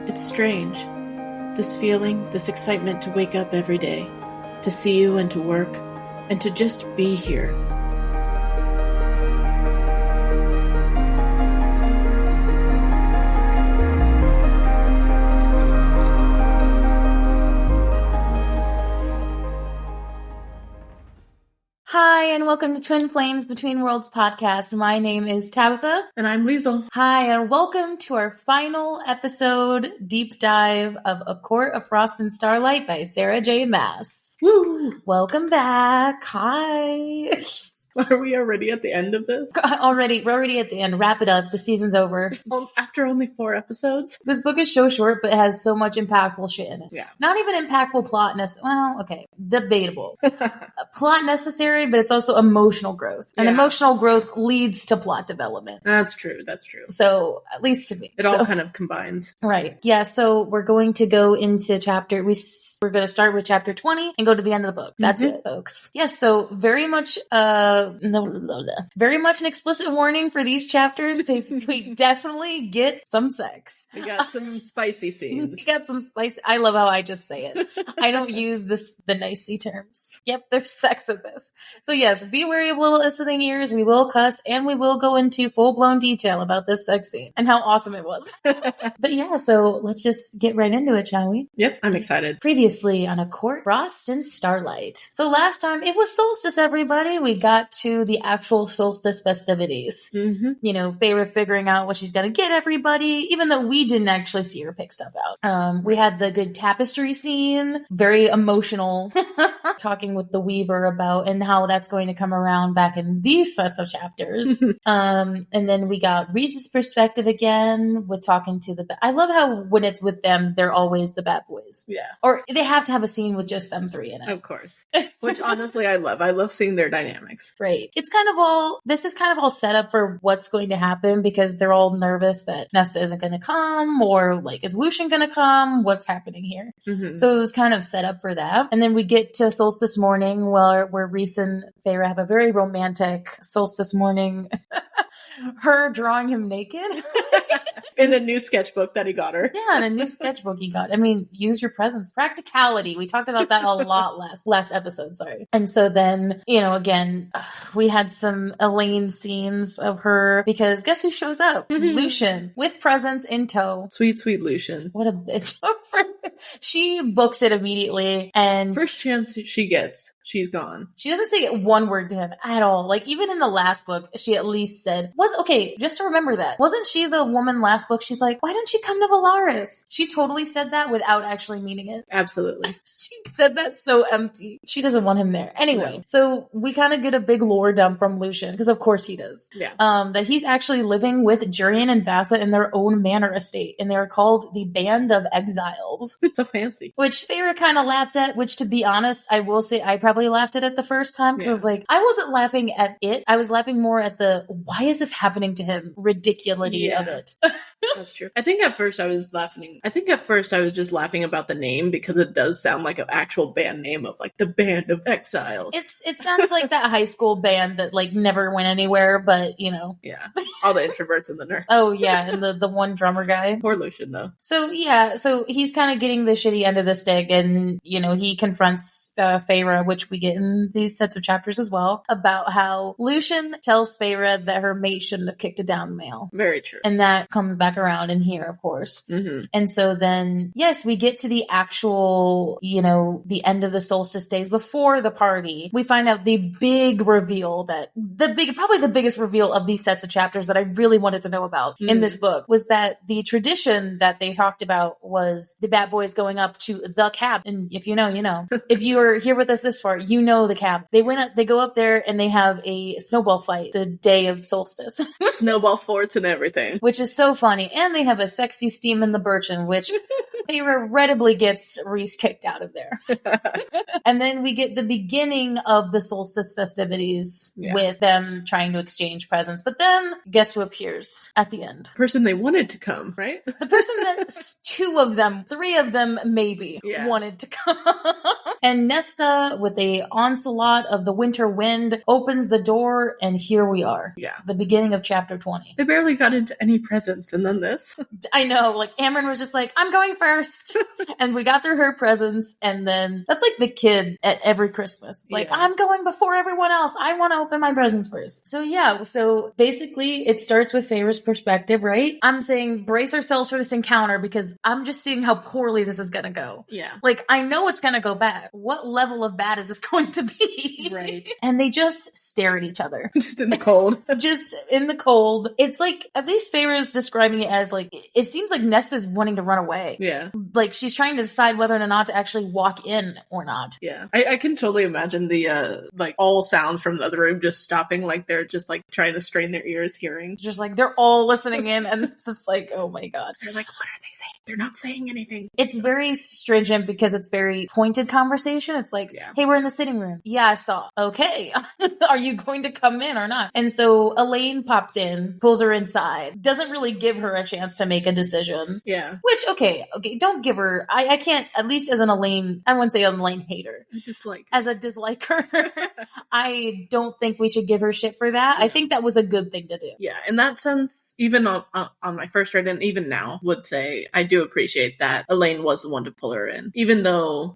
It's strange. This feeling, this excitement to wake up every day, to see you and to work, and to just be here. Hi, and welcome to Twin Flames Between Worlds podcast. My name is Tabitha. And I'm Liesl. Hi, and welcome to our final episode deep dive of A Court of Frost and Starlight by Sarah J Maas. Woo! Welcome back. Hi. Are we already at the end of this? We're already at the end. Wrap it up. The season's over. After only 4 episodes? This book is so short, but it has so much impactful shit in it. Yeah. Not even impactful plot debatable. Plot necessary, but it's also emotional growth. And emotional growth leads to plot development. That's true. So, at least to me. It all kind of combines. Right. Yeah, so we're going to go into we're going to start with chapter 20 and go to the end of the book. That's it, folks. Yes, so very much an explicit warning for these chapters because we definitely get some sex. We got some spicy scenes. I love how I just say it. I don't use the nicey terms. Yep, there's sex in this. So yes, be wary of little listening ears. We will cuss and we will go into full-blown detail about this sex scene and how awesome it was. But yeah, so let's just get right into it, shall we? Yep, I'm excited. Previously on A Court, Frost and Starlight. So last time it was solstice, everybody. We got to the actual solstice festivities. Mm-hmm. You know, Feyre figuring out what she's going to get everybody, even though we didn't actually see her pick stuff out. We had the good tapestry scene, very emotional, talking with the Weaver about and how that's going to come around back in these sets of chapters. And then we got Reese's perspective again with talking to I love how when it's with them, they're always the bad boys. Yeah. Or they have to have a scene with just them three in it. Of course. Which honestly I love. I love seeing their dynamics. Right. This is kind of all set up for what's going to happen because they're all nervous that Nesta isn't going to come or like, is Lucian going to come? What's happening here? Mm-hmm. So it was kind of set up for that. And then we get to solstice morning where Reese and Feyre have a very romantic solstice morning. Her drawing him naked. In a new sketchbook that he got her. Yeah, in a new sketchbook he got. I mean, use your presence. Practicality. We talked about that a lot last episode, sorry. And so then, again, we had some Elaine scenes of her because guess who shows up? Mm-hmm. Lucian, with presents in tow. Sweet, sweet Lucian. What a bitch. She books it immediately and... First chance she gets, she's gone. She doesn't say one word to him at all. Like, even in the last book, she at least said... just to remember that. Wasn't she the woman last book? She's like, why don't you come to Valaris? She totally said that without actually meaning it. Absolutely. She said that so empty. She doesn't want him there. Anyway, So we kind of get a big lore dump from Lucian, because of course he does. Yeah. That he's actually living with Jurian and Vassa in their own manor estate, and they're called the Band of Exiles. It's so fancy. Which Feyre kind of laughs at, which to be honest, I will say I probably laughed at it the first time, because I was like, I wasn't laughing at it. I was laughing more at the, why is this happening to him? Ridiculity of it. That's true. I think at first I was just laughing about the name because it does sound like an actual band name of like the Band of Exiles. It sounds like that high school band that like never went anywhere, but Yeah. All the introverts and the nerds. Oh yeah, and the one drummer guy. Poor Lucian though. So he's kind of getting the shitty end of the stick, and he confronts Feyre, which we get in these sets of chapters as well, about how Lucian tells Feyre that her mate shouldn't have kicked a down male. Very true. And that comes back around in here, of course. Mm-hmm. And so then, yes, we get to the actual, the end of the solstice days before the party. We find out the big reveal probably the biggest reveal of these sets of chapters that I really wanted to know about in this book was that the tradition that they talked about was the bad boys going up to the cab. And if you know, you know. If you're here with us this far, you know the cab. They go up there and they have a snowball fight the day of solstice. Snowball forts and everything. Which is so funny. And they have a sexy steam in the birchen, which Feyre readily gets Reese kicked out of there. And then we get the beginning of the solstice festivities with them trying to exchange presents. But then guess who appears at the end? The person they wanted to come, right? The person that three of them maybe wanted to come. And Nesta, with a onslaught of the winter wind, opens the door, and here we are. Yeah. The beginning of chapter 20. They barely got into any presents, and then this. I know, like Amren was just like, I'm going first. And we got through her presents. And then that's like the kid at every Christmas. It's like, I'm going before everyone else. I want to open my presents first. So yeah, so basically it starts with Feyre's perspective, right? I'm saying brace ourselves for this encounter because I'm just seeing how poorly this is going to go. Yeah. Like, I know it's going to go bad. What level of bad is this going to be? Right. And they just stare at each other. Just in the cold. Just in the cold. It's like, at least Feyre is describing it as like, it seems like Nesta's wanting to run away. Yeah. Like, she's trying to decide whether or not to actually walk in or not. Yeah. I can totally imagine the, like, all sounds from the other room just stopping, like, they're just, like, trying to strain their ears hearing. Just, like, they're all listening in, and it's just like, oh my god. They're like, what are they saying? They're not saying anything. It's very stringent because it's very pointed conversation. It's like, hey, we're in the sitting room. Yeah, I saw. Okay. Are you going to come in or not? And so Elaine pops in, pulls her inside, doesn't really give her a chance to make a decision. Yeah. Which, okay, don't give her, I can't, at least as an Elaine, I wouldn't say an Elaine hater. As a disliker, I don't think we should give her shit for that. I think that was a good thing to do. Yeah, in that sense, even on my first read, and even now, would say I do appreciate that Elaine was the one to pull her in. Even though,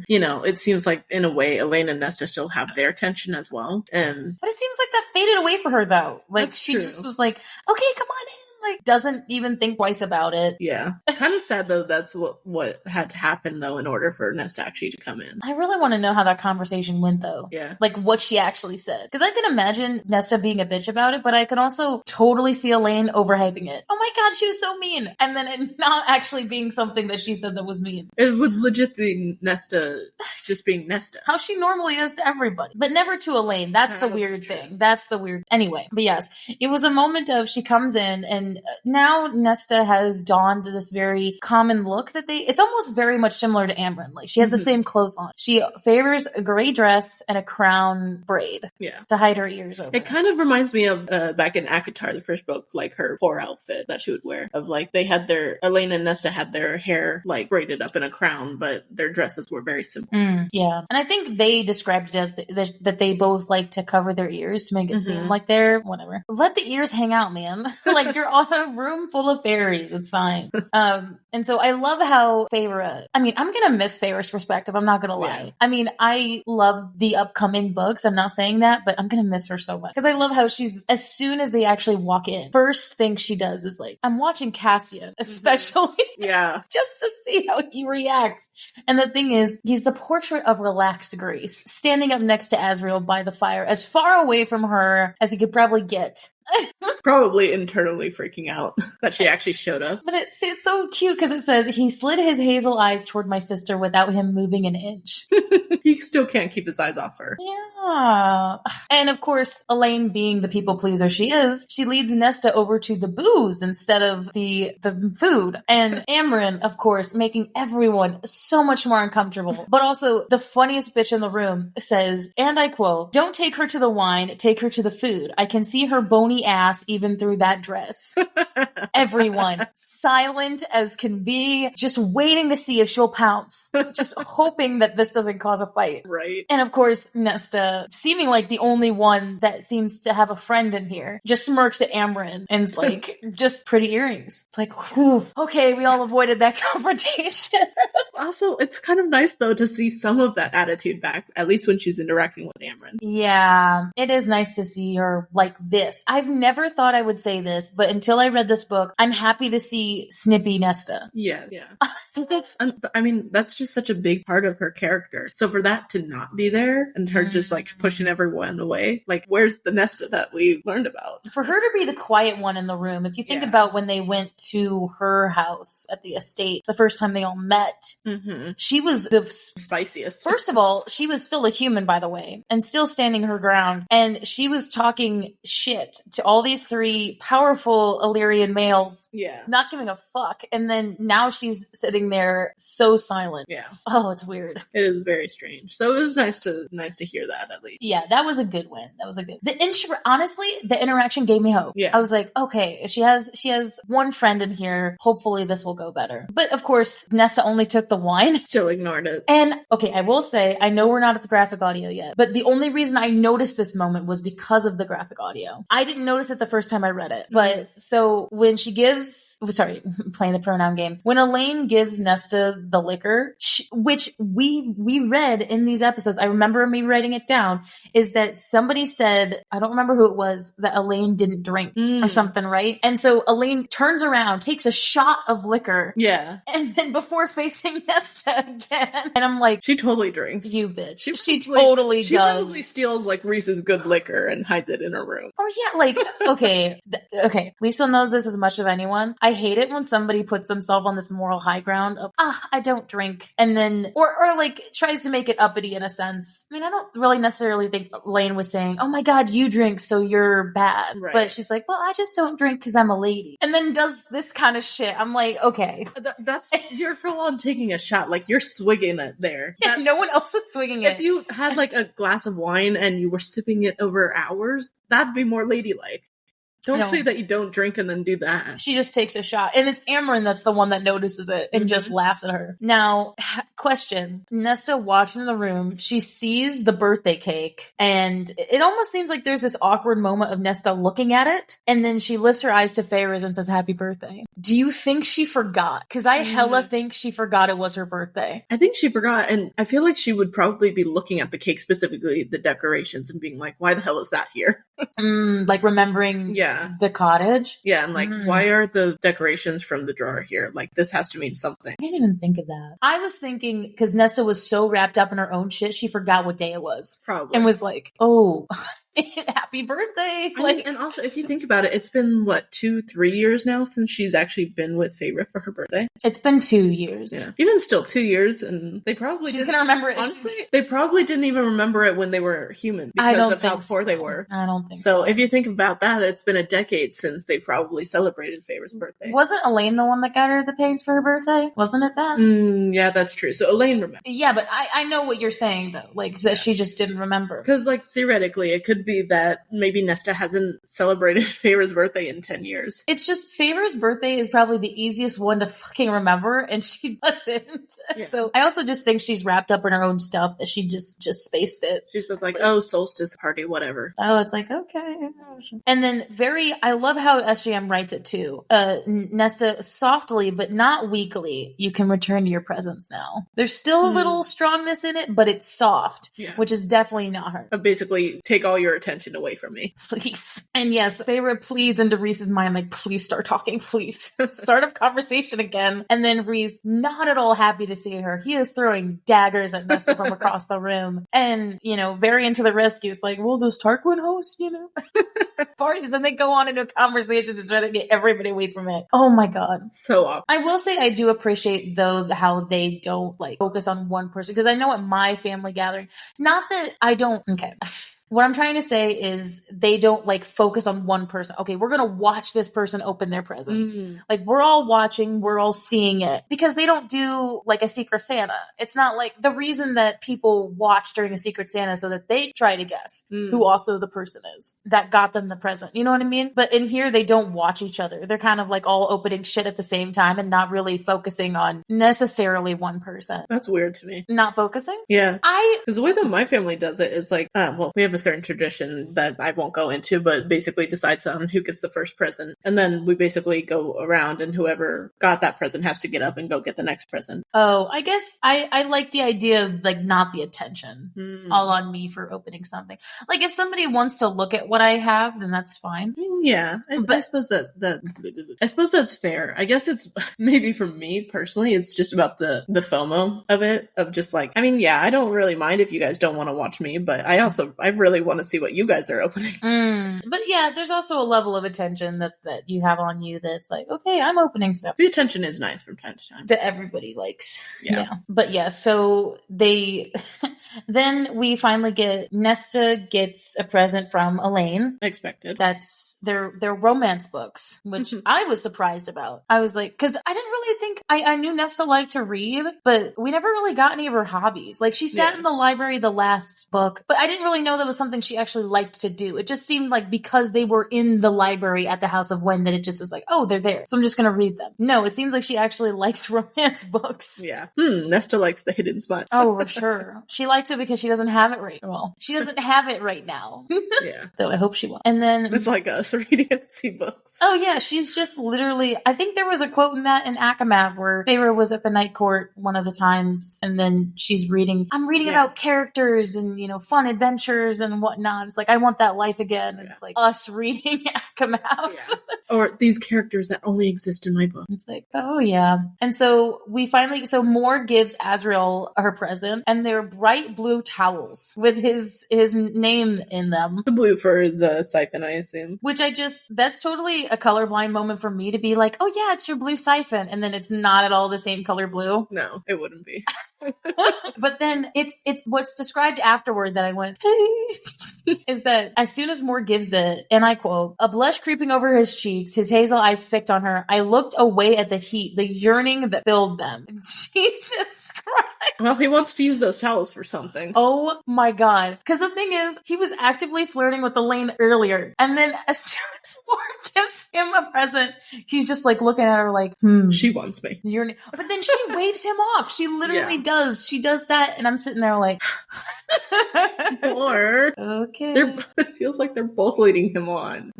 you know, it seems like, in a way, Elaine and Nesta still have their tension as well. But it seems like that faded away for her, though. Like, she just was like, okay, come on in. Like, doesn't even think twice about it. Yeah. Kind of sad, though, that's what had to happen, though, in order for Nesta actually to come in. I really want to know how that conversation went, though. Yeah. Like, what she actually said. Because I can imagine Nesta being a bitch about it, but I can also totally see Elaine overhyping it. Oh my god, she was so mean! And then it not actually being something that she said that was mean. It would legit be Nesta just being Nesta. How she normally is to everybody. But never to Elaine. That's the weird thing. That's the weird... Anyway, but yes. It was a moment of she comes in and now Nesta has donned this very common look that it's almost very much similar to Amren. Like, she has the same clothes on. She favors a gray dress and a crown braid. Yeah. To hide her ears over. It kind of reminds me of back in ACOTAR, the first book, like her poor outfit that she would wear. Of like, they had Elaine and Nesta had their hair like braided up in a crown, but their dresses were very simple. Yeah. And I think they described it as that they both like to cover their ears to make it seem like they're whatever. Let the ears hang out, man. Like, you're on a room full of fairies. It's fine. And so I love how Feyre, I mean, I'm gonna miss Feyre's perspective. I'm not gonna lie. Yeah. I mean, I love the upcoming books. I'm not saying that, but I'm gonna miss her so much. Because I love how she's, as soon as they actually walk in, first thing she does is like, I'm watching Cassian, especially. Yeah. Just to see how he reacts. And the thing is, he's the portrait of relaxed grace, standing up next to Azriel by the fire, as far away from her as he could probably get. Probably internally freaking out that she actually showed up. But it's so cute because it says, he slid his hazel eyes toward my sister without him moving an inch. He still can't keep his eyes off her. Yeah. And of course, Elaine, being the people pleaser she is, she leads Nesta over to the booze instead of the food. And Amren, of course, making everyone so much more uncomfortable. But also, the funniest bitch in the room says, and I quote, "Don't take her to the wine, take her to the food. I can see her bony ass even through that dress." Everyone silent as can be, just waiting to see if she'll pounce, just hoping that this doesn't cause a fight. Right. And of course, Nesta, seeming like the only one that seems to have a friend in here, just smirks at Amren and it's like, just pretty earrings. It's like, whew, okay, we all avoided that confrontation. Also, it's kind of nice though to see some of that attitude back, at least when she's interacting with Amren. Yeah, it is nice to see her like this. I've never thought I would say this, but until I read this book, I'm happy to see snippy Nesta. Yeah. That's just such a big part of her character. So for that to not be there and her just like pushing everyone away, like, where's the Nesta that we learned about? For her to be the quiet one in the room, if you think about when they went to her house at the estate, the first time they all met, she was the spiciest. First of all, she was still a human, by the way, and still standing her ground. And she was talking shit to all these three powerful Illyrian males. Yeah. Not giving a fuck. And then now she's sitting there so silent. Yeah. Oh, it's weird. It is very strange. So it was nice to hear that, at least. Yeah, that was a good win. Honestly, the interaction gave me hope. Yeah. I was like, okay, she has one friend in here. Hopefully this will go better. But of course, Nesta only took the wine. Joe ignored it. And okay, I will say, I know we're not at the graphic audio yet, but the only reason I noticed this moment was because of the graphic audio. I didn't notice it the first time I read it. But so when she gives, sorry, playing the pronoun game, when Elaine gives Nesta the liquor, which we read in these episodes, I remember me writing it down, is that somebody said, I don't remember who it was, that Elaine didn't drink or something, right? And so Elaine turns around, takes a shot of liquor. Yeah. And then before facing Nesta again. And I'm like, she totally drinks. You bitch. She probably does. Probably steals like Reese's good liquor and hides it in her room. Or yeah, like, okay. Liesl knows this as much as anyone. I hate it when somebody puts themselves on this moral high ground of, I don't drink. And then, or like tries to make it uppity in a sense. I mean, I don't really necessarily think Elaine was saying, oh my God, you drink, so you're bad. Right. But she's like, well, I just don't drink because I'm a lady. And then does this kind of shit. I'm like, okay. That's, you're full on taking a shot. Like, you're swigging it there. Yeah, no one else is swigging it. If you had like a glass of wine and you were sipping it over hours, that'd be more ladylike. Don't say that you don't drink and then do that. She just takes a shot. And it's Amryn that's the one that notices it and just laughs at her. Now, question. Nesta walks in the room. She sees the birthday cake. And it almost seems like there's this awkward moment of Nesta looking at it. And then she lifts her eyes to Feyre's and says, happy birthday. Do you think she forgot? Because I hella think she forgot it was her birthday. I think she forgot. And I feel like she would probably be looking at the cake, specifically the decorations, and being like, why the hell is that here? Like remembering... Yeah. The cottage? Yeah, and like, why are the decorations from the drawer here? Like, this has to mean something. I didn't even think of that. I was thinking, because Nesta was so wrapped up in her own shit, she forgot what day it was. Probably. And was like, oh... happy birthday. Like, and also, if you think about it, it's been, 2-3 years now since she's actually been with Feyre for her birthday? It's been 2 years. Yeah. Even still, 2 years, and they probably She's gonna remember it. Honestly, they probably didn't even remember it when they were human because of how poor they were. I don't think so. If you think about that, it's been a decade since they probably celebrated Feyre's birthday. Wasn't Elaine the one that got her the paints for her birthday? Wasn't it that? Yeah, that's true. So Elaine remembered. Yeah, but I know what you're saying, though. Like, that she just didn't remember. Because, like, theoretically, it could be that maybe Nesta hasn't celebrated Feyre's birthday in 10 years. It's just Feyre's birthday is probably the easiest one to fucking remember, and she doesn't. Yeah. So I also just think she's wrapped up in her own stuff that she just spaced it. She's just like, oh, solstice party, whatever. Oh, it's like, okay. And then I love how SJM writes it too. Nesta, softly but not weakly, you can return to your presence now. There's still a little strongness in it, but it's soft, which is definitely not her. Basically, take all your attention away from me. Please. And yes, Feyre pleads into Rhys's mind, like, please start talking, please. Start a conversation again. And then Rhys, not at all happy to see her. He is throwing daggers at Nesta from across the room. And, very into the rescue. It's like, well, does Tarquin host, parties? Then they go on into a conversation to try to get everybody away from it. Oh my God. So awkward. I will say I do appreciate, though, how they don't, focus on one person. Because I know at my family gathering, not that I don't, okay. What I'm trying to say is they don't focus on one person. Okay, we're going to watch this person open their presents. We're all watching, we're all seeing it because they don't do a Secret Santa. It's not the reason that people watch during a Secret Santa so that they try to guess who also the person is that got them the present. You know what I mean? But in here, they don't watch each other. They're kind of all opening shit at the same time and not really focusing on necessarily one person. That's weird to me. Not focusing? Yeah. Because the way that my family does it is we have a certain tradition that I won't go into, but basically decides on who gets the first present. And then we basically go around and whoever got that present has to get up and go get the next present. Oh, I guess I like the idea of not the attention all on me for opening something. If somebody wants to look at what I have, then that's fine. Yeah. I suppose I suppose that's fair. I guess it's maybe for me personally, it's just about the FOMO of it, of just I don't really mind if you guys don't want to watch me, but I really want to see what you guys are opening. But yeah, there's also a level of attention that you have on you that's okay, I'm opening stuff. The attention is nice from time to time. That everybody likes. Yeah. But yeah, so they... Then we finally get Nesta gets a present from Elaine. Expected. That's their romance books, which I was surprised about. I was like, because I didn't really think I knew Nesta liked to read, but we never really got any of her hobbies. Like she sat in the library the last book, but I didn't really know that was something she actually liked to do. It just seemed like because they were in the library at the House of Wen that it just was like, oh, they're there, so I'm just gonna read them. No, it seems like she actually likes romance books. Yeah. Nesta likes the hidden spot. Oh, for sure. She likes it because she doesn't have it right. Well, she doesn't have it right now. Yeah. Though I hope she will. And then it's like us reading fantasy books. Oh yeah, she's just literally. I think there was a quote in that in Akamav where Feyre was at the night court one of the times, and then she's reading. I'm reading about characters and fun adventures and whatnot. It's like I want that life again. And it's like us reading Akamav. Yeah. Or these characters that only exist in my book. It's like, oh yeah. And so we finally, Moore gives Azriel her present, and they're bright blue towels with his name in them. The blue for his siphon, I assume. Which that's totally a colorblind moment for me to be like, oh yeah, it's your blue siphon. And then it's not at all the same color blue. No, it wouldn't be. But then it's what's described afterward that I went, is that as soon as Moore gives it, and I quote, a blush creeping over his cheeks, his hazel eyes fixed on her, I looked away at the heat, the yearning that filled them. Jesus Christ. Well, he wants to use those towels for something. Oh my God. Because the thing is, he was actively flirting with Elaine earlier. And then as soon as Moore gives him a present, he's just like looking at her like, she wants me. But then she waves him off. She literally does. She does that. And I'm sitting there like, or okay. It feels like they're both leading him on.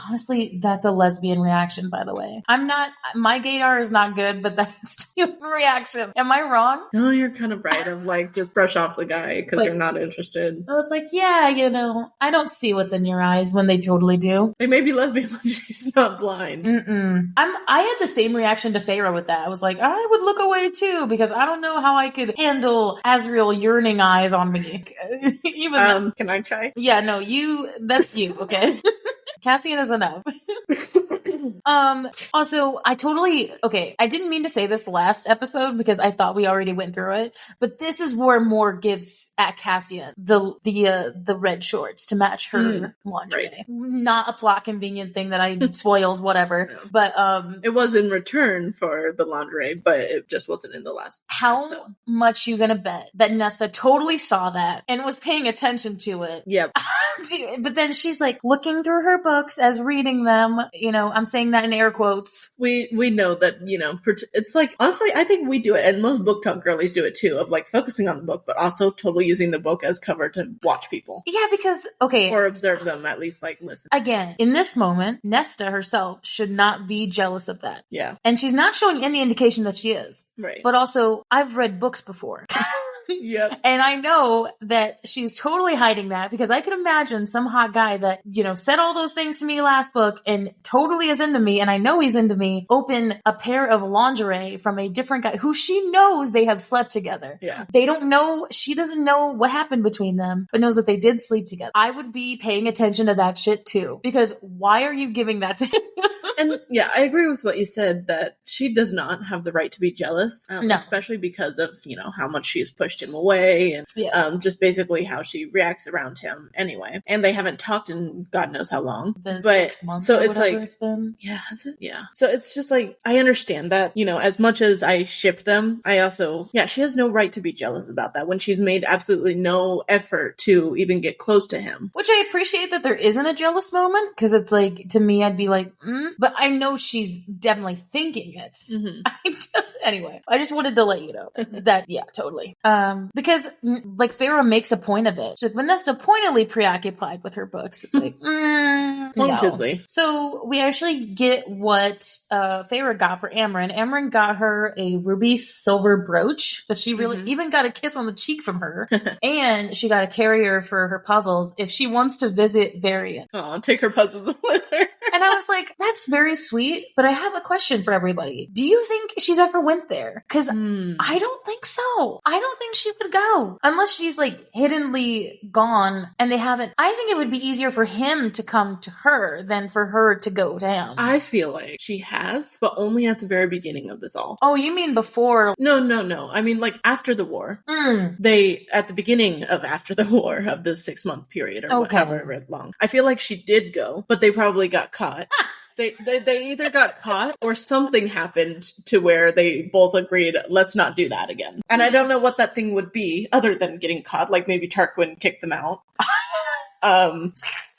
Honestly, that's a lesbian reaction, by the way. My gaydar is not good, but that's still a reaction. Am I wrong? No, you're kind of right. I'm like, just brush off the guy because you're not interested. Oh, it's like, yeah, I don't see what's in your eyes when they totally do. They may be lesbian, but she's not blind. I had the same reaction to Feyre with that. I was like, I would look away too because I don't know how I could handle Azriel yearning eyes on me. Even can I try? Yeah, no, that's you, okay? Cassian is enough. Also, I didn't mean to say this last episode because I thought we already went through it, but this is where Moore gives at Cassian the red shorts to match her lingerie. Right. Not a plot convenient thing that I spoiled, whatever. No. But it was in return for the lingerie, but it just wasn't in the last episode. Much you gonna bet that Nesta totally saw that and was paying attention to it? Yep. But then she's like looking through her books as reading them. I'm saying that in air quotes. We know that, it's like, honestly, I think we do it, and most book talk girlies do it too, of like focusing on the book, but also totally using the book as cover to watch people. Yeah, because, or observe them, at least like listen. Again, in this moment, Nesta herself should not be jealous of that. Yeah. And she's not showing any indication that she is. Right. But also, I've read books before. Yep. And I know that she's totally hiding that because I could imagine some hot guy that, said all those things to me last book and totally is into me, and I know he's into me, open a pair of lingerie from a different guy who she knows they have slept together. Yeah. She doesn't know what happened between them, but knows that they did sleep together. I would be paying attention to that shit too, because why are you giving that to him? And yeah, I agree with what you said that she does not have the right to be jealous, no. Especially because of, how much she's pushed him away and just basically how she reacts around him anyway. And they haven't talked in God knows how long. 6 months so or it's like, it's been. Yeah, is it? Yeah. So it's just like, I understand that, as much as I ship them, I also, she has no right to be jealous about that when she's made absolutely no effort to even get close to him. Which I appreciate that there isn't a jealous moment, because it's like, to me, I'd be like, but I know she's definitely thinking it. Mm-hmm. I just wanted to let you know that, yeah, totally. Because like Feyre makes a point of it. She's like, Nesta pointedly preoccupied with her books. It's like, no. So we actually get what Feyre got for Amryn. Amryn got her a ruby silver brooch that she really even got a kiss on the cheek from her. And she got a carrier for her puzzles if she wants to visit Varian. Oh, take her puzzles with her. And I was like, that's very very sweet, but I have a question for everybody. Do you think she's ever went there? Because I don't think so. I don't think she would go unless she's like hiddenly gone and they haven't. I think it would be easier for him to come to her than for her to go to him. I feel like she has, but only at the very beginning of this all. Oh, you mean before? No. I mean, like, after the war. They, at the beginning of after the war, of the 6-month period, or however long. I feel like she did go, but they probably got caught. They either got caught or something happened to where they both agreed, let's not do that again. And I don't know what that thing would be other than getting caught. Like maybe Tarquin kicked them out.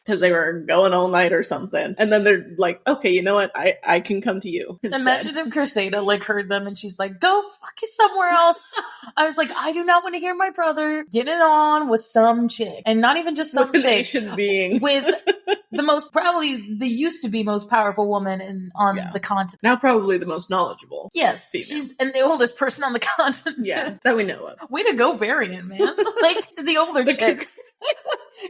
Because they were going all night or something. And then they're like, okay, you know what? I can come to you instead. Imagine if Cressida like heard them and she's like, go fuck you somewhere else. I was like, I do not want to hear my brother get it on with some chick. And not even just some with chick. An Asian being. With probably the used to be most powerful woman on the continent. Now probably the most knowledgeable. Yes. Female. And the oldest person on the continent. Yeah, that we know of. Way to go, Varian, man. Like the older chicks.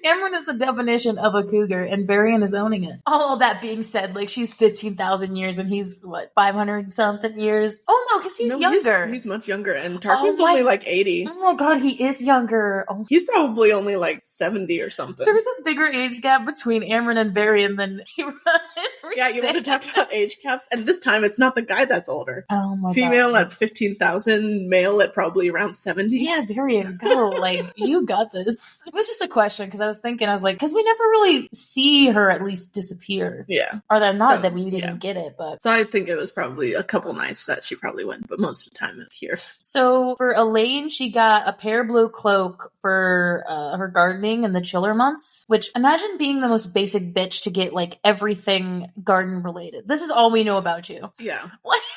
Amryn is the definition of a cougar, and Varian is owning it. All that being said, like, she's 15,000 years, and he's, 500-something years? Oh, no, because he's younger. He's much younger, and Tarquin's only, 80. Oh, my God, he is younger. Oh. He's probably only, 70 or something. There's a bigger age gap between Amryn and Varian than Yeah, you want to talk about age caps? And this time, it's not the guy that's older. Oh, my God. Female at 15,000, male at probably around 70. Yeah, Varian, go. You got this. It was just a question, because I was like, because we never really see her at least disappear. Yeah. Or that we didn't get it, but. So I think it was probably a couple nights that she probably went, but most of the time it's here. So for Elaine, she got a pear blue cloak for her gardening in the chiller months, which imagine being the most basic bitch to get everything garden related. This is all we know about you. Yeah.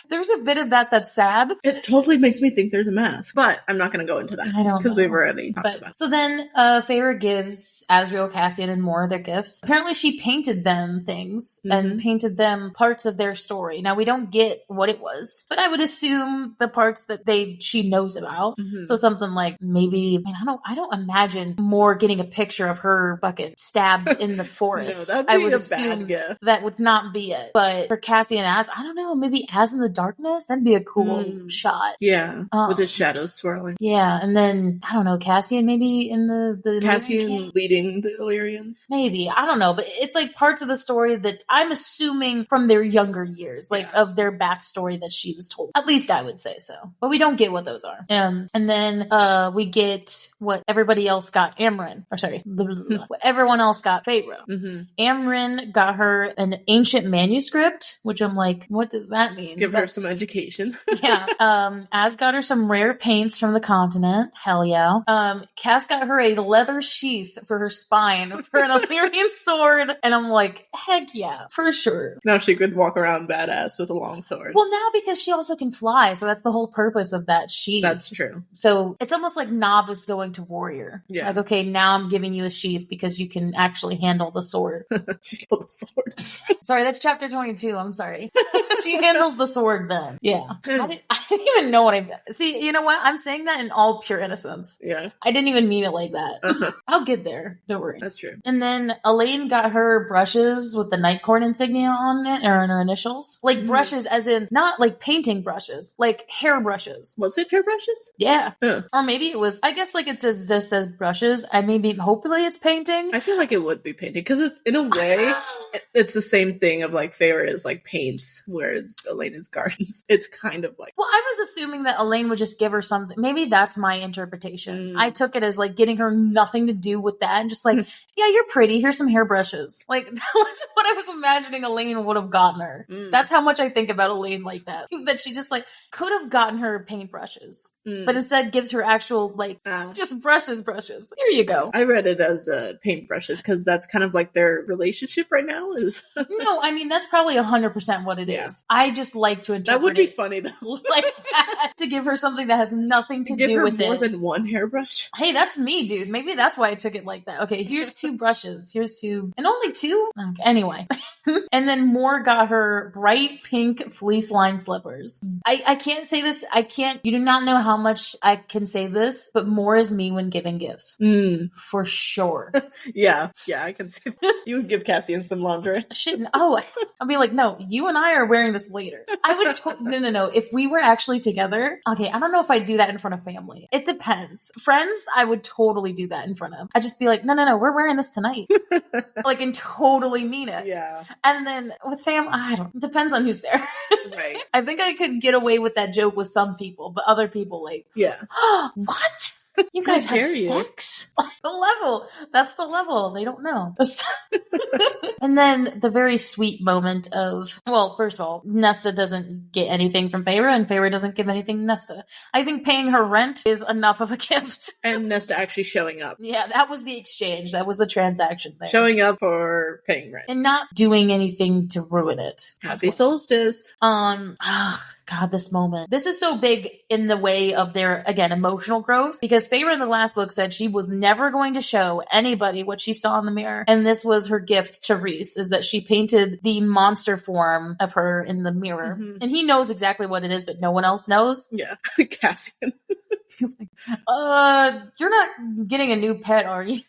There's a bit of that's sad. It totally makes me think there's a mask, but I'm not going to go into that. I don't know. Because we've already talked about it. So then Feyre gives Asriel, Cassian, and more their gifts. Apparently she painted them things and painted them parts of their story. Now we don't get what it was, but I would assume the parts that she knows about. So something like maybe, I don't imagine more getting a picture of her fucking stabbed in the forest. No, that'd be a bad gift. That would not be it. But for Cassian as, I don't know, maybe as in the darkness, that'd be a cool shot. Yeah, with his shadows swirling. Yeah, and then I don't know, Cassian maybe in the Cassian leading the Illyrians. Maybe, I don't know, but it's parts of the story that I'm assuming from their younger years, of their backstory that she was told. At least I would say so, but we don't get what those are. And then we get what everybody else got. What everyone else got. Feyre. Amryn got her an ancient manuscript, which I'm like, what does that mean? Give her some education. Yeah. Az got her some rare paints from the continent. Hell yeah. Cass got her a leather sheath for her spine for an Illyrian sword. And I'm like, heck yeah, for sure. Now she could walk around badass with a long sword. Well, now because she also can fly, so that's the whole purpose of that sheath. That's true. So it's almost like novice going to warrior. Yeah. Okay, now I'm giving you a sheath because you can actually handle the sword. Handle the sword. Sorry, that's chapter 22. I'm sorry. She handles the sword then. Yeah. I didn't even know what I've done. See, you know what? I'm saying that in all pure innocence. Yeah. I didn't even mean it like that. I'll get there. Don't worry. That's true. And then Elaine got her brushes with the Nightcorn insignia on it, or on her initials. Brushes as in, not painting brushes, hair brushes. Was it hair brushes? Yeah. Or maybe it was, I guess it just says brushes, and maybe, hopefully it's painting. I feel like it would be painting, because it's, in a way, it's the same thing of Feyre is paints, whereas Elaine is gardens. It's kind of Well, I was assuming that Elaine would just give her something. Maybe that's my interpretation. I took it as getting her nothing to do with that, and just yeah, you're pretty. Here's some hairbrushes. That was what I was imagining Elaine would have gotten her. That's how much I think about Elaine like that. That she just could have gotten her paintbrushes, but instead gives her actual just brushes. Here you go. I read it as paintbrushes because that's kind of their relationship right now is. No, I mean that's probably 100% what it is. I just like to interpret that would be funny though. That, to give her something that has nothing to do with it. More than one hairbrush. Hey, that's me, dude. Maybe that's why I took it like that. Okay, here's 2 brushes. Here's 2. And only 2? Okay, anyway. And then Moore got her bright pink fleece lined slippers. I can't say this. You do not know how much I can say this, but Moore is me when giving gifts. For sure. Yeah, I can see that. You would give Cassian some lingerie. Shit, I'll be like, no, you and I are wearing this later. I would, no. If we were actually together, okay, I don't know if I'd do that in front of family. It depends. Friends, I would totally do that in front of. I'd just be like, no, we're wearing this tonight. Like, and totally mean it. Yeah. And then with fam, it depends on who's there. Right. I think I could get away with that joke with some people, but other people like, yeah. What? You guys have sex? The level. That's the level. They don't know. And then the very sweet moment of, well, first of all, Nesta doesn't get anything from Feyre, and Feyre doesn't give anything to Nesta. I think paying her rent is enough of a gift. And Nesta actually showing up. Yeah, that was the exchange. That was the transaction there. Showing up for paying rent. And not doing anything to ruin it. Happy solstice. God, this moment. This is so big in the way of their, again, emotional growth, because Feyre in the last book said she was never going to show anybody what she saw in the mirror. And this was her gift to Rhys, is that she painted the monster form of her in the mirror. Mm-hmm. And he knows exactly what it is, but no one else knows. Yeah, Cassian. He's like, you're not getting a new pet, are you?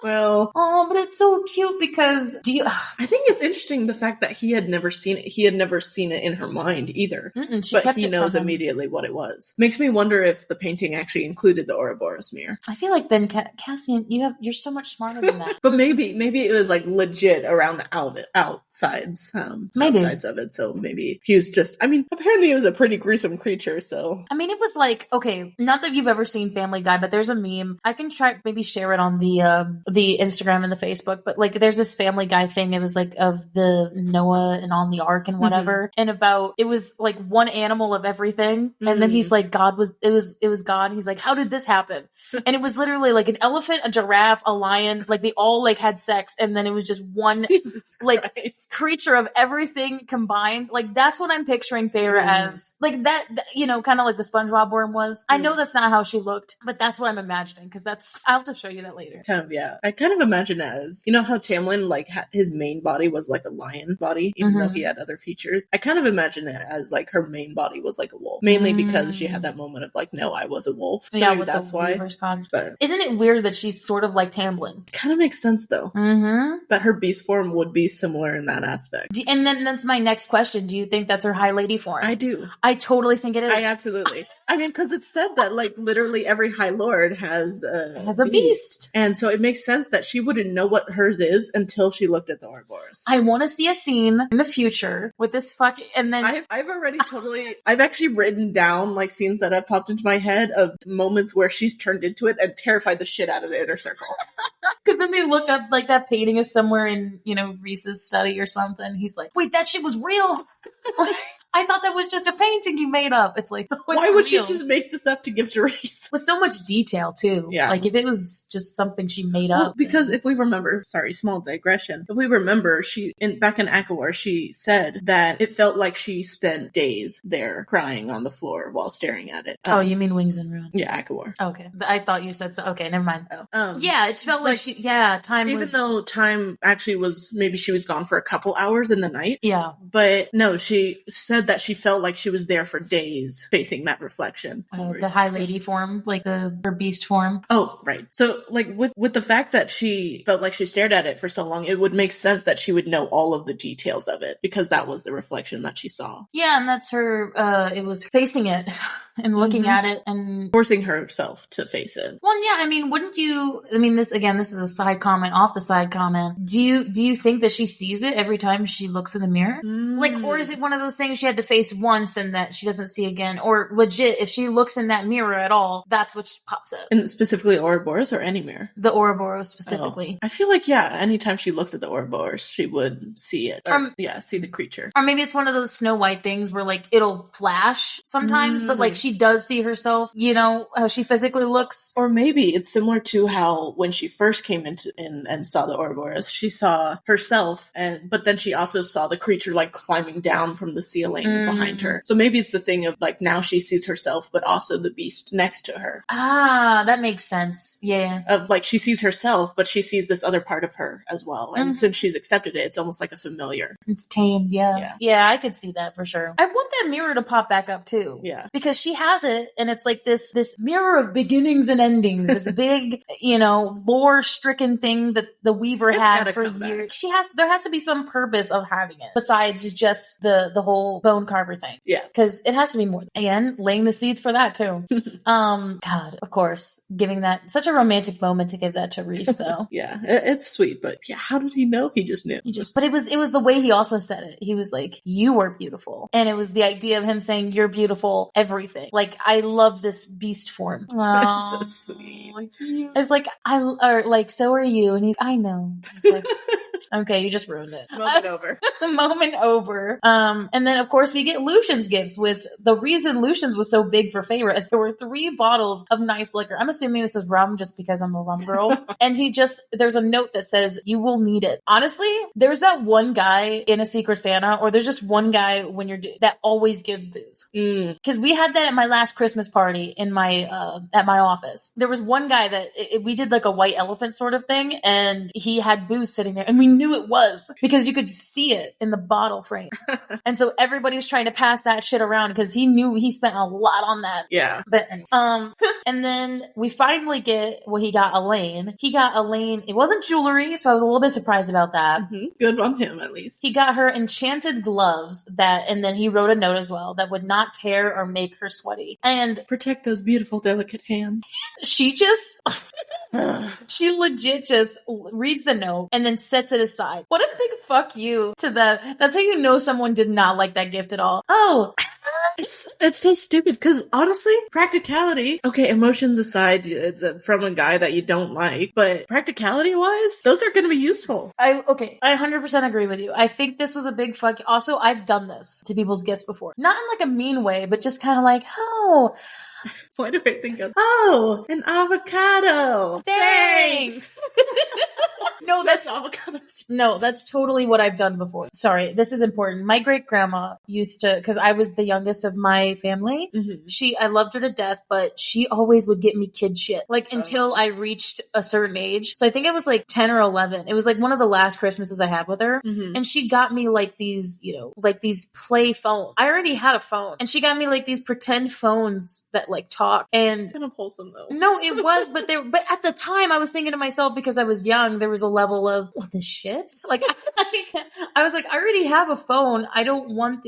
Well, but it's so cute because I think it's interesting the fact that he had never seen it. He had never seen it in her mind either. But he knows immediately what it was. Makes me wonder if the painting actually included the Ouroboros mirror. I feel like then Cassian, you're so much smarter than that. But maybe it was like legit around the outsides of it. So maybe he was just. I mean, apparently it was a pretty gruesome creature. So I mean, it was like, okay, not that you've ever seen Family Guy, but there's a meme. I can try maybe share it on the Instagram and the Facebook, but like there's this Family Guy thing. It was like of the Noah and on the ark and whatever, and about it was like one animal of everything, and then he's like, it was God. He's like, how did this happen? And it was literally like an elephant, a giraffe, a lion, like they all like had sex, and then it was just one like creature of everything combined. Like that's what I'm picturing Feyre as, like that, you know, kind of like the SpongeBob worm was. I know that's not how she looked, but that's what I'm imagining, because I'll have to show you that later. Kind of, yeah. I kind of imagine it as, you know how Tamlin, like his main body was like a lion body, even though he had other features. I kind of imagine it as like her main body was like a wolf, mainly because she had that moment of like, no, I was a wolf. So yeah, that's why. But isn't it weird that she's sort of like Tamlin? Kind of makes sense though. That her beast form would be similar in that aspect. And then that's my next question. Do you think that's her High Lady form? I do. I totally think it is. I absolutely. I mean, because it's said that like literally every High Lord has a beast. And so it makes sense that she wouldn't know what hers is until she looked at the Ouroboros. I want to see a scene in the future with this fucking, and then I've actually written down like scenes that have popped into my head of moments where she's turned into it and terrified the shit out of the inner circle. Because then they look up like that painting is somewhere in, you know, Rhys's study or something. He's like, wait, that shit was real. I thought that was just a painting you made up. It's like, why would she just make this up to give to Rhys? With so much detail, too. Yeah. Like, if it was just something she made up. Because if we remember, sorry, small digression. If we remember, back in Akawar, she said that it felt like she spent days there crying on the floor while staring at it. Oh, you mean Wings and Ruin? Yeah, Akawar. Okay. I thought you said so. Okay, never mind. Oh. Yeah, it felt like time even was... though time actually was, maybe she was gone for a couple hours in the night. Yeah. But no, she said that she felt like she was there for days facing that reflection. The High Lady form, like her beast form. Oh, right. So like with the fact that she felt like she stared at it for so long, it would make sense that she would know all of the details of it because that was the reflection that she saw. Yeah, and that's her, it was facing it and looking at it and forcing herself to face it. Well, yeah, I mean, wouldn't you, I mean, this is a side comment off the side comment. Do you think that she sees it every time she looks in the mirror? Like, or is it one of those things she had to face once and that she doesn't see again? Or legit, if she looks in that mirror at all, that's what pops up. And specifically Ouroboros or any mirror? The Ouroboros specifically. I feel like, yeah, anytime she looks at the Ouroboros, she would see it. See the creature. Or maybe it's one of those Snow White things where like it'll flash sometimes, but like she does see herself, you know, how she physically looks. Or maybe it's similar to how when she first came in and saw the Ouroboros, she saw herself, but then she also saw the creature like climbing down from the ceiling Elaine behind her. So maybe it's the thing of like now she sees herself, but also the beast next to her. Ah, that makes sense. Yeah. Of like she sees herself, but she sees this other part of her as well. And since she's accepted it, it's almost like a familiar. It's tamed, yeah. Yeah, I could see that for sure. I want that mirror to pop back up too. Yeah. Because she has it, and it's like this mirror of beginnings and endings, this big, you know, lore-stricken thing that the Weaver had for years. There has to be some purpose of having it, besides just the whole bone carver thing. Yeah. Because it has to be more. Again, laying the seeds for that too. God, of course, giving that such a romantic moment to give that to Reese though. Yeah, it's sweet, but yeah, how did he know? He just knew. But it was the way he also said it. He was like, "You are beautiful," and it was the idea of him saying, "You're beautiful, everything." Like, I love this beast form. That's so sweet. It's like so are you, and he's, I know. Like, okay, you just ruined it. Moment over. Moment over. And then of course we get Lucian's gifts, which the reason Lucian's was so big for Feyre is there were 3 bottles of nice liquor. I'm assuming this is rum just because I'm a rum girl. And there's a note that says, "You will need it." Honestly, there's that one guy in a Secret Santa, or there's just one guy when that always gives booze. Because we had that at my last Christmas party in my at my office. There was one guy that we did like a white elephant sort of thing, and he had booze sitting there, and we knew it was because you could see it in the bottle frame. And so everybody was trying to pass that shit around because he knew he spent a lot on that. Yeah. But and then we finally get what he got Elaine. He got Elaine, it wasn't jewelry, so I was a little bit surprised about that. Good on him, at least. He got her enchanted gloves and then he wrote a note as well that would not tear or make her sweaty. And protect those beautiful, delicate hands. She legit just reads the note and then sets it aside. What a big fuck you to that. That's how you know someone did not like that gift at all. Oh, it's so stupid because honestly, practicality. Okay, emotions aside, it's from a guy that you don't like, but practicality wise, those are going to be useful. I 100% agree with you. I think this was a big fuck. Also, I've done this to people's gifts before, not in like a mean way, but just kind of like, oh. Why do I think of, oh, an avocado. Thanks. No, that's avocados. No, that's totally what I've done before. Sorry, this is important. My great grandma used to, because I was the youngest of my family. I loved her to death, but she always would get me kid shit, like until I reached a certain age. So I think I was like 10 or 11. It was like one of the last Christmases I had with her, and she got me like these, like these play phones. I already had a phone, and she got me like these pretend phones that like talk. And kind of wholesome though. No, it was, but at the time I was thinking to myself, because I was young, there was a level of, what the shit? Like, I was like, I already have a phone. I don't want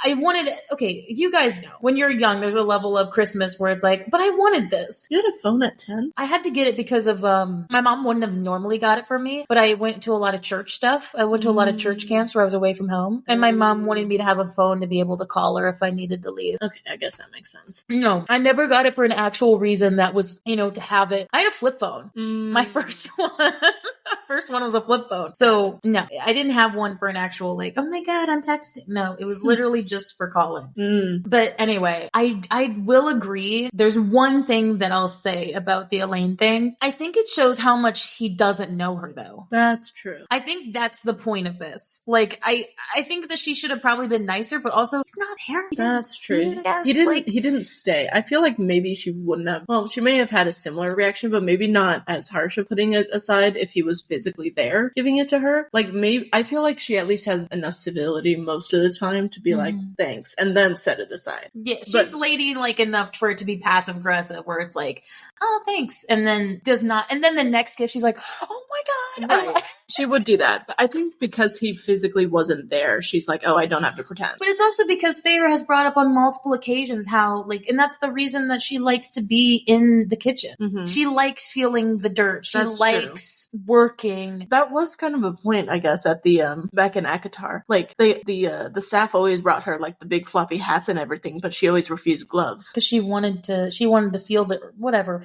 I wanted, okay, you guys know, when you're young, there's a level of Christmas where it's like, but I wanted this. You had a phone at 10? I had to get it because of, my mom wouldn't have normally got it for me, but I went to a lot of church stuff. I went to a lot of church camps where I was away from home, and my mom wanted me to have a phone to be able to call her if I needed to leave. Okay, I guess that makes sense. No, I never got it for an actual reason that was, to have it. I had a flip phone. My first one was a flip phone. So no, I didn't have one for an actual like, oh my God, I'm texting. No, it was literally just for calling. But anyway, I will agree. There's one thing that I'll say about the Elaine thing. I think it shows how much he doesn't know her though. That's true. I think that's the point of this. Like, I think that she should have probably been nicer, but also he's not there. That's true. He didn't stay. I feel like maybe she wouldn't have, well, she may have had a similar reaction, but maybe not as harsh of putting it aside if he was physically there giving it to her. Like, maybe I feel like she at least has enough civility most of the time to be like, thanks, and then set it aside. Yeah, she's ladylike enough for it to be passive aggressive, where it's like, oh, thanks, and then does not, and then the next gift she's like, oh my God. Right. She would do that. But I think because he physically wasn't there, she's like, oh, I don't have to pretend. But it's also because Feyre has brought up on multiple occasions how, like, and that's the reason that she likes to be in the kitchen. She likes feeling the dirt. She likes working. That was kind of a point, I guess, at the back in Akatar. Like, the staff always brought her like the big floppy hats and everything, but she always refused gloves because she wanted to feel the whatever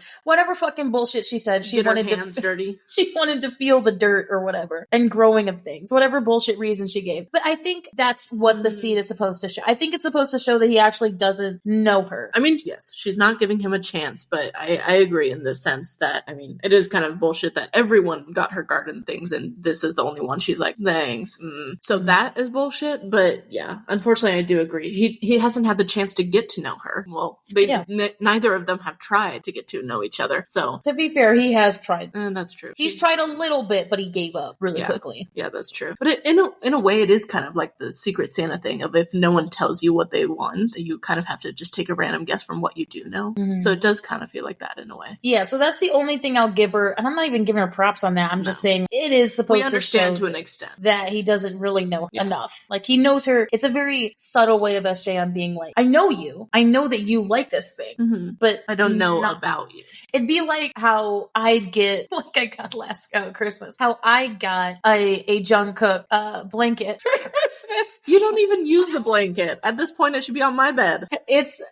fucking bullshit she said. She wanted her hands dirty. She wanted to feel the dirt or whatever, and growing of things, whatever bullshit reason she gave. But I think that's what the scene is supposed to show. I think it's supposed to show that he actually doesn't know her. I mean, yes, she's not giving him a chance, but I agree in the sense that, I mean, it is kind of bullshit that everyone got her garden things, and this is the only one she's like, thanks. So that is bullshit. But yeah, unfortunately, I do agree. He hasn't had the chance to get to know her. Well, neither of them have tried to get to know each other. So to be fair, he has tried. And that's true. He's tried a little bit, but he gave up really quickly. Yeah, that's true. But in a way, it is kind of like the Secret Santa thing of if no one tells you what they want, you kind of have to just take a random guess from what you do know. So it does kind of feel like that in a way. Yeah, so that's the only thing I'll give her. And I'm not even giving her props on that. I'm just saying it is supposed to show to an extent that he doesn't really know enough. Like, he knows her. It's a very subtle way of SJM being like, I know you. I know that you like this thing, but I don't know about you. It'd be like how I'd get, like I got last Christmas, how I got a Jungkook blanket for Christmas. You don't even use the blanket. At this point, it should be on my bed. It's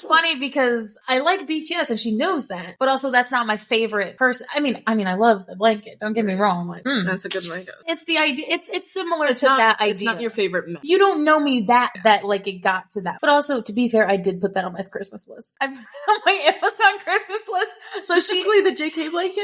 funny because I like BTS and she knows that, but also that's not my favorite person. I mean, I love the blanket. Don't get me wrong. Like, that's a good blanket. It's the idea. It's similar to that idea. It's not your favorite mess. You don't know me that like it got to that. But also, to be fair, I did put that on my Christmas list. I put on my Amazon Christmas list. So specifically the JK blanket?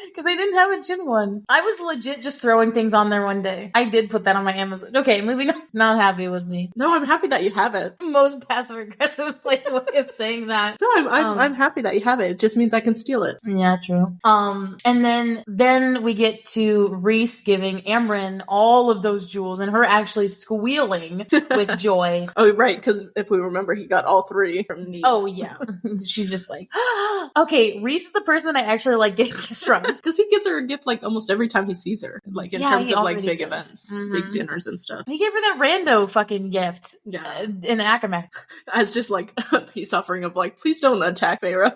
Because I didn't have a Jin one. I was legit just throwing things on there one day. I did put that on my Amazon. Okay, moving on. Not happy with me. No, I'm happy that you have it. Most passive aggressive way of saying that. No, I'm happy that you have it. It just means I can steal it. Yeah, true. And then we get to Reese giving Amren all of those jewels and her actually squealing with joy. Oh, right, because if we remember, he got all 3 from Neve. Oh, yeah. She's just like, okay, Reese is the person that I actually like getting gifts from. Because he gives her a gift like almost every time he sees her. Like in terms of like big events, big dinners and stuff. He gave her that rando fucking gift in Akamak. As just like a peace offering of like, please don't attack Pharaoh.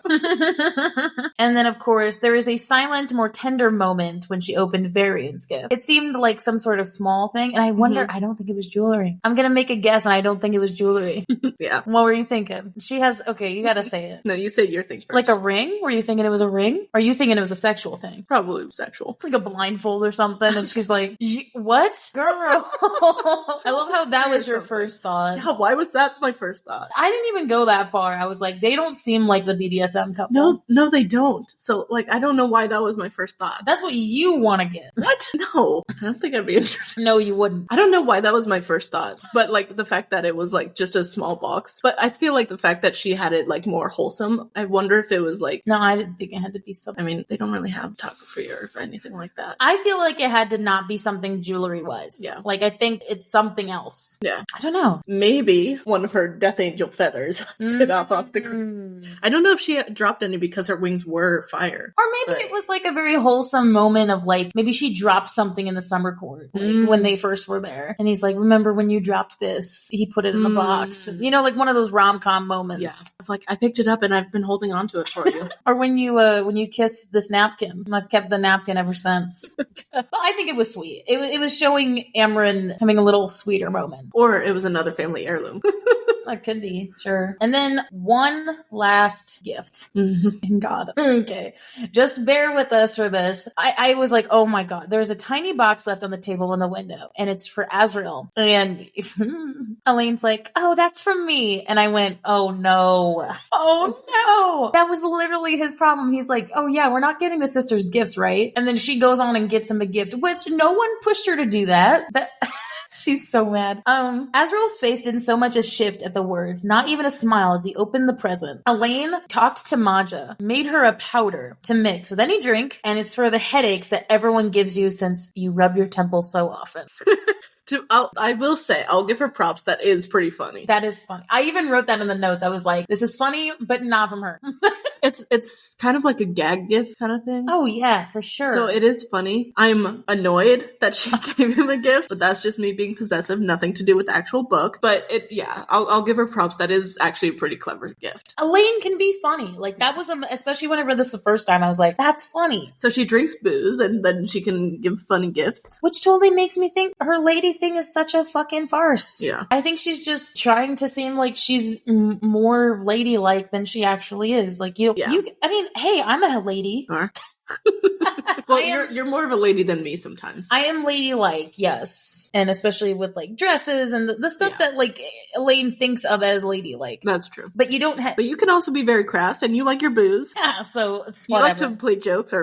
And then of course, there is a silent, more tender moment when she opened Varian's gift. It seemed like some sort of small thing, and I wonder, I don't think it was jewelry. I'm gonna make a guess, and I don't think it was jewelry. Yeah. What were you thinking? She has, okay, you gotta say it. No, you say your thing first. Like a ring? Were you thinking it was a ring? Or are you thinking it was a sexual thing? Probably sexual. It's like a blindfold or something, and she's like, what? Girl. I love how that was your first thought. Yeah, why was that my first thought? I didn't even go that far. I was like, they don't seem like the BDSM couple. No, they don't. So, like, I don't know why that was my first thought. That's what you want to get. What? No. I don't think I'd be interested. No, you wouldn't. I don't know why that was my first thought. But, like, the fact that it was, like, just a small box. But I feel like the fact that she had it, like, more wholesome. I wonder if it was, like... No, I didn't think it had to be something. I mean, they don't really have photography or anything like that. I feel like it had to not be something jewelry was. Yeah. Like, I think it's something else. Yeah. I don't know. Maybe one of her Death Angel feathers did off the ground. I don't know if she dropped any because her wings were fire. Or maybe it was like a very wholesome moment of like, maybe she dropped something in the summer court like, when they first were there. And he's like, remember when you dropped this? He put it in the box. You know, like one of those rom-com moments. Yeah. It's like, I picked it up and I've been holding on to it for you. Or when you kissed this napkin. I've kept the napkin ever since. But I think it was sweet. It was showing Amren having a little sweeter moment. Or it was another family heirloom. That could be, sure. And then one last gift. And God. Okay. Just bear with us for this. I was like, oh my God. There's a tiny box left on the table in the window, and it's for Azrael. And Elaine's like, oh, that's from me. And I went, oh no. Oh no. That was literally his problem. He's like, oh yeah, we're not getting the sisters gifts, right? And then she goes on and gets him a gift, which no one pushed her to do that. She's so mad. Azrael's face didn't so much as shift at the words, not even a smile as he opened the present. Elaine talked to Maja, made her a powder to mix with any drink, and it's for the headaches that everyone gives you since you rub your temples so often. I will say, I'll give her props. That is pretty funny. That is funny. I even wrote that in the notes. I was like, this is funny, but not from her. It's kind of like a gag gift kind of thing. Oh yeah, for sure. So it is funny. I'm annoyed that she gave him a gift, but that's just me being possessive. Nothing to do with the actual book. But I'll give her props. That is actually a pretty clever gift. Elaine can be funny. Like that was, especially when I read this the first time, I was like, that's funny. So she drinks booze and then she can give funny gifts. Which totally makes me think her lady thing is such a fucking farce. Yeah. I think she's just trying to seem like she's more ladylike than she actually is. Like, I mean, hey, I'm a lady. Well, you're more of a lady than me sometimes. I am ladylike, yes. And especially with like dresses and the stuff that like Elaine thinks of as ladylike. That's true. But you don't have... But you can also be very crass and you like your booze. Yeah, so it's you whatever. like to play jokes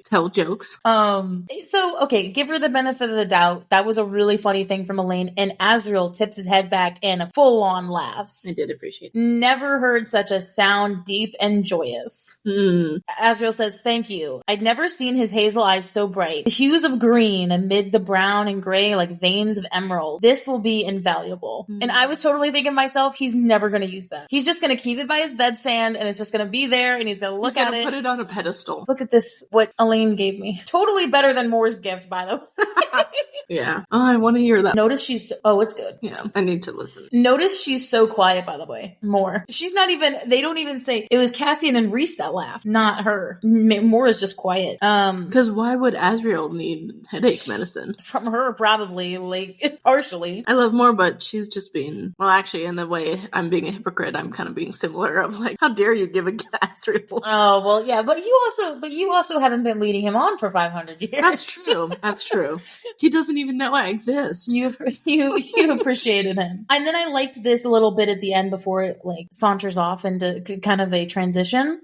tell jokes. So, okay, give her the benefit of the doubt. That was a really funny thing from Elaine. And Azriel tips his head back and full-on laughs. I did appreciate it. Never heard such a sound deep and joyous. Azriel says, thank you. I'd never seen his hazel eyes so bright. The hues of green amid the brown and gray like veins of emerald. This will be invaluable. And I was totally thinking to myself, he's never going to use that. He's just going to keep it by his bedstand and it's just going to be there and he's going to look at it. Put it on a pedestal. Look at this, what Elaine gave me. Totally better than Moore's gift, by the way. Yeah. Oh, I want to hear that. Notice she's... Oh, it's good. Yeah, I need to listen. Notice she's so quiet, by the way. Moore. She's not even... They don't even say... It was Cassian and Reese that laughed, not her. Moore is just quiet. Because why would Azriel need headache medicine? From her, probably. Like, partially. I love Moore, but she's just being... Well, actually, in the way I'm being a hypocrite, I'm kind of being similar of like, how dare you give a Azriel? Oh, well, yeah. But you also haven't been leading him on for 500 years. That's true. That's true. He doesn't even know I exist. You appreciated him. And then I liked this a little bit at the end before it like saunters off into kind of a transition.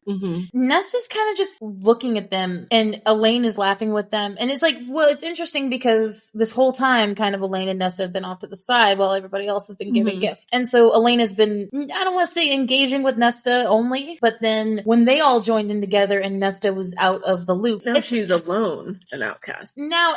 Nesta's kind of just looking at them and Elaine is laughing with them. And it's like, well, it's interesting because this whole time kind of Elaine and Nesta have been off to the side while everybody else has been giving gifts. And so Elaine has been, I don't want to say engaging with Nesta only, but then when they all joined in together and Nesta was out of the loop. Now she's alone, an outcast. Now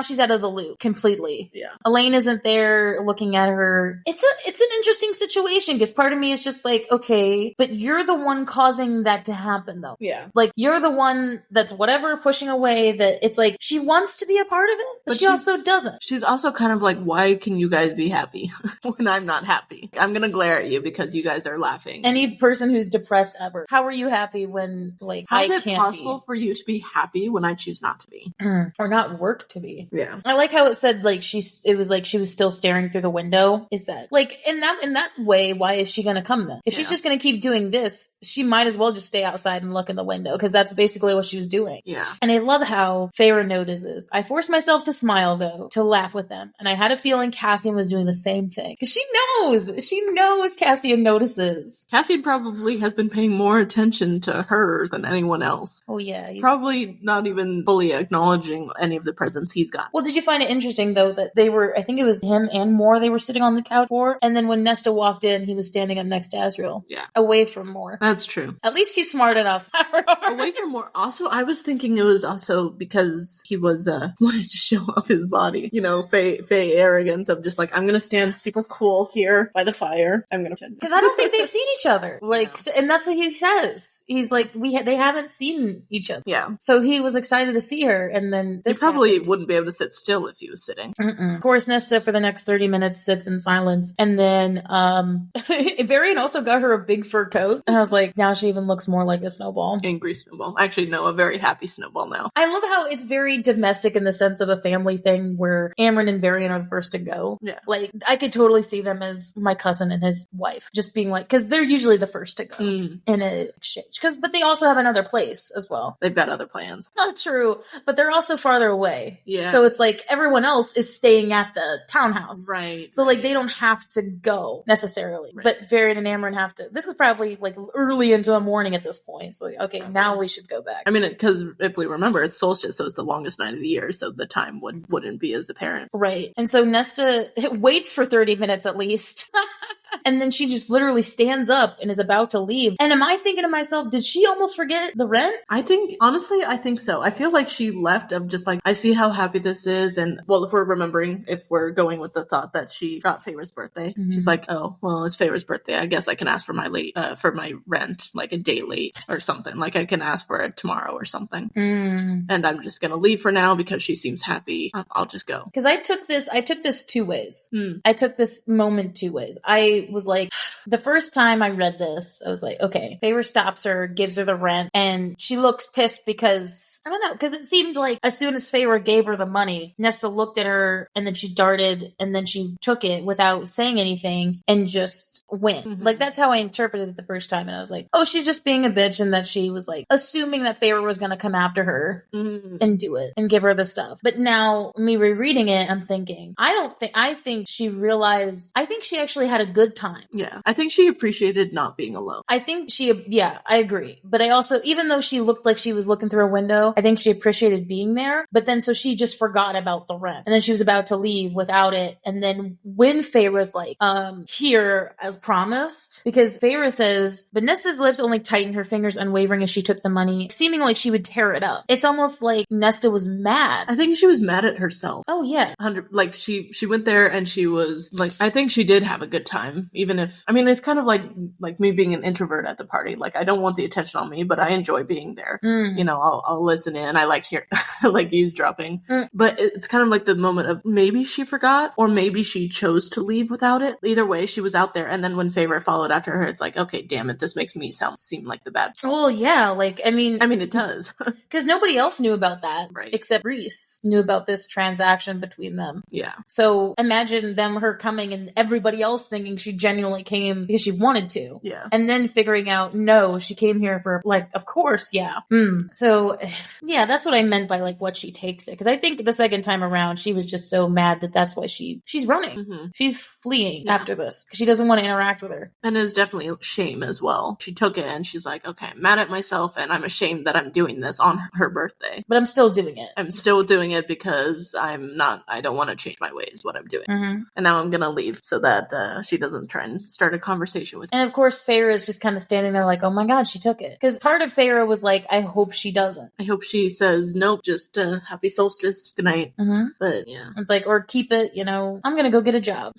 she's out of the loop completely. Yeah. Elaine isn't there looking at her. It's an interesting situation because part of me is just like, okay, but you're the one causing that to happen though. Yeah. Like you're the one that's whatever pushing away that it's like she wants to be a part of it, but she also doesn't. She's also kind of like, why can you guys be happy when I'm not happy? I'm going to glare at you because you guys are laughing. Any person who's depressed ever. How are you happy when like I can't be? Is it possible for you to be happy when I choose not to be? Or not work to be? Yeah. I like how it said like it was like she was still staring through the window. Is that like in that way, why is she gonna come then? If she's just gonna keep doing this, she might as well just stay outside and look in the window because that's basically what she was doing. Yeah. And I love how Feyre notices. I forced myself to smile though, to laugh with them. And I had a feeling Cassian was doing the same thing. Because she knows Cassian notices. Cassian probably has been paying more attention to her than anyone else. Oh yeah. He's probably not even fully acknowledging any of the presents he's got. Well, did you find it interesting though that they were, I think it was him and Moore, they were sitting on the couch for, and then when Nesta walked in, he was standing up next to Azriel. Yeah. Away from Moore. That's true. At least he's smart enough. Away from Moore. Also, I was thinking it was also because he was wanted to show off his body. You know, Faye arrogance of just like, I'm gonna stand super cool here by the fire. I'm gonna pretend. Because I don't think they've seen each other. Like, and that's what he says. He's like, they haven't seen each other. Yeah. So he was excited to see her, and then this he probably happened. wouldn't be able to sit still if he was sitting. Of course, Nesta for the next 30 minutes sits in silence, and then Varian also got her a big fur coat, and I was like, now she even looks more like a snowball. Angry snowball. Actually, no, a very happy snowball now. I love how it's very domestic in the sense of a family thing where Amryn and Varian are the first to go. Yeah. Like, I could totally see them as my cousin and his wife, just being like, because they're usually the first to go in an exchange. But they also have another place as well. They've got other plans. Not true, but they're also farther away. Yeah. So it's like everyone else is staying at the townhouse. Right. So like they don't have to go necessarily. Right. But Varian and Amryn have to. This was probably like early into the morning at this point. So like, okay, now we should go back. I mean, because if we remember, it's solstice, so it's the longest night of the year, so the time wouldn't be as apparent. Right. And so Nesta waits for 30 minutes at least. And then she just literally stands up and is about to leave. And am I thinking to myself, did she almost forget the rent? I think so. I feel like she left of just like, I see how happy this is. And well, if we're going with the thought that she got Feyre's birthday, she's like, oh, well, it's Feyre's birthday. I guess I can ask for my rent like a day late or something. Like I can ask for it tomorrow or something. And I'm just going to leave for now because she seems happy. I'll just go. Because I took this two ways. I took this moment two ways. I I was like, the first time I read this, I was like, okay, Feyre stops her, gives her the rent, and she looks pissed because, I don't know, because it seemed like as soon as Feyre gave her the money, Nesta looked at her and then she darted and then she took it without saying anything and just went. Mm-hmm. Like, that's how I interpreted it the first time. And I was like, oh, she's just being a bitch, and that she was like assuming that Feyre was going to come after her and do it and give her the stuff. But now, me rereading it, I'm thinking, I think she realized, I think she actually had a good time. Yeah. I think she appreciated not being alone. I think I agree. But I also, even though she looked like she was looking through a window, I think she appreciated being there. But then, so she just forgot about the rent. And then she was about to leave without it. And then when Feyre's like, here, as promised, because Feyre says, but Nesta's lips only tightened, her fingers unwavering as she took the money, seeming like she would tear it up. It's almost like Nesta was mad. I think she was mad at herself. Oh, yeah. Like, she went there and she was like, I think she did have a good time, even if, I mean, it's kind of like me being an introvert at the party. Like, I don't want the attention on me, but I enjoy being there. You know, I'll listen in. I like like eavesdropping. But it's kind of like the moment of maybe she forgot, or maybe she chose to leave without it. Either way, she was out there. And then when Feyre followed after her, it's like, okay, damn it, this makes me seem like the bad. Well, yeah, like, I mean, it does. Because nobody else knew about that, right? Except Rhys knew about this transaction between them. Yeah. So imagine her coming and everybody else thinking she genuinely came because she wanted to. Yeah. And then figuring out, no, she came here for, like, of course, yeah. So, yeah, that's what I meant by, like, what she takes it. Because I think the second time around, she was just so mad that that's why she's running. She's fleeing after this because she doesn't want to interact with her. And it was definitely shame as well. She took it and she's like, okay, I'm mad at myself and I'm ashamed that I'm doing this on her birthday. But I'm still doing it. I'm still doing it because I don't want to change my ways, what I'm doing. And now I'm going to leave so that she doesn't try and start a conversation with me. And of course, Feyre is just kind of standing there like, oh my God, she took it. Because part of Feyre was like, I hope she doesn't. I hope she says, nope, just happy solstice, good night. But yeah. It's like, or keep it, you know, I'm going to go get a job.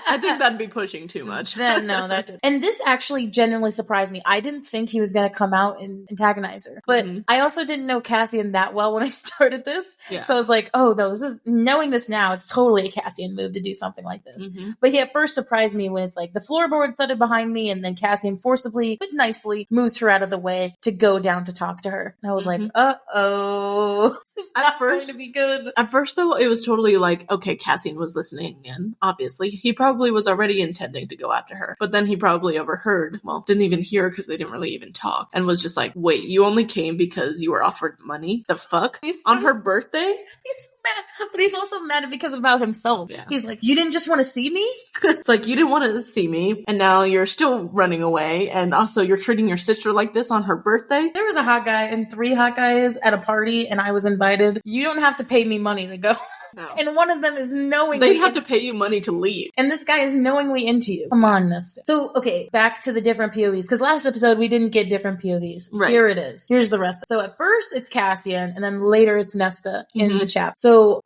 I think that'd be pushing too much. No, that didn't. And this actually genuinely surprised me. I didn't think he was going to come out and antagonize her. But I also didn't know Cassian that well when I started this. Yeah. So I was like, oh, no, knowing this now, it's totally a Cassian move to do something like this. But he at first surprised me when it's like the floorboard thudded behind me and then Cassian forcibly but nicely moves her out of the way to go down to talk to her. And I was like, uh-oh, this is not going to be good. At first, though, it was totally like, okay, Cassian was listening in, obviously. He probably was already intending to go after her. But then he probably overheard, didn't even hear because they didn't really even talk, and was just like, wait, you only came because you were offered money? The fuck? On her birthday? He's mad, but he's also mad because about himself. Yeah. He's like, you didn't just want to see me? It's like, you didn't want to see me, and now you're still running away, and also you're treating your sister like this on her birthday? There was a hot guy and 3 hot guys at a party, and I was invited. You don't have to pay me money to go. No. And one of them is knowingly They have to pay you money to leave. And this guy is knowingly into you. Come on, Nesta. So, okay, back to the different POVs. Because last episode, we didn't get different POVs. Right. Here it is. Here's the rest. So at first, it's Cassian. And then later, it's Nesta in the chapter. So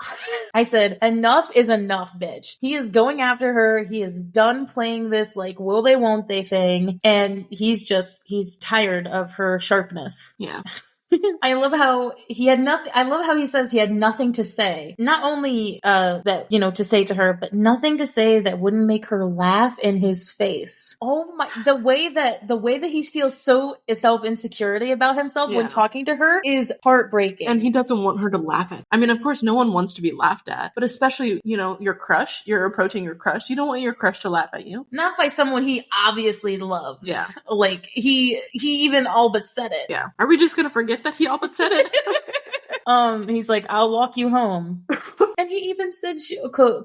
I said, enough is enough, bitch. He is going after her. He is done playing this, like, will they, won't they thing. And he's tired of her sharpness. Yeah. I love how he says he had nothing to say. Not only that, to say to her, but nothing to say that wouldn't make her laugh in his face. Oh my, the way that he feels so self-insecurity about himself when talking to her is heartbreaking. And he doesn't want her to laugh at. I mean, of course, no one wants to be laughed at, but especially, your crush, you're approaching your crush. You don't want your crush to laugh at you. Not by someone he obviously loves. Yeah. Like, he even all but said it. Yeah. Are we just gonna forget that he all but said it? He's like, I'll walk you home. And he even said,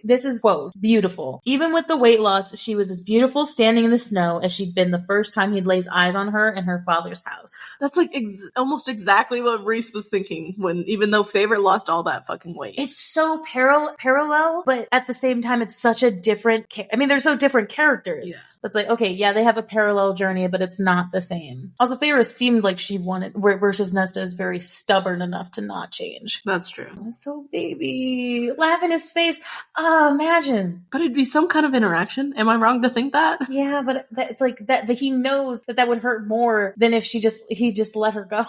this is, quote, beautiful. Even with the weight loss, she was as beautiful standing in the snow as she'd been the first time he'd laid eyes on her in her father's house. That's like almost exactly what Rhys was thinking even though Favorite lost all that fucking weight. It's so parallel, but at the same time, it's such a different, they're so different characters. Yeah. It's like, okay, yeah, they have a parallel journey, but it's not the same. Also, Feyre seemed like she wanted, versus Nesta is very stubborn enough to not change. That's true. So baby, laugh in his face. Imagine. But it'd be some kind of interaction. Am I wrong to think that? Yeah, but it's like that. But he knows that would hurt more than if he just let her go.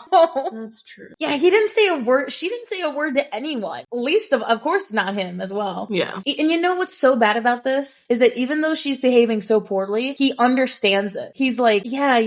That's true. Yeah, he didn't say a word. She didn't say a word to anyone. Least of course, not him as well. Yeah. And you know what's so bad about this is that even though she's behaving so poorly, he understands it. He's like, yeah,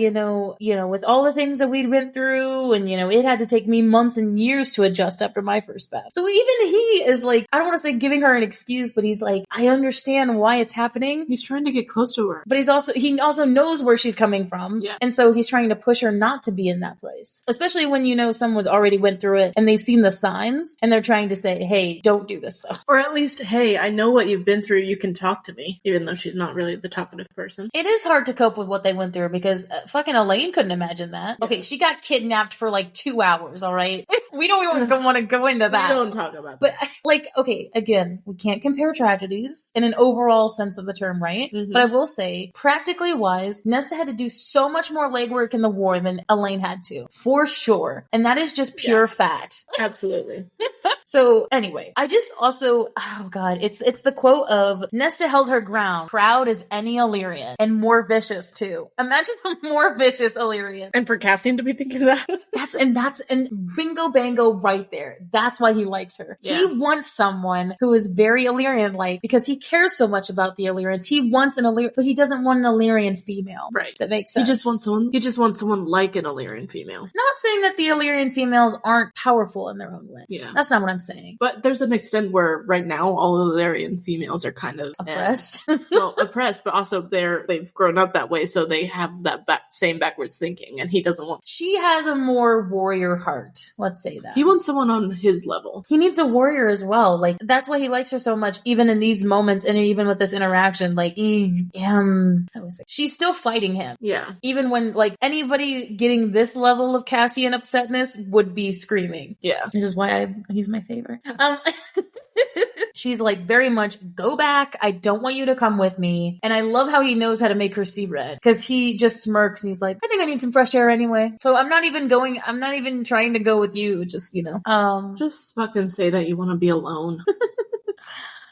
with all the things that we'd been through, and it had to take me months and years to adjust after my first bath. So even he is like, I don't want to say giving her an excuse, but he's like, I understand why it's happening. He's trying to get close to her. But he also knows where she's coming from. Yeah. And so he's trying to push her not to be in that place. Especially when someone's already went through it and they've seen the signs and they're trying to say, hey, don't do this though. Or at least, hey, I know what you've been through. You can talk to me. Even though she's not really the talkative person. It is hard to cope with what they went through because fucking Elaine couldn't imagine that. Okay, she got kidnapped for like 2 hours, all right? We don't even want to go into that. We don't talk about But that. like, okay, again, we can't compare tragedies in an overall sense of the term, right? Mm-hmm. But I will say, practically wise, Nesta had to do so much more legwork in the war than Elaine had to. For sure. And that is just pure fact. Absolutely. So anyway, I just also, oh God, it's the quote of Nesta held her ground, proud as any Illyrian, and more vicious too. Imagine a more vicious Illyrian. And for Cassian to be thinking that. That's bingo bango right there. That's why he likes her. Yeah. He wants someone who is very Illyrian-like because he cares so much about the Illyrians. He wants an Illyrian, but he doesn't want an Illyrian female. Right. That makes sense. He just wants someone like an Illyrian female. Not saying that the Illyrian females aren't powerful in their own way. Yeah. That's not what I'm saying. But there's an extent where right now all Illyrian females are kind of Oppressed. Oppressed, but also they've grown up that way, so they have that same backwards thinking, and he doesn't want. She has a more warrior heart. Let's say that. He wants someone on his level. He needs a warrior as well. Like, that's why he likes her so much, even in these moments, and even with this interaction. Like, she's still fighting him. Yeah. Even when, like, anybody getting this level of Cassian upsetness would be screaming. Yeah. Which is why he's my favorite. She's like, very much, go back. I don't want you to come with me. And I love how he knows how to make her see red. Because he just smirks and he's like, I think I need some fresh air anyway. So I'm not even trying to go with you. Just, Just fucking say that you want to be alone.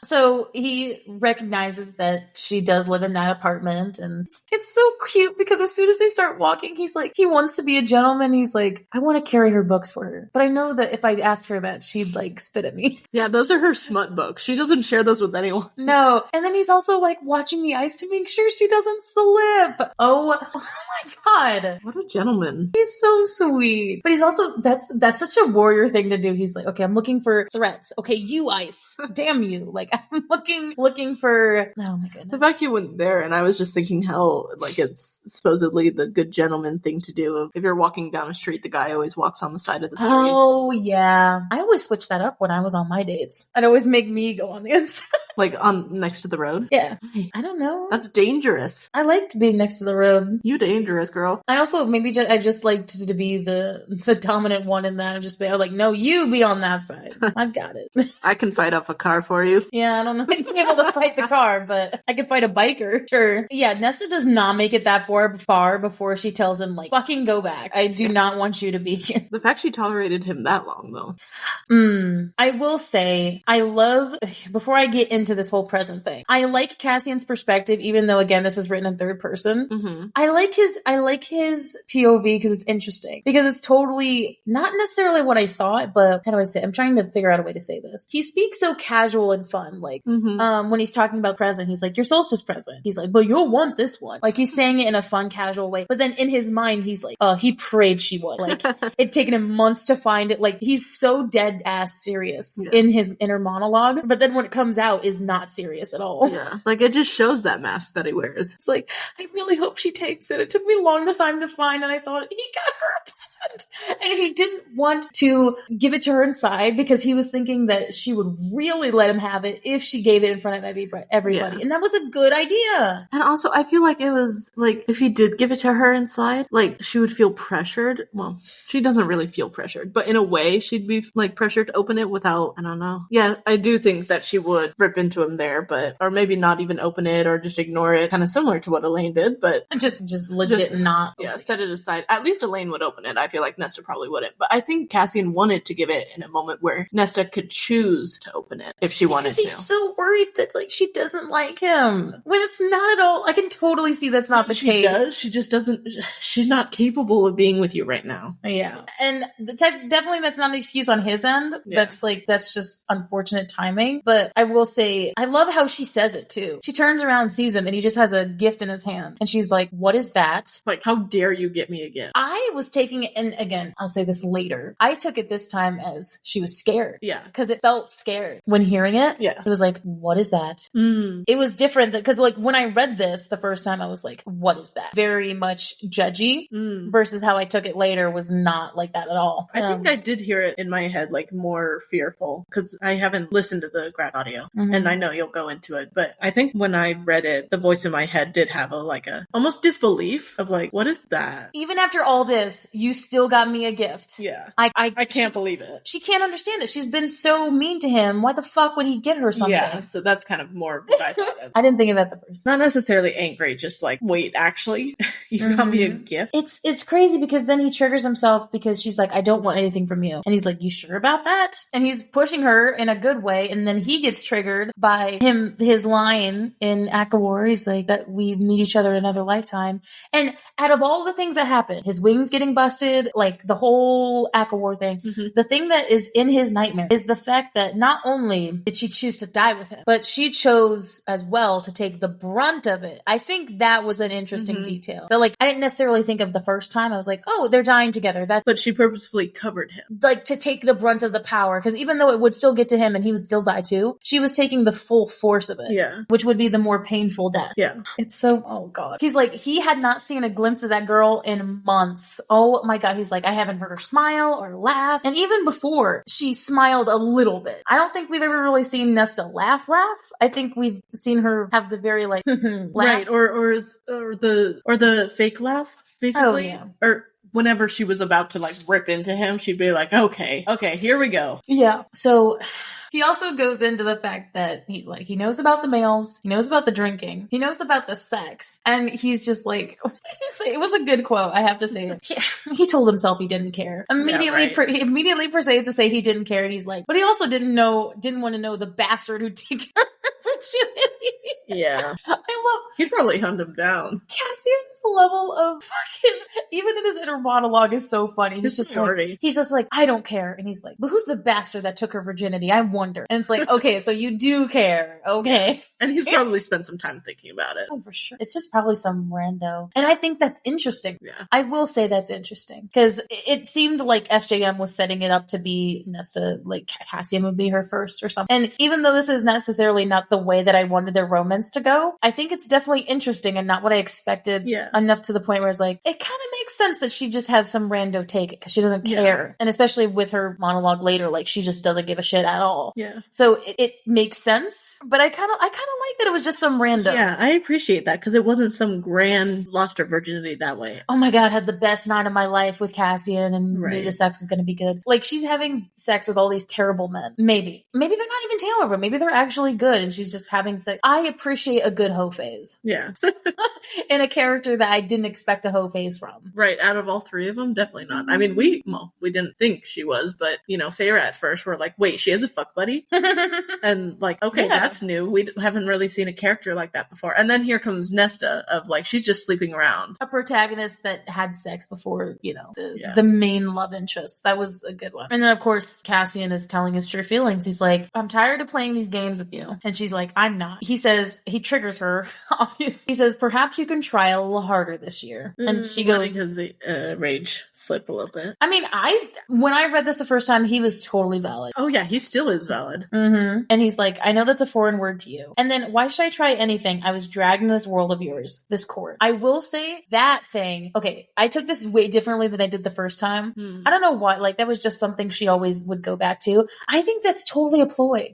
So he recognizes that she does live in that apartment, and it's so cute because as soon as they start walking, he's like, he wants to be a gentleman. He's like, I want to carry her books for her. But I know that if I asked her that, she'd like spit at me. Yeah, those are her smut books. She doesn't share those with anyone. No. And then he's also like watching the ice to make sure she doesn't slip. Oh my God. What a gentleman. He's so sweet. But he's also, that's such a warrior thing to do. He's like, okay, I'm looking for threats. Okay, you ice. Damn you. Like, I'm looking for, oh my goodness. The fact you went there, and I was just thinking how, like, it's supposedly the good gentleman thing to do. If you're walking down a street, the guy always walks on the side of the street. Oh, yeah. I always switch that up when I was on my dates. I'd always make me go on the inside. Like, on next to the road? Yeah. I don't know. That's dangerous. I liked being next to the road. You dangerous, girl. I also, I just liked to be the dominant one in that. I'm just like, no, you be on that side. I've got it. I can fight off a car for you. Yeah, I don't know. I'd be able to fight the car, but I could fight a biker. Sure. Yeah, Nesta does not make it that far before she tells him, like, fucking go back. I do not want you to be here. The fact she tolerated him that long, though. I will say, I love, before I get into this whole present thing, I like Cassian's perspective, even though, again, this is written in third person. Mm-hmm. I like his POV because it's interesting. Because it's totally not necessarily what I thought, but how do I say it? I'm trying to figure out a way to say this. He speaks so casual and fun. Like, when he's talking about present, he's like, your solstice present. He's like, but you'll want this one. Like, he's saying it in a fun, casual way. But then in his mind, he's like, he prayed she would. Like, it'd taken him months to find it. Like, he's so dead ass serious in his inner monologue. But then when it comes out, is not serious at all. Yeah. Like, it just shows that mask that he wears. It's like, I really hope she takes it. It took me a long time to find, and I thought, he got her a present. And he didn't want to give it to her inside because he was thinking that she would really let him have it if she gave it in front of everybody. Yeah. And that was a good idea. And also, I feel like it was, like, if he did give it to her inside, like, she would feel pressured. Well, she doesn't really feel pressured, but in a way, she'd be, like, pressured to open it without, I don't know. Yeah, I do think that she would rip into him there, or maybe not even open it or just ignore it, kind of similar to what Elaine did, but just legit not. Yeah, set it aside. At least Elaine would open it. I feel like Nesta probably probably wouldn't. But I think Cassian wanted to give it in a moment where Nesta could choose to open it if she wanted to. He's so worried that like she doesn't like him. When it's not at all. I can totally see that's not the case. She does. She just doesn't. She's not capable of being with you right now. Yeah. And definitely that's not an excuse on his end. Yeah. That's just unfortunate timing. But I will say, I love how she says it too. She turns around and sees him and he just has a gift in his hand. And she's like, what is that? Like, how dare you get me a gift? I was taking it, and again, I'll say this later. I took it this time as she was scared. Yeah. Because it felt scared. When hearing it, yeah, it was like, what is that? It was different because like when I read this the first time, I was like, what is that? Very much judgy versus how I took it later was not like that at all. I think I did hear it in my head like more fearful because I haven't listened to the grad audio and I know you'll go into it, but I think when I read it, the voice in my head did have a almost disbelief of like, what is that? Even after all this, you still got me a gift. Yeah. I can't believe it. She can't understand it. She's been so mean to him. Why the fuck would he get her something? Yeah, so that's kind of more what I thought of. I didn't think of that the first time. Not necessarily angry, just like, wait, actually, you got me a gift? It's crazy because then he triggers himself because she's like, I don't want anything from you. And he's like, you sure about that? And he's pushing her in a good way. And then he gets triggered by his line in Akawar. He's like, that we meet each other in another lifetime. And out of all the things that happen, his wings getting busted, like the whole Akawar thing, the thing that is in his nightmare is the fact that not only did she choose to die with him, but she chose as well to take the brunt of it. I think that was an interesting detail that like I didn't necessarily think of the first time. I was like, oh, they're dying together. But she purposefully covered him. Like to take the brunt of the power, because even though it would still get to him and he would still die too, she was taking the full force of it. Yeah. Which would be the more painful death. Yeah. It's so, oh God. He's like, he had not seen a glimpse of that girl in months. Oh my God. He's like, I haven't heard her smile or laugh. And even before, she smiled a little bit. I don't think we've ever really seen Nesta laugh. I think we've seen her have the very like laugh. Right, or the fake laugh, basically. Oh, yeah. Or whenever she was about to like rip into him, she'd be like, okay, here we go. Yeah. So he also goes into the fact that he's like, he knows about the males, he knows about the drinking, he knows about the sex, and he's just like, it was a good quote, I have to say it. He told himself he didn't care. He immediately proceeds to say he didn't care, and he's like, but he also didn't want to know the bastard who took her virginity. Yeah. I love... He'd probably hunt him down. Cassian's level of fucking... Even in his inner monologue is so funny. He's just like, I don't care. And he's like, but who's the bastard that took her virginity? I wonder. And it's like, okay, so you do care. Okay. And he's probably spent some time thinking about it. Oh, for sure. It's just probably some rando. And I think that's interesting. Yeah. I will say that's interesting. Because it seemed like SJM was setting it up to be Nesta, like Cassian would be her first or something. And even though this is necessarily not the way that I wanted their romance to go, I think it's definitely interesting and not what I expected enough to the point where it's like, it kind of makes sense that she just have some rando take it because she doesn't care. And especially with her monologue later, like she just doesn't give a shit at all. Yeah. So it makes sense. But I kind of like that it was just some rando. Yeah, I appreciate that because it wasn't some grand lost her virginity that way. Oh my God, had the best night of my life with Cassian and knew the sex was going to be good. Like she's having sex with all these terrible men. Maybe they're not even Taylor, but maybe they're actually good and she's just having sex. I appreciate a good hoe phase. Yeah. In a character that I didn't expect a hoe phase from. Right, out of all three of them, definitely not. I mean, we didn't think she was, but, Feyre at first were like, wait, she has a fuck buddy? And like, okay, that's new. We haven't really seen a character like that before. And then here comes Nesta of like, she's just sleeping around. A protagonist that had sex before, the main love interest. That was a good one. And then of course, Cassian is telling his true feelings. He's like, I'm tired of playing these games with you. And she's like, I'm not. He says, he triggers her, obviously. He says, perhaps you can try a little harder this year. And she goes, because the rage slip a little bit. I mean, when I read this the first time, he was totally valid. Oh yeah, he still is valid. Mm-hmm. And he's like, I know that's a foreign word to you. And then why should I try anything? I was dragged into this world of yours, this court. I will say that thing. Okay, I took this way differently than I did the first time. I don't know why. Like that was just something she always would go back to. I think that's totally a ploy.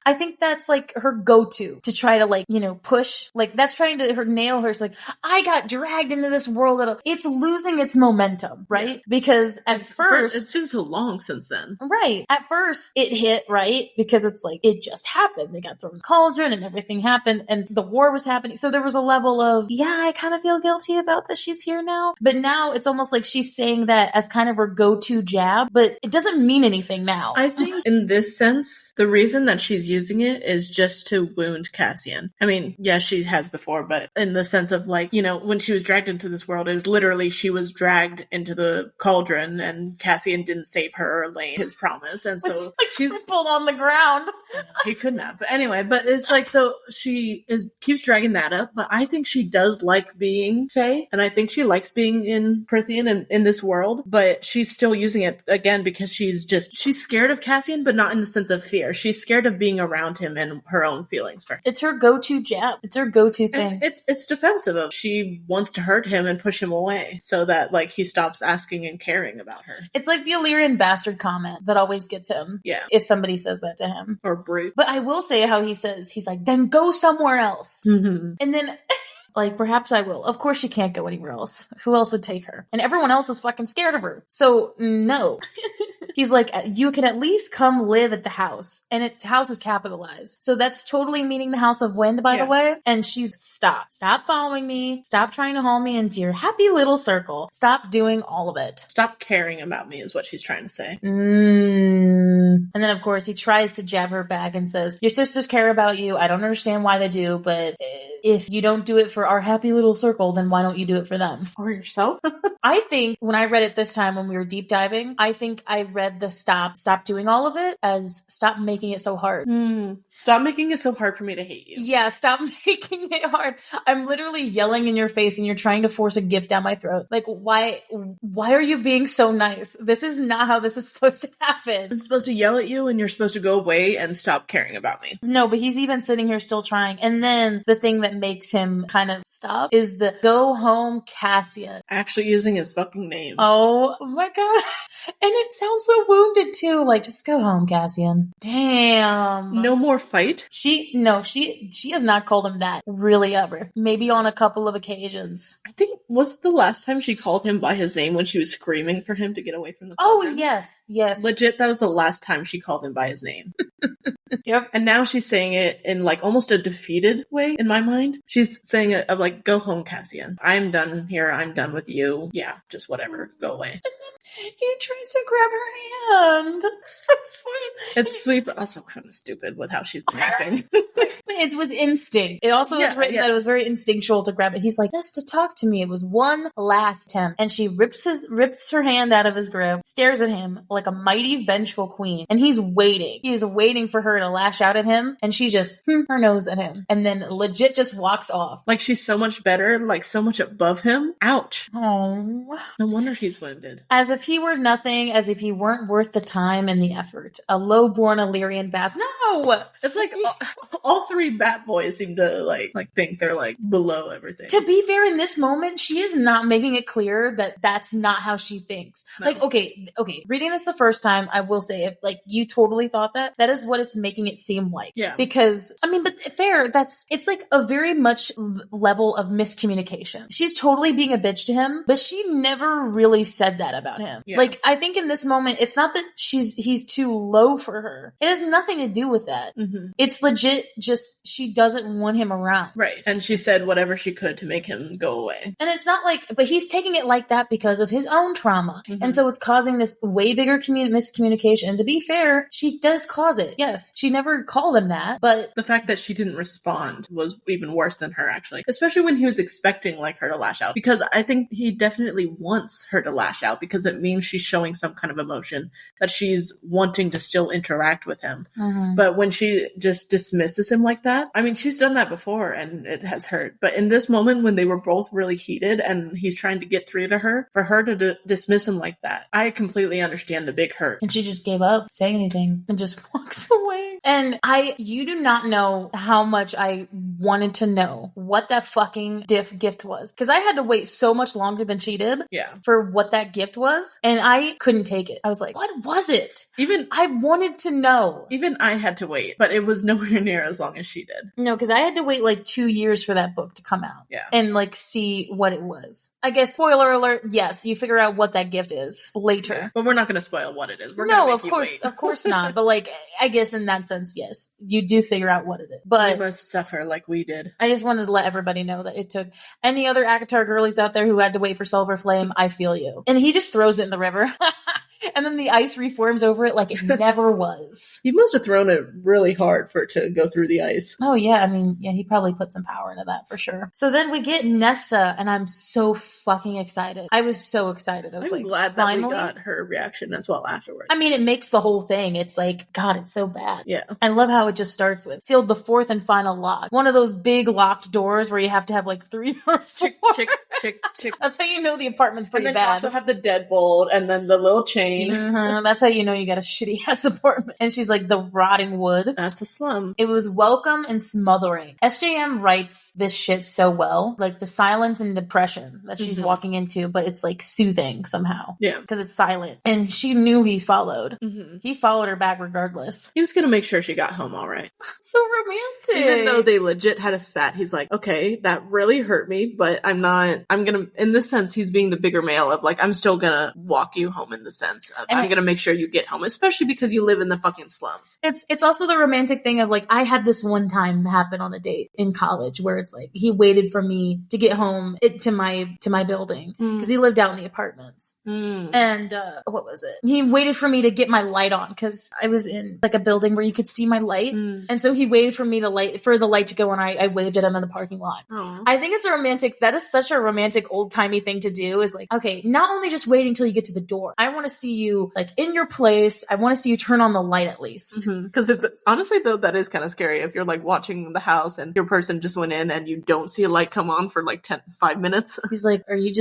I think that's like her go-to to try to like, push. Like that's trying to nail her it's like, I got dragged into this world. It's losing its momentum, right? Yeah. Because at first... It's been so long since then. Right. At first, it hit, right? Because it's like, it just happened. They got thrown in the cauldron and everything happened and the war was happening. So there was a level of, yeah, I kind of feel guilty about that she's here now. But now it's almost like she's saying that as kind of her go-to jab, but it doesn't mean anything now. I think in this sense, the reason that she's using it is just to wound Cassian. I mean, yeah, she has before, but in the sense of like, you know, when she was dragged into this world, it was literally she was dragged into the cauldron and Cassian didn't save her or lay his promise. And so like she's pulled on the ground. He couldn't have. But anyway, but it's like, so she keeps dragging that up, but I think she does like being Fae, and I think she likes being in Prithian and in this world, but she's still using it again because she's scared of Cassian, but not in the sense of fear. She's scared of being around him and her own feelings for him. It's her go-to jab. It's her go-to thing. It's defensive of she wants to hurt him and push him away so that like he stops asking and caring about her. It's like the Illyrian bastard comment that always gets him. Yeah. If somebody says that to him. Or brute. But I will say how he says, he's like, then go somewhere else. Mm-hmm. And then... like, perhaps I will. Of course she can't go anywhere else. Who else would take her? And everyone else is fucking scared of her. So, no. He's like, you can at least come live at the house. And its house is capitalized. So that's totally meaning the House of Wind, by the way. And she's, stop following me. Stop trying to haul me into your happy little circle. Stop doing all of it. Stop caring about me is what she's trying to say. And then, of course, he tries to jab her back and says, your sisters care about you. I don't understand why they do, but if you don't do it for our happy little circle, then why don't you do it for them? Or yourself? I think when I read it this time when we were deep diving, I think I read the stop doing all of it as stop making it so hard. Stop making it so hard for me to hate you. Yeah, stop making it hard. I'm literally yelling in your face and you're trying to force a gift down my throat. Like, why are you being so nice? This is not how this is supposed to happen. I'm supposed to yell at you and you're supposed to go away and stop caring about me. No, but he's even sitting here still trying. And then the thing that makes him kind of stop is the go home Cassian. Actually using his fucking name. Oh my god. And it sounds so wounded too. Like, just go home, Cassian. Damn. No more fight? She has not called him that really ever. Maybe on a couple of occasions. I think, was it the last time she called him by his name when she was screaming for him to get away from the program? Oh, yes. Legit, that was the last time she called him by his name. Yep. And now she's saying it in like almost a defeated way in my mind. She's saying it of like, go home, Cassian. I'm done here. I'm done with you. Yeah, just whatever. Go away. And then he tries to grab her hand. So sweet. It's sweet, but also kind of stupid with how she's acting. It was instinct. It also was written that it was very instinctual to grab it. He's like, just to talk to me. It was one last attempt. And she rips her hand out of his grip, stares at him like a mighty vengeful queen. And he's waiting. He's waiting for her to lash out at him. And she just her nose at him. And then legit just walks off. Like she's so much better, like so much above him. Ouch. Oh. No wonder he's wounded. As if he were nothing, as if he weren't worth the time and the effort. A low-born Illyrian bastard. No! It's like all three bat boys seem to like think they're like below everything. To be fair, in this moment, she is not making it clear that that's not how she thinks. No. Like, okay, reading this the first time, I will say, if like you totally thought that is what it's making it seem like. Yeah. Because, I mean, but fair, it's like a very much level of miscommunication. She's totally being a bitch to him, but she never really said that about him. Yeah. Like, I think in this moment, it's not that he's too low for her. It has nothing to do with that. Mm-hmm. It's legit just she doesn't want him around. Right. And she said whatever she could to make him go away. And it's not like, but he's taking it like that because of his own trauma. Mm-hmm. And so it's causing this way bigger miscommunication. And to be fair, she does cause it. Yes. She never called him that, but the fact that she didn't respond was even worse than her, actually. Especially when he was expecting like her to lash out. Because I think he definitely wants her to lash out because it means she's showing some kind of emotion that she's wanting to still interact with him. Mm-hmm. But when she just dismisses him like that, I mean, she's done that before and it has hurt. But in this moment when they were both really heated and he's trying to get through to her, for her to dismiss him like that, I completely understand the big hurt. And she just gave up saying anything and just walks away. And you do not know how much I wanted to know what that fucking gift was. Because I had to wait so much longer than she did for what that gift was. And I couldn't take it. I was like, what was it? I wanted to know. Even I had to wait, but it was nowhere near as long as she did. No, because I had to wait like 2 years for that book to come out. Yeah. And like see what it was. I guess, spoiler alert, yes, you figure out what that gift is later. Yeah. But we're not going to spoil what it is. Of course not. But like, I guess in that sense, yes, you do figure out what it is. But you must suffer like we did. I just wanted to let everybody know that it took any other ACOTAR girlies out there who had to wait for Silver Flame. I feel you. And he just throws it in the river. And then the ice reforms over it like it never was. He must have thrown it really hard for it to go through the ice. Oh, yeah. I mean, yeah, he probably put some power into that for sure. So then we get Nesta, and I'm so fucking excited. I was so excited. I was glad that finally we got her reaction as well afterwards. I mean, it makes the whole thing. It's like, God, it's so bad. Yeah. I love how it just starts with sealed the fourth and final lock. One of those big locked doors where you have to have like 3 or 4. Chick. That's how you know the apartment's pretty bad. And then you also have the deadbolt and then the little chain. Mm-hmm. That's how you know you got a shitty ass apartment. And she's like, the rotting wood. That's a slum. It was welcome and smothering. SJM writes this shit so well. Like the silence and depression that she's walking into, but it's like soothing somehow. Yeah. Because it's silent. And she knew he followed. Mm-hmm. He followed her back regardless. He was going to make sure she got home all right. So romantic. Even though they legit had a spat, he's like, okay, that really hurt me, but I'm going to, in this sense, he's being the bigger male of like, I'm still going to walk you home in the sense of, I'm going to make sure you get home, especially because you live in the fucking slums. It's also the romantic thing of like, I had this one time happen on a date in college where it's like, he waited for me to get home to my building because he lived out in the apartments. And what was it? He waited for me to get my light on because I was in like a building where you could see my light. And so he waited for me for the light to go, and I waved at him in the parking lot. Aww. I think it's that is such a romantic old timey thing to do, is like, okay, not only just waiting till you get to the door. I want to see you like in your place. I want to see you turn on the light at least. Because honestly though, that is kind of scary if you're like watching the house and your person just went in and you don't see a light come on for like 5 minutes. He's like, are you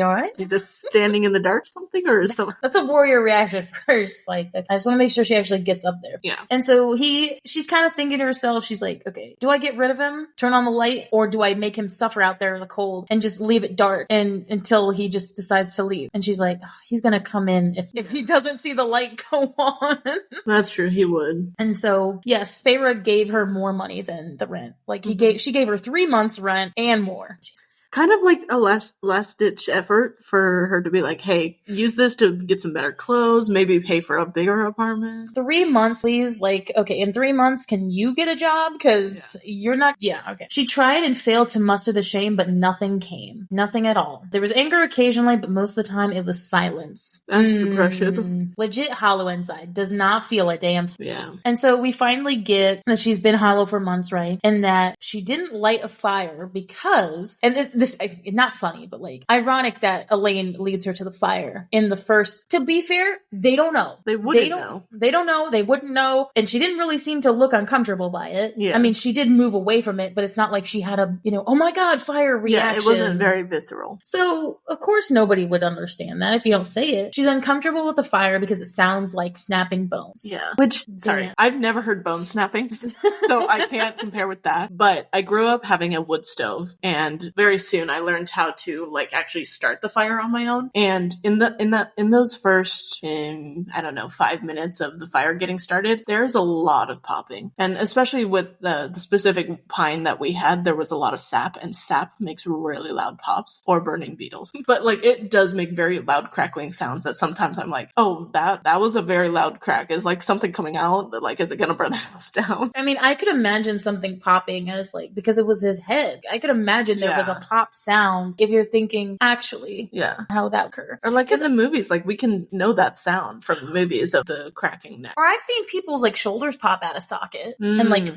all right? You just standing in the dark something or something? That's a warrior reaction first. Like, I just want to make sure she actually gets up there. Yeah. And so she's kind of thinking to herself, she's like, okay, do I get rid of him, turn on the light, or do I make him suffer out there in the cold and just leave it dark until he just decides to leave? And she's like, oh, he's gonna come in if he doesn't see the light go on. That's true, he would. And so yes, Feyre gave her more money than the rent. Like she gave her 3 months rent and more. Jesus. Kind of like a last ditch effort for her to be like, hey, use this to get some better clothes, maybe pay for a bigger apartment. 3 months, please. Like, okay, in 3 months, can you get a job? Because you're not. Yeah, okay. She tried and failed to muster the shame, but nothing came. Nothing at all. There was anger occasionally, but most of the time it was silence. That's depression. Legit hollow inside. Does not feel a damn thing. Yeah. And so we finally get that she's been hollow for months, right? And that she didn't light a fire because, and this, not funny, but like ironic that Elaine leads her to the fire in the first. To be fair, they don't know. They wouldn't know. They don't know. They wouldn't know. And she didn't really seem to look uncomfortable by it. Yeah. I mean, she did move away from it, but it's not like she had a, oh my God, fire reaction. Yeah, it wasn't very visceral. So, of course, nobody would understand that if you don't say it. She's uncomfortable with the fire because it sounds like snapping bones. Yeah. Which, sorry, I've never heard bone snapping, so I can't compare with that. But I grew up having a wood stove, and very soon I learned how to like actually start the fire on my own. And in those first, I don't know, 5 minutes of the fire getting started, there's a lot of popping. And especially with the specific pine that we had, there was a lot of sap, and sap makes really loud pops, or burning beetles. But like it does make very loud crackling sounds that sometimes I'm like, oh, that was a very loud crack. Is like something coming out, but like, is it gonna burn the house down? I mean, I could imagine something popping as like, because it was his head. I could imagine there was a pop sound if you're thinking actually how that occurred. Or like in the movies, like we can know that sound from the movies of the cracking neck. Or I've seen people's like shoulders pop out of socket and like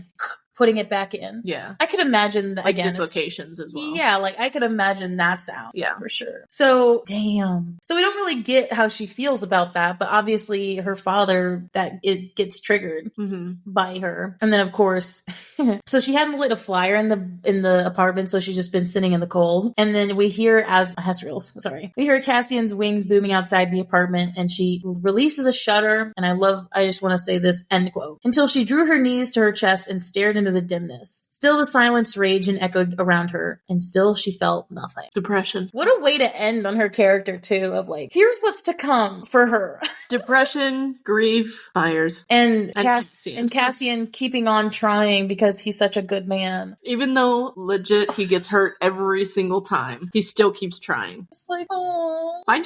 putting it back in. Yeah. I could imagine that, like again, dislocations as well. Yeah, like I could imagine that sound. Yeah. For sure. So, damn. So we don't really get how she feels about that, but obviously her father, that it gets triggered by her. And then of course, so she hadn't lit a fire in the apartment, so she's just been sitting in the cold. And then we hear we hear Cassian's wings booming outside the apartment, and she releases a shudder, and I just want to say this, end quote, until she drew her knees to her chest and stared into the dimness. Still the silence raged and echoed around her, and still she felt nothing. Depression. What a way to end on her character too, of like, here's what's to come for her. Depression, grief, fires. And Cassian keeping on trying because he's such a good man. Even though legit he gets hurt every single time, he still keeps trying. It's like, oh. Find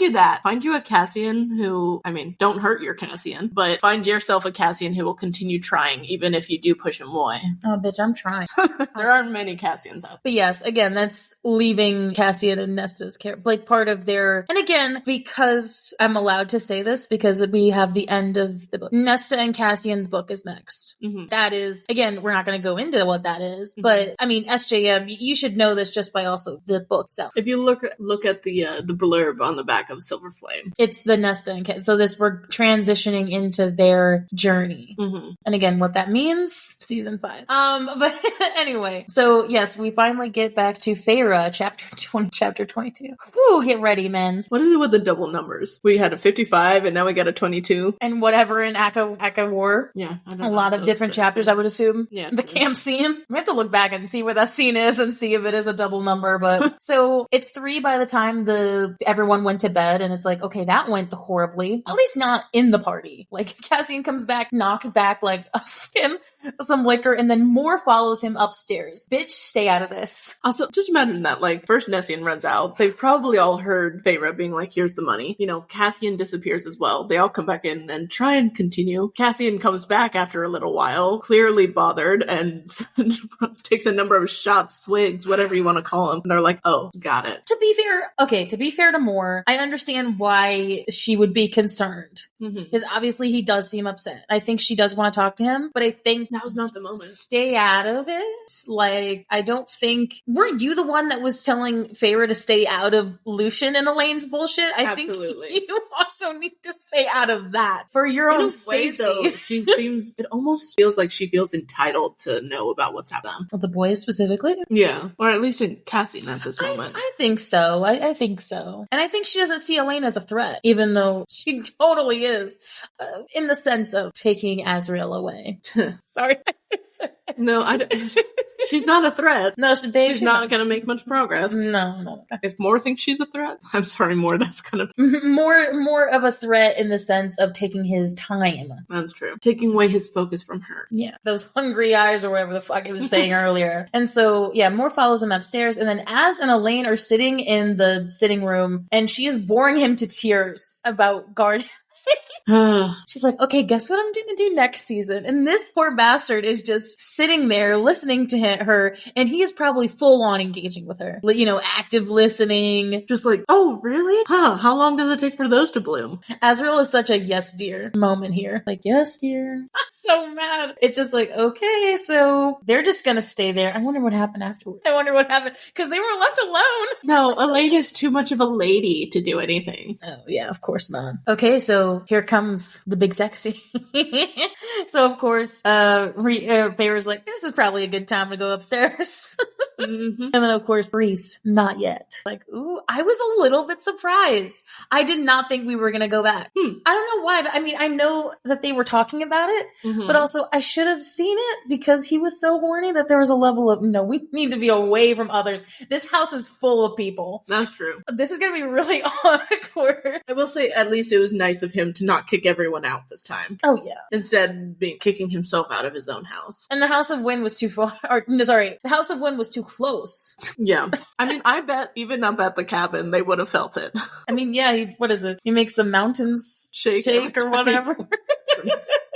you a Cassian who, I mean, don't hurt your Cassian, but find yourself a Cassian who will continue trying even if you do push him away. Oh, bitch, I'm trying. There aren't many Cassians out there. But yes, again, that's leaving Cassian and Nesta's like part of their, and again, because I'm allowed to say this because we have the end of the book. Nesta and Cassian's book is next. That is, again, we're not going to go into what that is, but I mean, SJM, you should know this just by also the book itself. If you look at the blurb on the back of Silver Flame, it's the Nesta and Cassian. So we're transitioning into their journey. And again, what that means, season 5. But anyway, so yes, we finally get back to Feyre, chapter 22. Whew, get ready, man. What is it with the double numbers? We had a 55 and now we got a 22. And whatever in Aka War. Yeah. I don't know. A lot of different chapters, I would assume. Yeah. The camp scene. We have to look back and see where that scene is and see if it is a double number. But so it's 3 by the time everyone went to bed, and it's like, okay, that went horribly. At least not in the party. Like Cassian comes back, knocks back like some liquor, and then Moore follows him upstairs. Bitch, stay out of this. Also, just imagine that, like, first Nessian runs out. They've probably all heard Feyre being like, here's the money. You know, Cassian disappears as well. They all come back in and try and continue. Cassian comes back after a little while, clearly bothered, and takes a number of shots, swigs, whatever you want to call them. And they're like, oh, got it. To be fair to Moore, I understand why she would be concerned. Because obviously he does seem upset. I think she does want to talk to him, but I think that was not the moment. Stay out of it. Like, I don't think, were you the one that was telling Feyre to stay out of Lucian and Elaine's bullshit? Absolutely. think you also need to stay out of that for your own safety. Though, it almost feels like she feels entitled to know about what's happening. Well, the boys specifically? Yeah. Or at least in Cassian at this moment. I think so. I think so. And I think she doesn't see Elaine as a threat, even though she totally is, in the sense of taking Azriel away. Sorry. No, I don't. She's not a threat. No, she's not going to make much progress. No. If Moore thinks she's a threat, I'm sorry, Moore, that's kind of... More of a threat in the sense of taking his time. That's true. Taking away his focus from her. Yeah, those hungry eyes or whatever the fuck I was saying earlier. And so, yeah, Moore follows him upstairs, and then Az and Elaine are sitting in the sitting room, and she is boring him to tears about guard. She's like, okay, guess what I'm going to do next season? And this poor bastard is just sitting there listening to her, and he is probably full on engaging with her. You know, active listening. Just like, oh, really? Huh, how long does it take for those to bloom? Azriel is such a yes, dear moment here. Like, yes, dear. I'm so mad. It's just like, okay, so they're just going to stay there. I wonder what happened afterwards. I wonder what happened, because they were left alone. No, Elaine is too much of a lady to do anything. Oh, yeah, of course not. Okay, so here comes the big sexy. So, of course, Feyre's like, this is probably a good time to go upstairs. And then, of course, Reese, not yet. Like, ooh, I was a little bit surprised. I did not think we were going to go back. I don't know why, but I mean, I know that they were talking about it, but also I should have seen it because he was so horny that there was a level of, no, we need to be away from others. This house is full of people. That's true. This is going to be really awkward. I will say, at least it was nice of him to not kick everyone out this time. Oh, yeah. Instead, kicking himself out of his own house. And the House of Wind was too far. The House of Wind was too close. Yeah. I mean, I bet even up at the cabin, they would have felt it. I mean, yeah, what is it? He makes the mountains shake or whatever.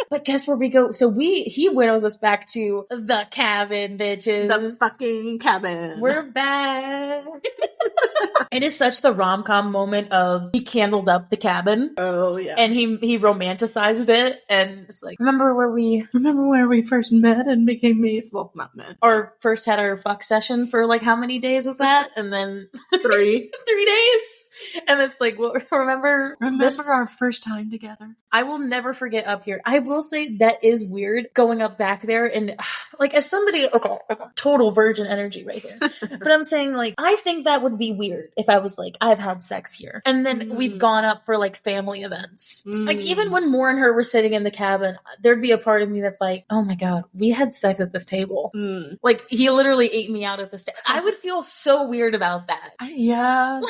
But guess where we go? So he widows us back to the cabin, bitches. The fucking cabin. We're back. It is such the rom-com moment of he candled up the cabin. Oh yeah. And he romanticized it, and it's like, remember where we first met and became mates? Well, not met. Or first had our fuck session for like how many days was that? And then 3 days. And it's like, well, remember our first time together? I will never forget up here. I will say that is weird going up back there, and like as somebody, okay, total virgin energy right here. But I'm saying like, I think that would be weird if I was like, I've had sex here. And then we've gone up for like family events. Like even when Moore and her were sitting in the cabin, there'd be a part of me that's like, oh my God, we had sex at this table. Like he literally ate me out at this table. I would feel so weird about that. Yeah,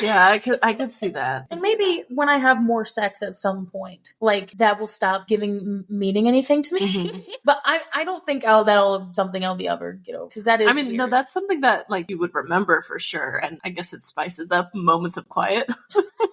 I could see that. And maybe when I have more sex at some point, like that will stop meaning anything to me. But I don't think that'll something I'll be ever get over, because that is weird. No, that's something that like you would remember for sure, and I guess it spices up moments of quiet.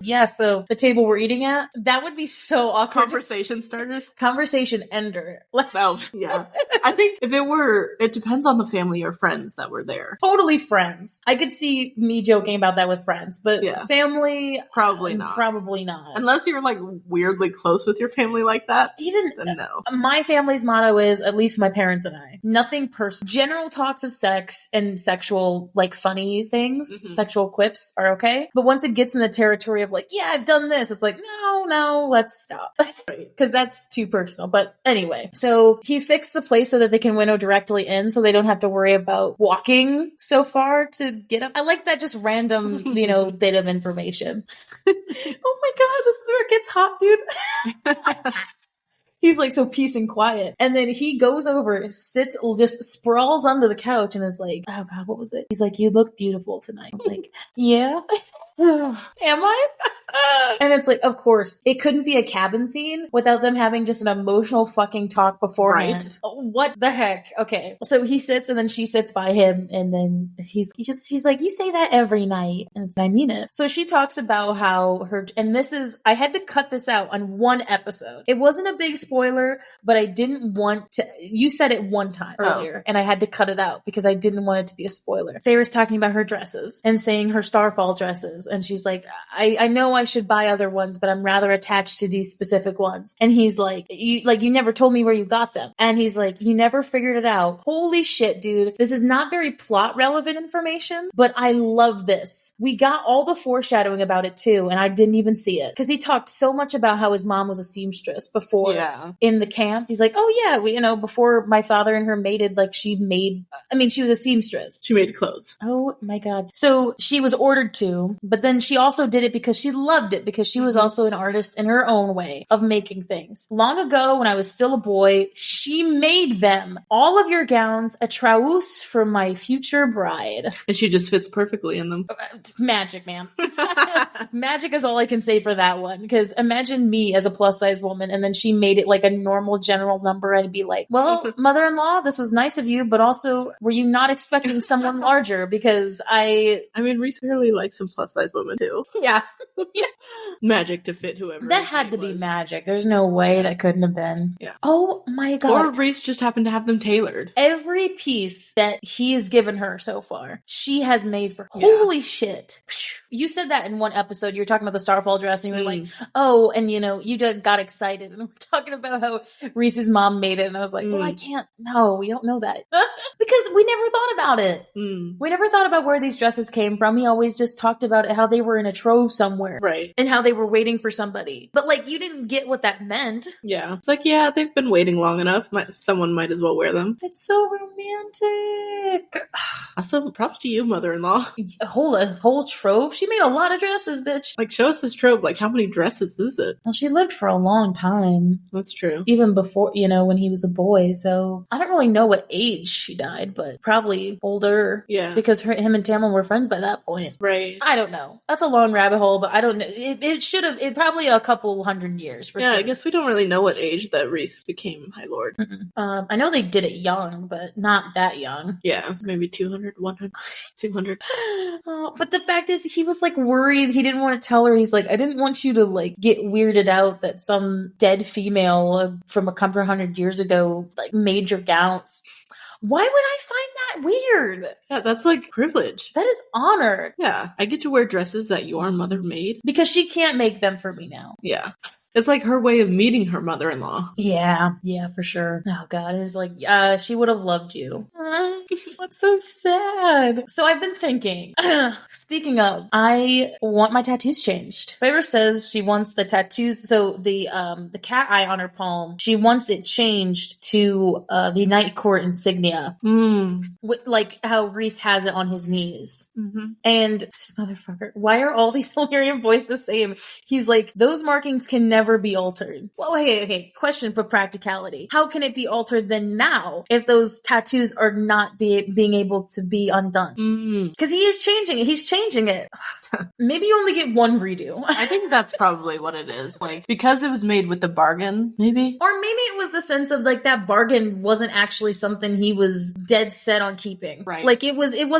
Yeah, so the table we're eating at, that would be so awkward. Conversation starters, conversation ender. Oh yeah, I think if it depends on the family or friends that were there. Totally friends. I could see me joking about that with friends, but family, probably not. Probably not. Unless you're like weirdly close with your family like that. Then no. My family's motto is, at least my parents and I, nothing personal. General talks of sex and sexual, like funny things, sexual quips are okay. But once it gets in the territory of like, yeah, I've done this, it's like, no, let's stop. Because that's too personal. But anyway, so he fixed the place so that they can window directly in, so they don't have to worry about walking so far to get up. I like that just random, bit of information. Oh my God, this is where it gets hot, dude. He's like, so peace and quiet. And then he goes over, sits, just sprawls onto the couch and is like, oh God, what was it? He's like, you look beautiful tonight. I'm like, yeah. Am I? And it's like, of course, it couldn't be a cabin scene without them having just an emotional fucking talk beforehand. Right. What the heck? Okay. So he sits and then she sits by him and then she's like, you say that every night. And I mean it. So she talks about how I had to cut this out on one episode. It wasn't a big spoiler, but I didn't want to, you said it one time earlier and I had to cut it out because I didn't want it to be a spoiler. Feyre's talking about her dresses and saying her Starfall dresses. And she's like, I know I should buy other ones, but I'm rather attached to these specific ones. And he's like, you never told me where you got them. And he's like, you never figured it out. Holy shit, dude. This is not very plot relevant information, but I love this. We got all the foreshadowing about it too, and I didn't even see it. Because he talked so much about how his mom was a seamstress before in the camp. He's like, oh yeah, before my father and her mated, like she was a seamstress. She made clothes. Oh my God. So she was ordered to, but then she also did it because she loved it, because she was also an artist in her own way of making things. Long ago, when I was still a boy, she made them. All of your gowns, a trousse for my future bride. And she just fits perfectly in them. Magic, man. Magic is all I can say for that one. Because imagine me as a plus size woman, and then she made it like a normal general number, and I'd be like, well, mother-in-law, this was nice of you, but also, were you not expecting someone larger? Because I mean, Reese really likes some plus size women too. Yeah. Magic to fit whoever. That had to be magic. There's no way that couldn't have been. Yeah. Oh my God. Or Reese just happened to have them tailored. Every piece that he's given her so far, she has made for. Yeah. Holy shit. You said that in one episode. You were talking about the Starfall dress, and you were like, oh, and you got excited. And we're talking about how Reese's mom made it. And I was like, well, I can't. No, we don't know that. Because we never thought about it. We never thought about where these dresses came from. He always just talked about it, how they were in a trove somewhere. Right. And how they were waiting for somebody. But like, you didn't get what that meant. Yeah. It's like, yeah, they've been waiting long enough. Someone might as well wear them. It's so romantic. Also, props to you, mother-in-law. A whole trove? She made a lot of dresses, bitch. Like, show us this trove. Like, how many dresses is it? Well, she lived for a long time. That's true. Even before, when he was a boy. So I don't really know what age she died, but probably older. Yeah. Because him and Tamlin were friends by that point. Right. I don't know. That's a long rabbit hole, but I don't know. It probably a couple hundred years for sure. I guess we don't really know what age that Reese became High Lord. I know they did it young, but not that young. Yeah. Maybe 200, 100, 200. But the fact is, he was like worried. He didn't want to tell her. He's like, I didn't want you to like get weirded out that some dead female from a couple hundred years ago like made your gowns. Why would I find that weird? Yeah, that's like privilege. That is honored. Yeah, I get to wear dresses that your mother made. Because she can't make them for me now. Yeah. It's like her way of meeting her mother-in-law. Yeah, for sure. Oh God, it's like, she would have loved you. That's so sad. So I've been thinking, speaking of, I want my tattoos changed. Feyre says she wants the tattoos, so the cat eye on her palm, she wants it changed to the Night Court insignia. With, like how Rhys has it on his knees. And this motherfucker, why are all these Solarian boys the same? He's like, those markings can never be altered. Well, okay. Question for practicality. How can it be altered then now if those tattoos are not being able to be undone? Because he is changing it. He's changing it. Maybe you only get one redo. I think that's probably what it is. Like, because it was made with the bargain, maybe? Or maybe it was the sense of like that bargain wasn't actually something he was dead set on keeping. Right. Like it wasn't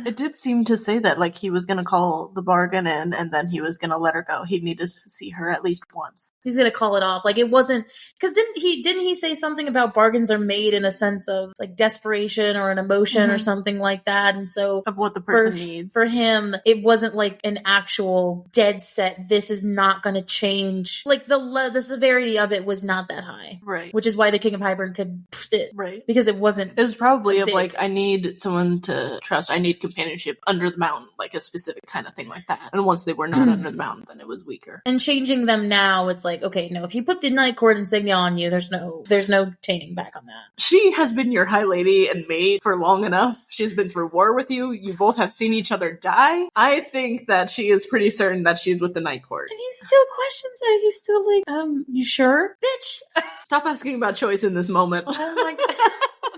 it did seem to say that like he was gonna call the bargain in and then he was gonna let her go. He needed to see her at least once. He's gonna call it off. Like it wasn't, because didn't he say something about bargains are made in a sense of like desperation or an emotion or something like that? And so of what the person needs. For him, it wasn't like an actual dead set, this is not gonna change. Like the severity of it was not that high. Right. Which is why the King of Hybern could fit. Right. Because it wasn't. It was probably big. Of like, I need someone to trust. I need companionship under the mountain, like a specific kind of thing like that. And once they were not under the mountain, then it was weaker. And changing them now, it's like, okay, no, if you put the Night Court insignia on you, there's no taking back on that. She has been your high lady and maid for long enough. She's been through war with you. You both have seen each other die. I think that she is pretty certain that she's with the Night Court. And he still questions it. He's still like, you sure? Bitch! Stop asking about choice in this moment. Oh my God.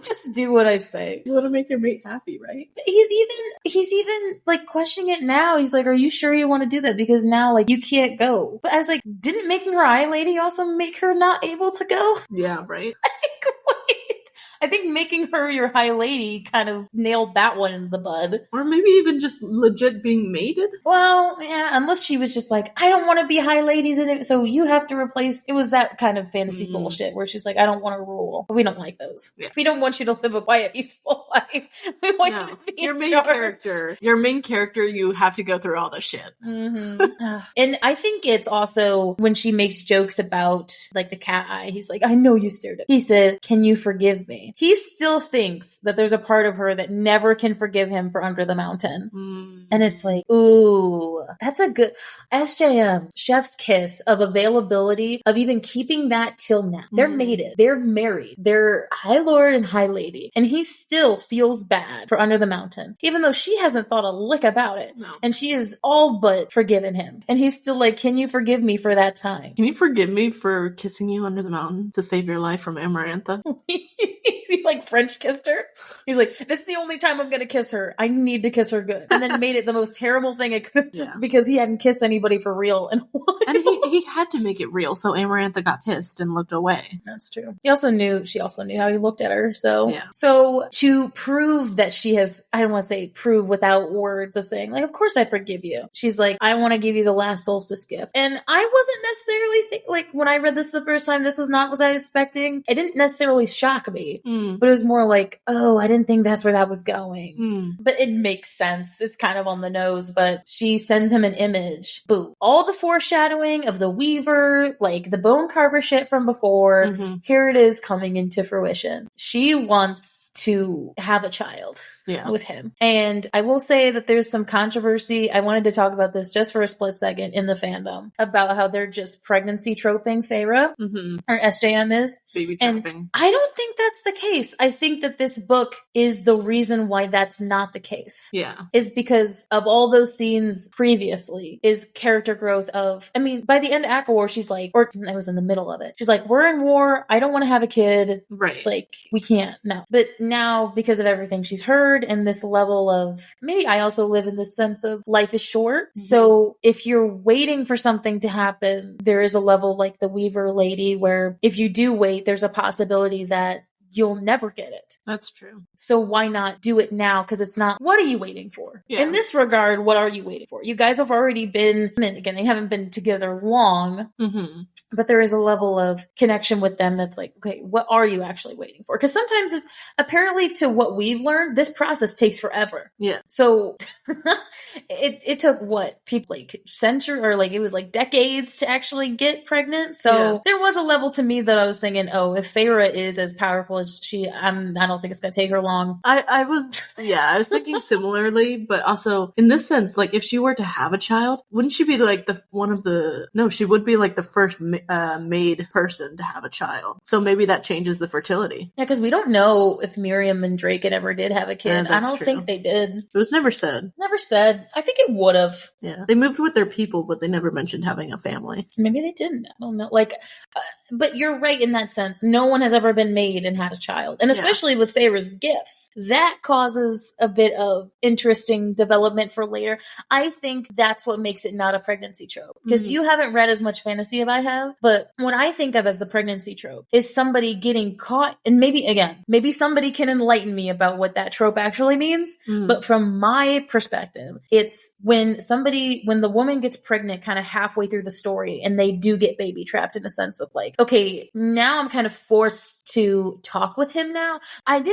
Just do what I say. You want to make your mate happy, right? He's even like questioning it now. He's like, are you sure you want to do that? Because now like you can't go. But I was like, didn't making her Eye Lady also make her not able to go? Yeah, right? Like, wait. I think making her your High Lady kind of nailed that one in the bud. Or maybe even just legit being mated? Well, yeah, unless she was just like, I don't want to be High Ladies in it, so you have to replace. It was that kind of fantasy bullshit where she's like, I don't want to rule. But we don't like those. Yeah. We don't want you to live a quiet, peaceful life. We want you to be your main character, you have to go through all the shit. And I think it's also when she makes jokes about like the cat eye, he's like, I know you stared at me. He said, can you forgive me? He still thinks that there's a part of her that never can forgive him for Under the Mountain. And it's like, ooh, that's a good SJM, chef's kiss of availability of even keeping that till now. They're mated. They're married. They're High Lord and High Lady. And he still feels bad for Under the Mountain, even though she hasn't thought a lick about it. No. And she is all but forgiven him. And he's still like, can you forgive me for that time? Can you forgive me for kissing you under the mountain to save your life from Amarantha? He like French kissed her. He's like, this is the only time I'm gonna kiss her. I need to kiss her good. And then made it the most terrible thing it could because he hadn't kissed anybody for real in a while. And he had to make it real, so Amarantha got pissed and looked away. That's true. She also knew how he looked at her. So to prove that she has, I don't want to say prove without words of saying like, of course I forgive you. She's like, I want to give you the last solstice gift. And I wasn't necessarily like when I read this the first time, this was not what I was expecting. It didn't necessarily shock me. But it was more like, oh, I didn't think that's where that was going. But it makes sense. It's kind of on the nose, but she sends him an image. Boom. All the foreshadowing of the Weaver, like the Bone Carver shit from before, here it is coming into fruition. She wants to have a child with him. And I will say that there's some controversy. I wanted to talk about this just for a split second in the fandom about how they're just pregnancy troping Feyre, or SJM is. Baby trapping. And I don't think that's the case. I think that this book is the reason why that's not the case. Yeah. Is because of all those scenes previously is character growth of, I mean, by the end of Act War, she's like, or I was in the middle of it. She's like, we're in war. I don't want to have a kid. Right. Like, we can't. No. But now, because of everything she's heard and this level of, maybe I also live in this sense of life is short. So if you're waiting for something to happen, there is a level like the Weaver lady where if you do wait, there's a possibility that you'll never get it. That's true. So why not do it now? Because it's not, what are you waiting for? Yeah. In this regard, what are you waiting for? You guys have already been, I mean, again, they haven't been together long, but there is a level of connection with them that's like, okay, what are you actually waiting for? Because sometimes it's apparently, to what we've learned, this process takes forever. Yeah. So it took what, people like century, or like it was like decades to actually get pregnant. So there was a level to me that I was thinking, oh, if Feyre is as powerful as she, I don't think it's gonna take her long. I was thinking similarly, but also in this sense, like if she were to have a child, wouldn't she be like she would be like the first made person to have a child. So maybe that changes the fertility. Yeah, because we don't know if Miriam and Drake ever did have a kid. I don't think they did. It was never said. Never said. I think it would have. Yeah. They moved with their people, but they never mentioned having a family. Maybe they didn't. I don't know. Like, but you're right in that sense. No one has ever been made and had a child. And especially with Feyre's gifts, that causes a bit of interesting development for later. I think that's what makes it not a pregnancy trope. Because you haven't read as much fantasy as I have, but what I think of as the pregnancy trope is somebody getting caught, and maybe somebody can enlighten me about what that trope actually means. But from my perspective, it's when the woman gets pregnant kind of halfway through the story and they do get baby trapped, in a sense of like, okay, now I'm kind of forced to talk with him now.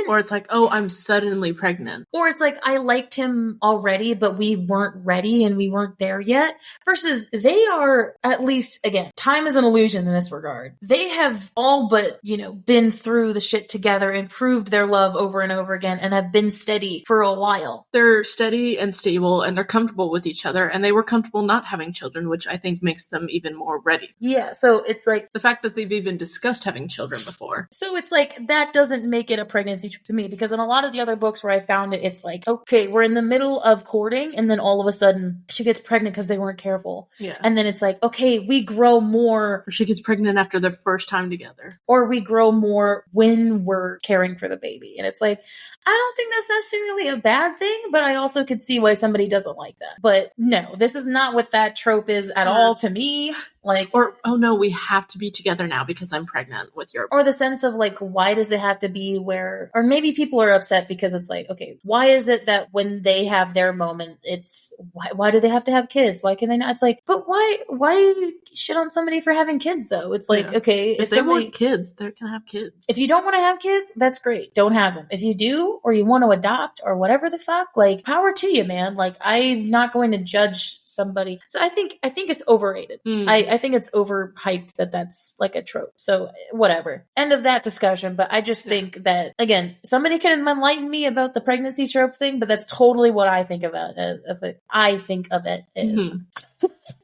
Or it's like, oh, I'm suddenly pregnant. Or it's like, I liked him already, but we weren't ready and we weren't there yet. Versus they are, at least, again, time is an illusion in this regard. They have all but, been through the shit together and proved their love over and over again and have been steady for a while. They're steady and stable and they're comfortable with each other, and they were comfortable not having children, which I think makes them even more ready. Yeah, so it's like the fact that they've even discussed having children before. So it's like, that doesn't make it a pregnancy to me, because in a lot of the other books where I found it, it's like, okay, we're in the middle of courting and then all of a sudden she gets pregnant because they weren't careful. Yeah. And then it's like, okay, we grow more. Or she gets pregnant after their first time together. Or we grow more when we're caring for the baby. And it's like, I don't think that's necessarily a bad thing, but I also could see why somebody doesn't like that. But no, this is not what that trope is at all to me. Like, or, oh no, we have to be together now because I'm pregnant with your... Or the sense of like, why does it have to be where... Or maybe people are upset because it's like, okay, why is it that when they have their moment, it's... Why do they have to have kids? Why can they not? It's like, but why shit on somebody for having kids though? It's like, okay... If they want kids, they're gonna have kids. If you don't want to have kids, that's great. Don't have them. If you do, or you want to adopt, or whatever the fuck, like, power to you, man. Like, I'm not going to judge somebody. So I think it's overrated. I think it's overhyped that's like a trope. So whatever. End of that discussion. But I just think that, again, somebody can enlighten me about the pregnancy trope thing, but that's totally what I think about it. I think of it is.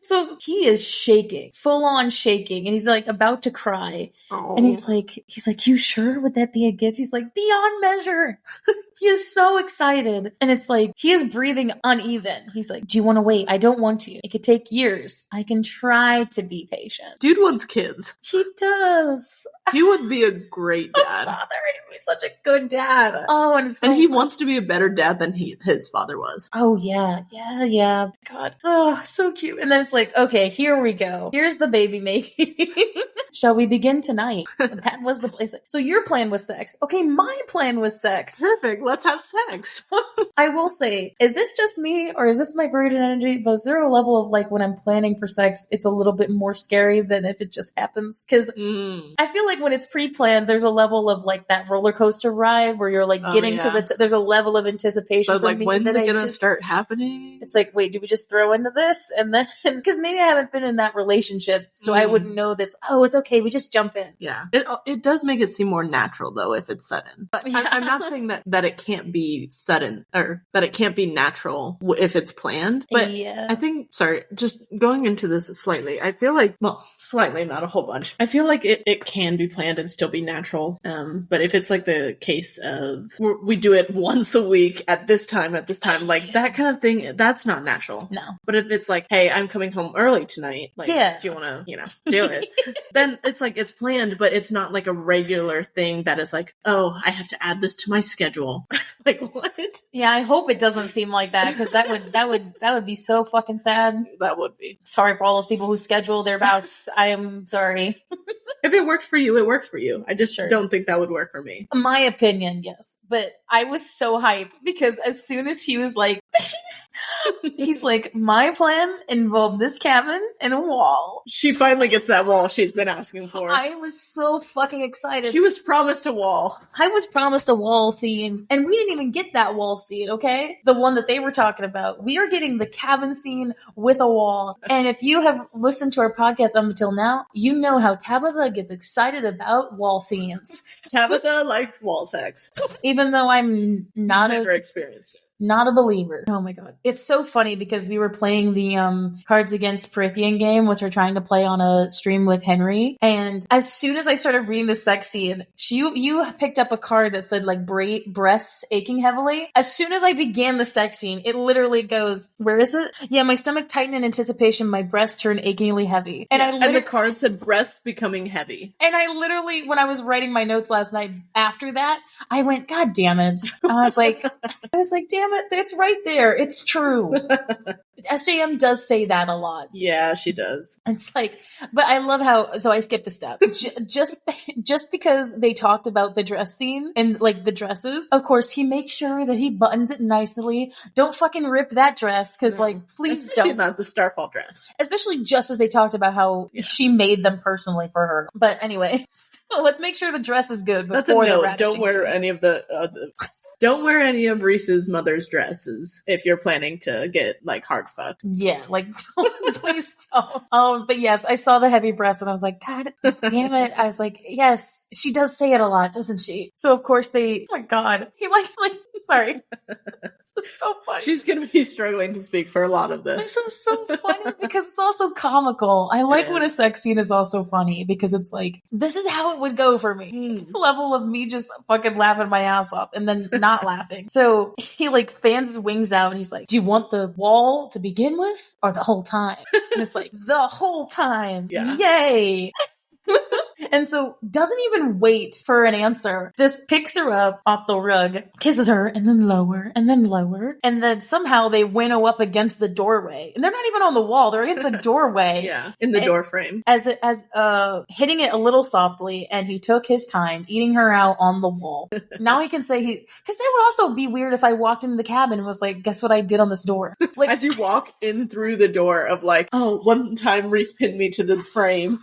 So he is shaking, full on shaking, and he's like about to cry. Oh. And he's like, you sure? Would that be a gift? He's like, beyond measure. He is so excited. And it's like, he is breathing uneven. He's like, do you want to wait? I don't want to. It could take years. I can try to be patient. Dude wants kids. He does. He would be a great dad. Father, he'd be such a good dad. Oh, and he wants to be a better dad than his father was. Oh, yeah. Yeah. God. Oh, so cute. And then it's like, okay, here we go. Here's the baby making. Shall we begin tonight? That was the place. So your plan was sex. Okay, my plan was sex. Perfect. Let's have sex. I will say, is this just me or is this my virgin energy? But is there a level of like when I'm planning for sex, it's a little bit more scary than if it just happens? Because I feel like when it's pre-planned, there's a level of like that roller coaster ride where you're like getting to there's a level of anticipation. So like, when's it going to start happening? It's like, wait, do we just throw into this? And then, because maybe I haven't been in that relationship, so I wouldn't know that's, oh, it's okay, we just jump in. Yeah. It does make it seem more natural though if it's sudden. But I'm not saying that it can't be sudden or that it can't be natural if it's planned. But I think, just going into this slightly, I feel like, well, slightly, not a whole bunch. I feel like it can be planned and still be natural. But if it's like the case of we do it once a week at this time, like that kind of thing, that's not natural. No. But if it's like, hey, I'm coming home early tonight, like, do you want to, do it? Then it's like, it's planned, but it's not like a regular thing that is like, oh, I have to add this to my schedule. Like, what? Yeah, I hope it doesn't seem like that, because that would be so fucking sad. That would be. Sorry for all those people who schedule their bouts. I am sorry. If it works for you, it works for you. I just Sure. don't think that would work for me. My opinion, yes. But I was so hyped because as soon as he was like, he's like, my plan involved this cabin and a wall. She finally gets that wall she's been asking for. I was so fucking excited. She was promised a wall. I was promised a wall scene, and we didn't even get that wall scene, okay? The one that they were talking about. We are getting the cabin scene with a wall. And if you have listened to our podcast up until now, you know how Tabitha gets excited about wall scenes. Tabitha likes wall sex. Even though I'm Never experienced it. not a believer. Oh my god. It's so funny because we were playing the Cards Against Prithian game, which we're trying to play on a stream with Henry. And as soon as I started reading the sex scene, you picked up a card that said like breasts aching heavily. As soon as I began the sex scene, it literally goes, where is it? Yeah, my stomach tightened in anticipation, my breasts turned achingly heavy. And and the card said breasts becoming heavy. And I literally, when I was writing my notes last night after that, I went, God damn it. I was like, damn it, it's right there. It's true. SJM does say that a lot. Yeah, she does. It's like, but I love how, so I skipped a step. Just because they talked about the dress scene and like the dresses, of course, he makes sure that he buttons it nicely. Don't fucking rip that dress because like, please Especially don't. not the Starfall dress. Especially just as they talked about how she made them personally for her. But anyway, so let's make sure the dress is good before That's a note. the ravishing Don't wear scene. any of don't wear any of Reese's mother's dresses if you're planning to get like hard fucked. Yeah, like please don't. But yes, I saw the heavy breast and I was like, God damn it. I was like, yes, she does say it a lot, doesn't she? So of course oh my God. He like sorry. This is so funny. She's gonna be struggling to speak for a lot of this. This is so funny because it's also comical. I like when a sex scene is also funny because it's like, this is how it would go for me. Level of me just fucking laughing my ass off and then not laughing. So he like fans his wings out and he's like, do you want the wall to begin with or the whole time? And it's like, the whole time. Yeah. Yay. And so doesn't even wait for an answer. Just picks her up off the rug, kisses her, and then lower, and then lower. And then somehow they winnow up against the doorway. And they're not even on the wall. They're against the doorway. Yeah, in the door frame. As hitting it a little softly, and he took his time eating her out on the wall. Now he can say because that would also be weird if I walked into the cabin and was like, guess what I did on this door? Like, as you walk in through the door of like, oh, one time Reese pinned me to the frame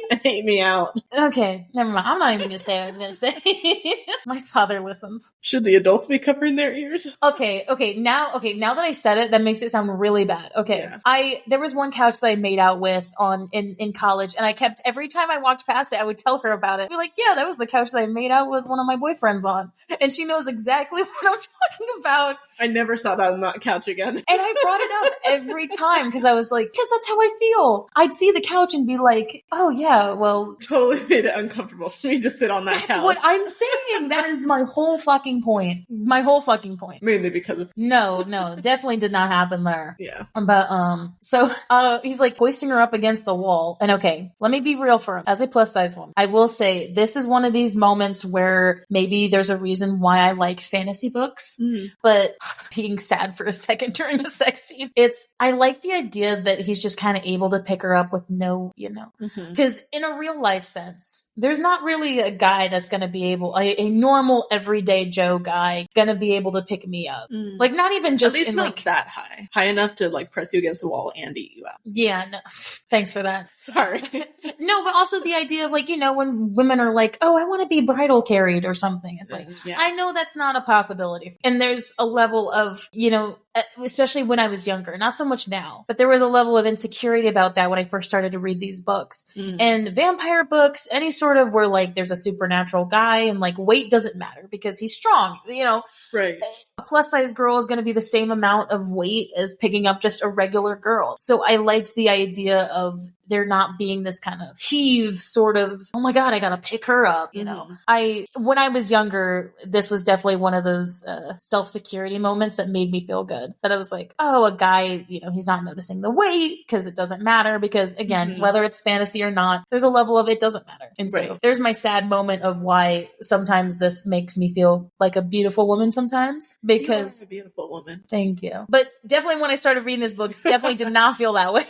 and ate me out. Okay, never mind. I'm not even gonna say what I was gonna say. My father listens. Should the adults be covering their ears? Okay. Now that I said it, that makes it sound really bad. Okay. Yeah. There was one couch that I made out with in college, and I kept, every time I walked past it, I would tell her about it. Be like, yeah, that was the couch that I made out with one of my boyfriends on. And she knows exactly what I'm talking about. I never saw that on that couch again. And I brought it up every time because I was like, because that's how I feel. I'd see the couch and be like, oh yeah, well, Totally made it uncomfortable for me to sit on that couch. that's what I'm saying. That is my whole fucking point. My whole fucking point. Mainly because of No, definitely did not happen there. yeah. But so he's like hoisting her up against the wall. And okay, let me be real for him. As a plus size woman, I will say this is one of these moments where maybe there's a reason why I like fantasy books. But being sad for a second during the sex scene, I like the idea that he's just kind of able to pick her up with no, because in a real life sense, there's not really a guy that's going to be able, a normal everyday Joe guy, going to be able to pick me up. Like not even just At least in not like that high enough to like press you against the wall and eat you out. Yeah, no. Thanks for that. Sorry. No, but also the idea of like, when women are like, oh, I want to be bridal carried or something. It's like, Yeah. I know that's not a possibility. And there's a level of, especially when I was younger, not so much now, but there was a level of insecurity about that when I first started to read these books. And vampire books, any sort of where like there's a supernatural guy and like weight doesn't matter because he's strong, Right. A plus size girl is going to be the same amount of weight as picking up just a regular girl. So I liked the idea of there not being this kind of heave sort of, oh my God, I got to pick her up. When I was younger, this was definitely one of those self-security moments that made me feel good. That I was like, oh, a guy, he's not noticing the weight because it doesn't matter. Because again, whether it's fantasy or not, there's a level of it doesn't matter. And so there's my sad moment of why sometimes this makes me feel like a beautiful woman sometimes. Because you are a beautiful woman. Thank you. But definitely when I started reading this book, definitely did not feel that way.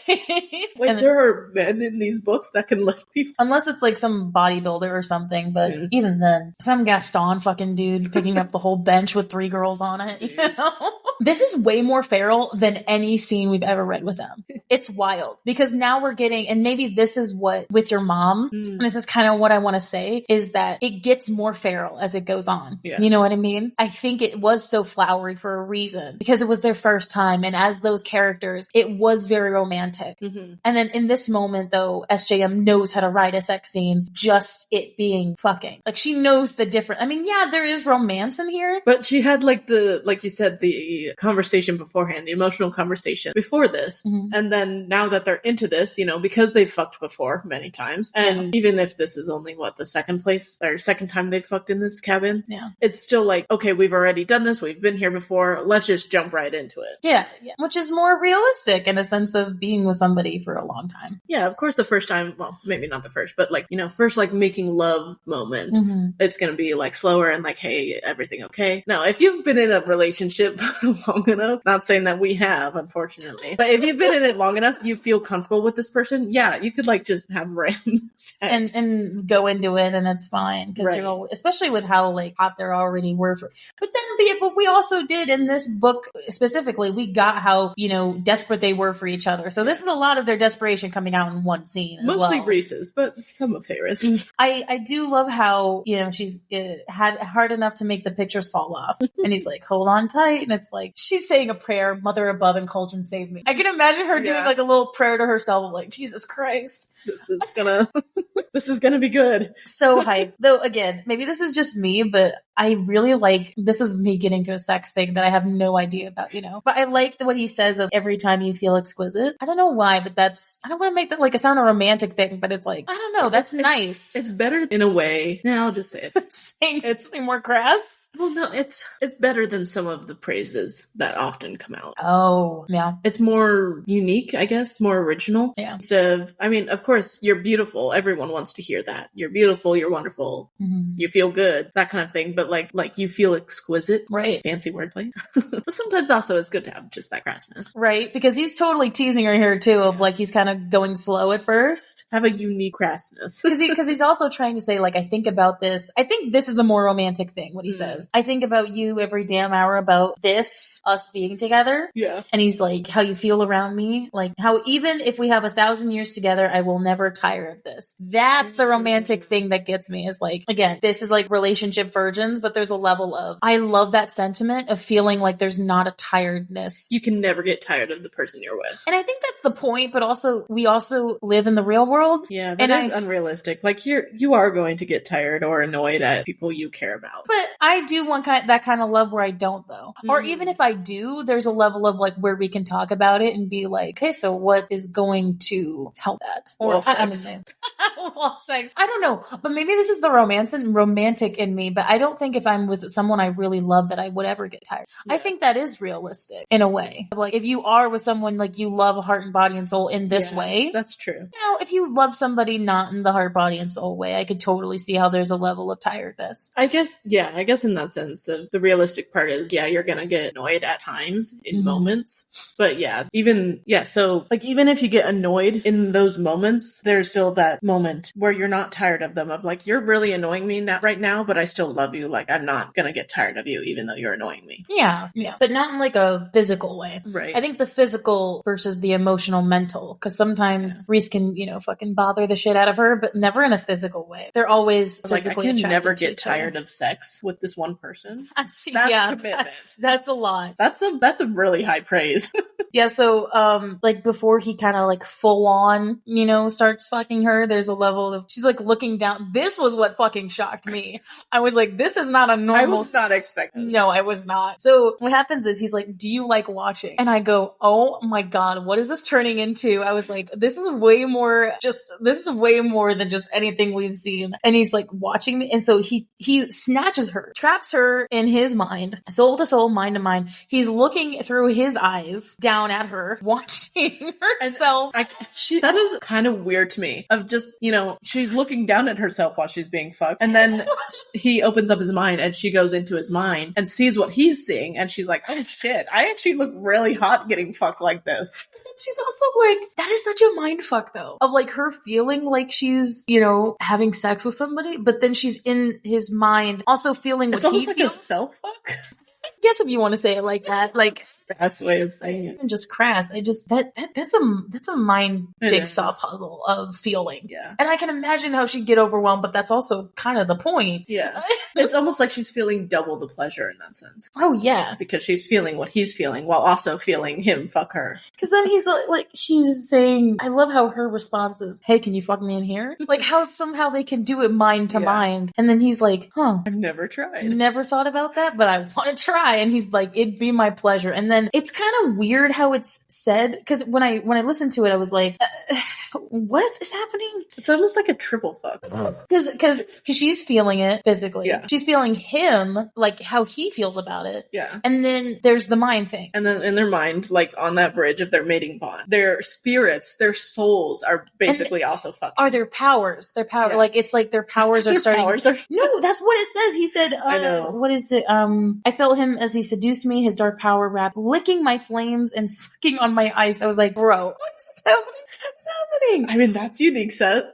Wait, there are of men in these books that can lift people. Unless it's like some bodybuilder or something, but even then, some Gaston fucking dude picking up the whole bench with 3 girls on it, you know? This is way more feral than any scene we've ever read with them. It's wild because now we're getting, and maybe this is what, with your mom, and this is kind of what I want to say, is that it gets more feral as it goes on. Yeah. You know what I mean? I think it was so flowery for a reason because it was their first time. And as those characters, it was very romantic. And then in this moment, though, SJM knows how to write a sex scene, just it being fucking. Like, she knows the difference. I mean, yeah, there is romance in here. But she had like you said, the conversation beforehand, the emotional conversation before this. And then now that they're into this, you know, because they've fucked before many times. And even if this is only the second time they've fucked in this cabin. Yeah. It's still like, okay, we've already done this. We've been here before. Let's just jump right into it. Yeah. Which is more realistic in a sense of being with somebody for a long time. Yeah. Of course, the first time, well, maybe not the first, but like, you know, first like making love moment, it's going to be like slower and like, hey, everything okay? Now, if you've been in a relationship long enough, not saying that we have, unfortunately, but if you've been in it long enough, you feel comfortable with this person. Yeah. You could like just have random sex. And go into it and it's fine. Because they're all, especially with how like hot they're already were for, but we also did in this book specifically, we got how, you know, desperate they were for each other. So this is a lot of their desperation coming out in one scene as mostly well. Reese's, but some of Ferris. I do love how, you know, she's had hard enough to make the pictures fall off. And he's like, hold on tight. And it's like, she's saying a prayer, mother above and cauldron save me. I can imagine her doing like a little prayer to herself, like, Jesus Christ. This is gonna be good. So hype. Though again, maybe this is just me, but I really like, this is me getting to a sex thing that I have no idea about, you know, but I like what he says of every time you feel exquisite. I don't know why, but I don't want to make that like it sound a romantic thing, but it's like, I don't know. That's nice. It's better in a way. Yeah, I'll just say it. Saying something more crass. Well, no, it's better than some of the praises that often come out. Oh, yeah. It's more unique, I guess, more original. Yeah. Instead of, I mean, of course, you're beautiful. Everyone wants to hear that. You're beautiful. You're wonderful. You feel good. That kind of thing. But like you feel exquisite. Right. Fancy wordplay. But sometimes also it's good to have just that crassness. Right. Because he's totally teasing her here too of like he's kind of going slow at first. Have a unique crassness. Because he's also trying to say like, I think about this. I think this is the more romantic thing, what he says. I think about you every damn hour about this, us being together. Yeah. And he's like, how you feel around me. Like how even if we have 1,000 years together, I will never tire of this. That's the romantic thing that gets me is like, again, this is like relationship virgins, but there's a level of, I love that sentiment of feeling like there's not a tiredness. You can never get tired of the person you're with. And I think that's the point, but also, we also live in the real world. Yeah, that is unrealistic. Like, you are going to get tired or annoyed at people you care about. But I do want that kind of love where I don't, though. Or even if I do, there's a level of, like, where we can talk about it and be like, okay, so what is going to help that? Or, sex. Well, sex. I don't know. But maybe this is the romantic in me, but I don't think if I'm with someone I really love that I would ever get tired. Yeah. I think that is realistic in a way. Like, if you are with someone like you love heart and body and soul in this way. That's true. Now, if you love somebody not in the heart, body, and soul way, I could totally see how there's a level of tiredness. I guess in that sense, the realistic part is, you're gonna get annoyed at times in moments. But even if you get annoyed in those moments, there's still that moment where you're not tired of them, of like, you're really annoying me right now, but I still love you. Like, I'm not gonna get tired of you even though you're annoying me. Yeah. But not in like a physical way. Right. I think the physical versus the emotional mental, because sometimes Reese can, fucking bother the shit out of her, but never in a physical way. They're always physically attracted. I can never get tired of sex with this one person. That's commitment. That's a lot. That's a really high praise. Yeah, so like before he kind of like full on, starts fucking her, there's a level of, she's like looking down. This was what fucking shocked me. I was like, this is not a normal. I was not expecting this. No, I was not. So what happens is he's like, do you like watching? And I go, oh my God, what is this turning into? I was like, this is way more than just anything we've seen. And he's like watching me. And so he snatches her, traps her in his mind, soul to soul, mind to mind. He's looking through his eyes down down at her, watching herself. That is kind of weird to me. Of just, she's looking down at herself while she's being fucked. And then he opens up his mind and she goes into his mind and sees what he's seeing. And she's like, oh shit, I actually look really hot getting fucked like this. She's also like, that is such a mind fuck though. Of like her feeling like she's, having sex with somebody, but then she's in his mind also feeling what he feels. It's almost like a self-fuck. Yes, if you want to say it like that, like crass way of saying it. And just crass. That's a mind jigsaw puzzle of feeling. Yeah. And I can imagine how she'd get overwhelmed, but that's also kind of the point. Yeah. It's almost like she's feeling double the pleasure in that sense. Oh yeah. Because she's feeling what he's feeling while also feeling him fuck her. Because then he's like, she's saying, I love how her response is, hey, can you fuck me in here? Like how somehow they can do it mind to mind. And then he's like, I've never tried. Never thought about that, but I want to try. And he's like, it'd be my pleasure. And then it's kind of weird how it's said, because when I listened to it, I was like, what is happening? It's almost like a triple fuck. Because she's feeling it physically. Yeah. She's feeling him, like how he feels about it. Yeah. And then there's the mind thing. And then in their mind, like on that bridge of their mating bond, their spirits, their souls are basically also fucking. Are their powers. Their power, like it's like their powers are starting. No, that's what it says. He said, I know. What is it? I felt him as he seduced me, his dark power wrapped, licking my flames and sucking on my ice. I was like, bro, what is happening? What's happening? I mean, that's unique sex.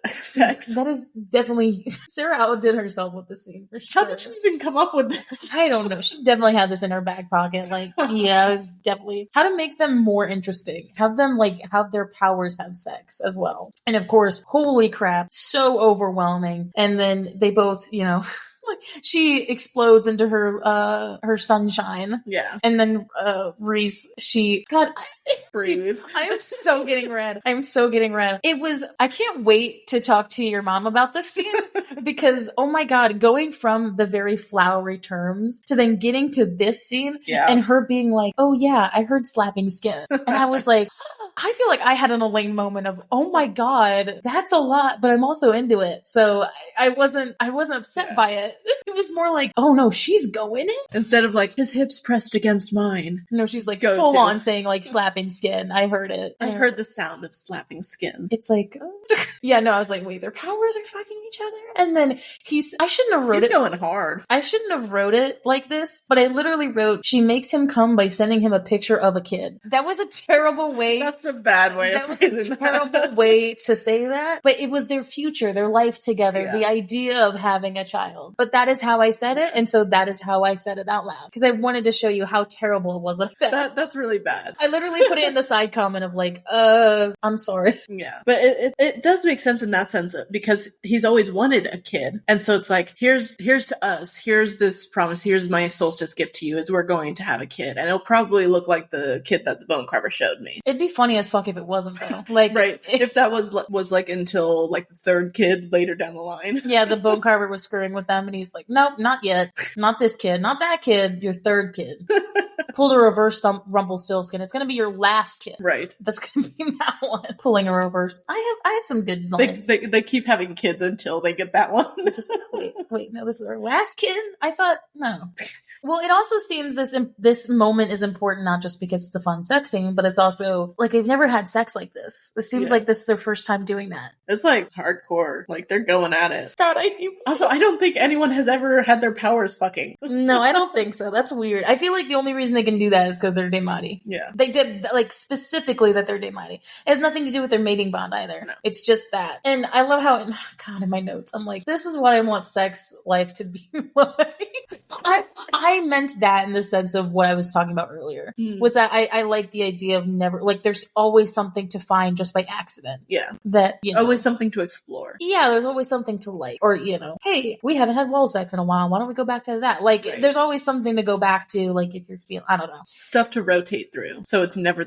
That is definitely... Sarah outdid herself with this scene, for sure. How did she even come up with this? I don't know. She definitely had this in her back pocket. Like, yeah, it's definitely... How to make them more interesting. Have them, have their powers have sex as well. And of course, holy crap, so overwhelming. And then they both, she explodes into her sunshine. Yeah. And then Reese, breathe. Dude, I am so getting red. I can't wait to talk to your mom about this scene because, oh my God, going from the very flowery terms to then getting to this scene and her being like, oh yeah, I heard slapping skin. And I was like, I feel like I had an Elaine moment of, oh my God, that's a lot, but I'm also into it. So I wasn't upset by it. It was more like, oh no, she's going in? Instead of like, his hips pressed against mine. No, she's like full on saying like slapping skin. I heard it. I heard the sound of slapping skin. It's like, yeah, no, I was like, wait, their powers are fucking each other? And then I shouldn't have wrote it. He's going hard. I shouldn't have wrote it like this, but I literally wrote, she makes him come by sending him a picture of a kid. That was a terrible way. That's a bad way. That was a terrible way to say that. But it was their future, their life together, the idea of having a child. But that is how I said it, and so that is how I said it out loud. Because I wanted to show you how terrible it was. That's really bad. I literally put it in the side comment of like, I'm sorry. Yeah. But it does make sense in that sense because he's always wanted a kid. And so it's like, here's to us, here's this promise, here's my solstice gift to you is we're going to have a kid. And it'll probably look like the kid that the bone carver showed me. It'd be funny as fuck if it wasn't though. Like, right. If that was like until like the third kid later down the line. Yeah, the bone carver was screwing with them and he's like, nope, not yet. Not this kid. Not that kid. Your third kid. Pulled a reverse Rumpelstiltskin. It's going to be your last kid. Right. That's going to be that one. Pulling a reverse. I have some good lines. They keep having kids until they get that one. Just wait, no, this is our last kid? I thought, no. Well, it also seems this moment is important not just because it's a fun sex scene, but it's also like they've never had sex like this. It seems like this is their first time doing that. It's like hardcore. Like they're going at it. God, Also, I don't think anyone has ever had their powers fucking. No, I don't think so. That's weird. I feel like the only reason they can do that is because they're Daimati. Yeah. They did, like, specifically that they're Daimati. It has nothing to do with their mating bond either. No. It's just that. And I love how, God, in my notes, I'm like, this is what I want sex life to be like. I meant that in the sense of what I was talking about earlier. Was that I like the idea of never, like, there's always something to find just by accident. Yeah. That, always something to explore. Yeah, there's always something to like. Or, hey, we haven't had wall sex in a while. Why don't we go back to that? Like, there's always something to go back to, like, if you're feeling, I don't know. Stuff to rotate through. So it's never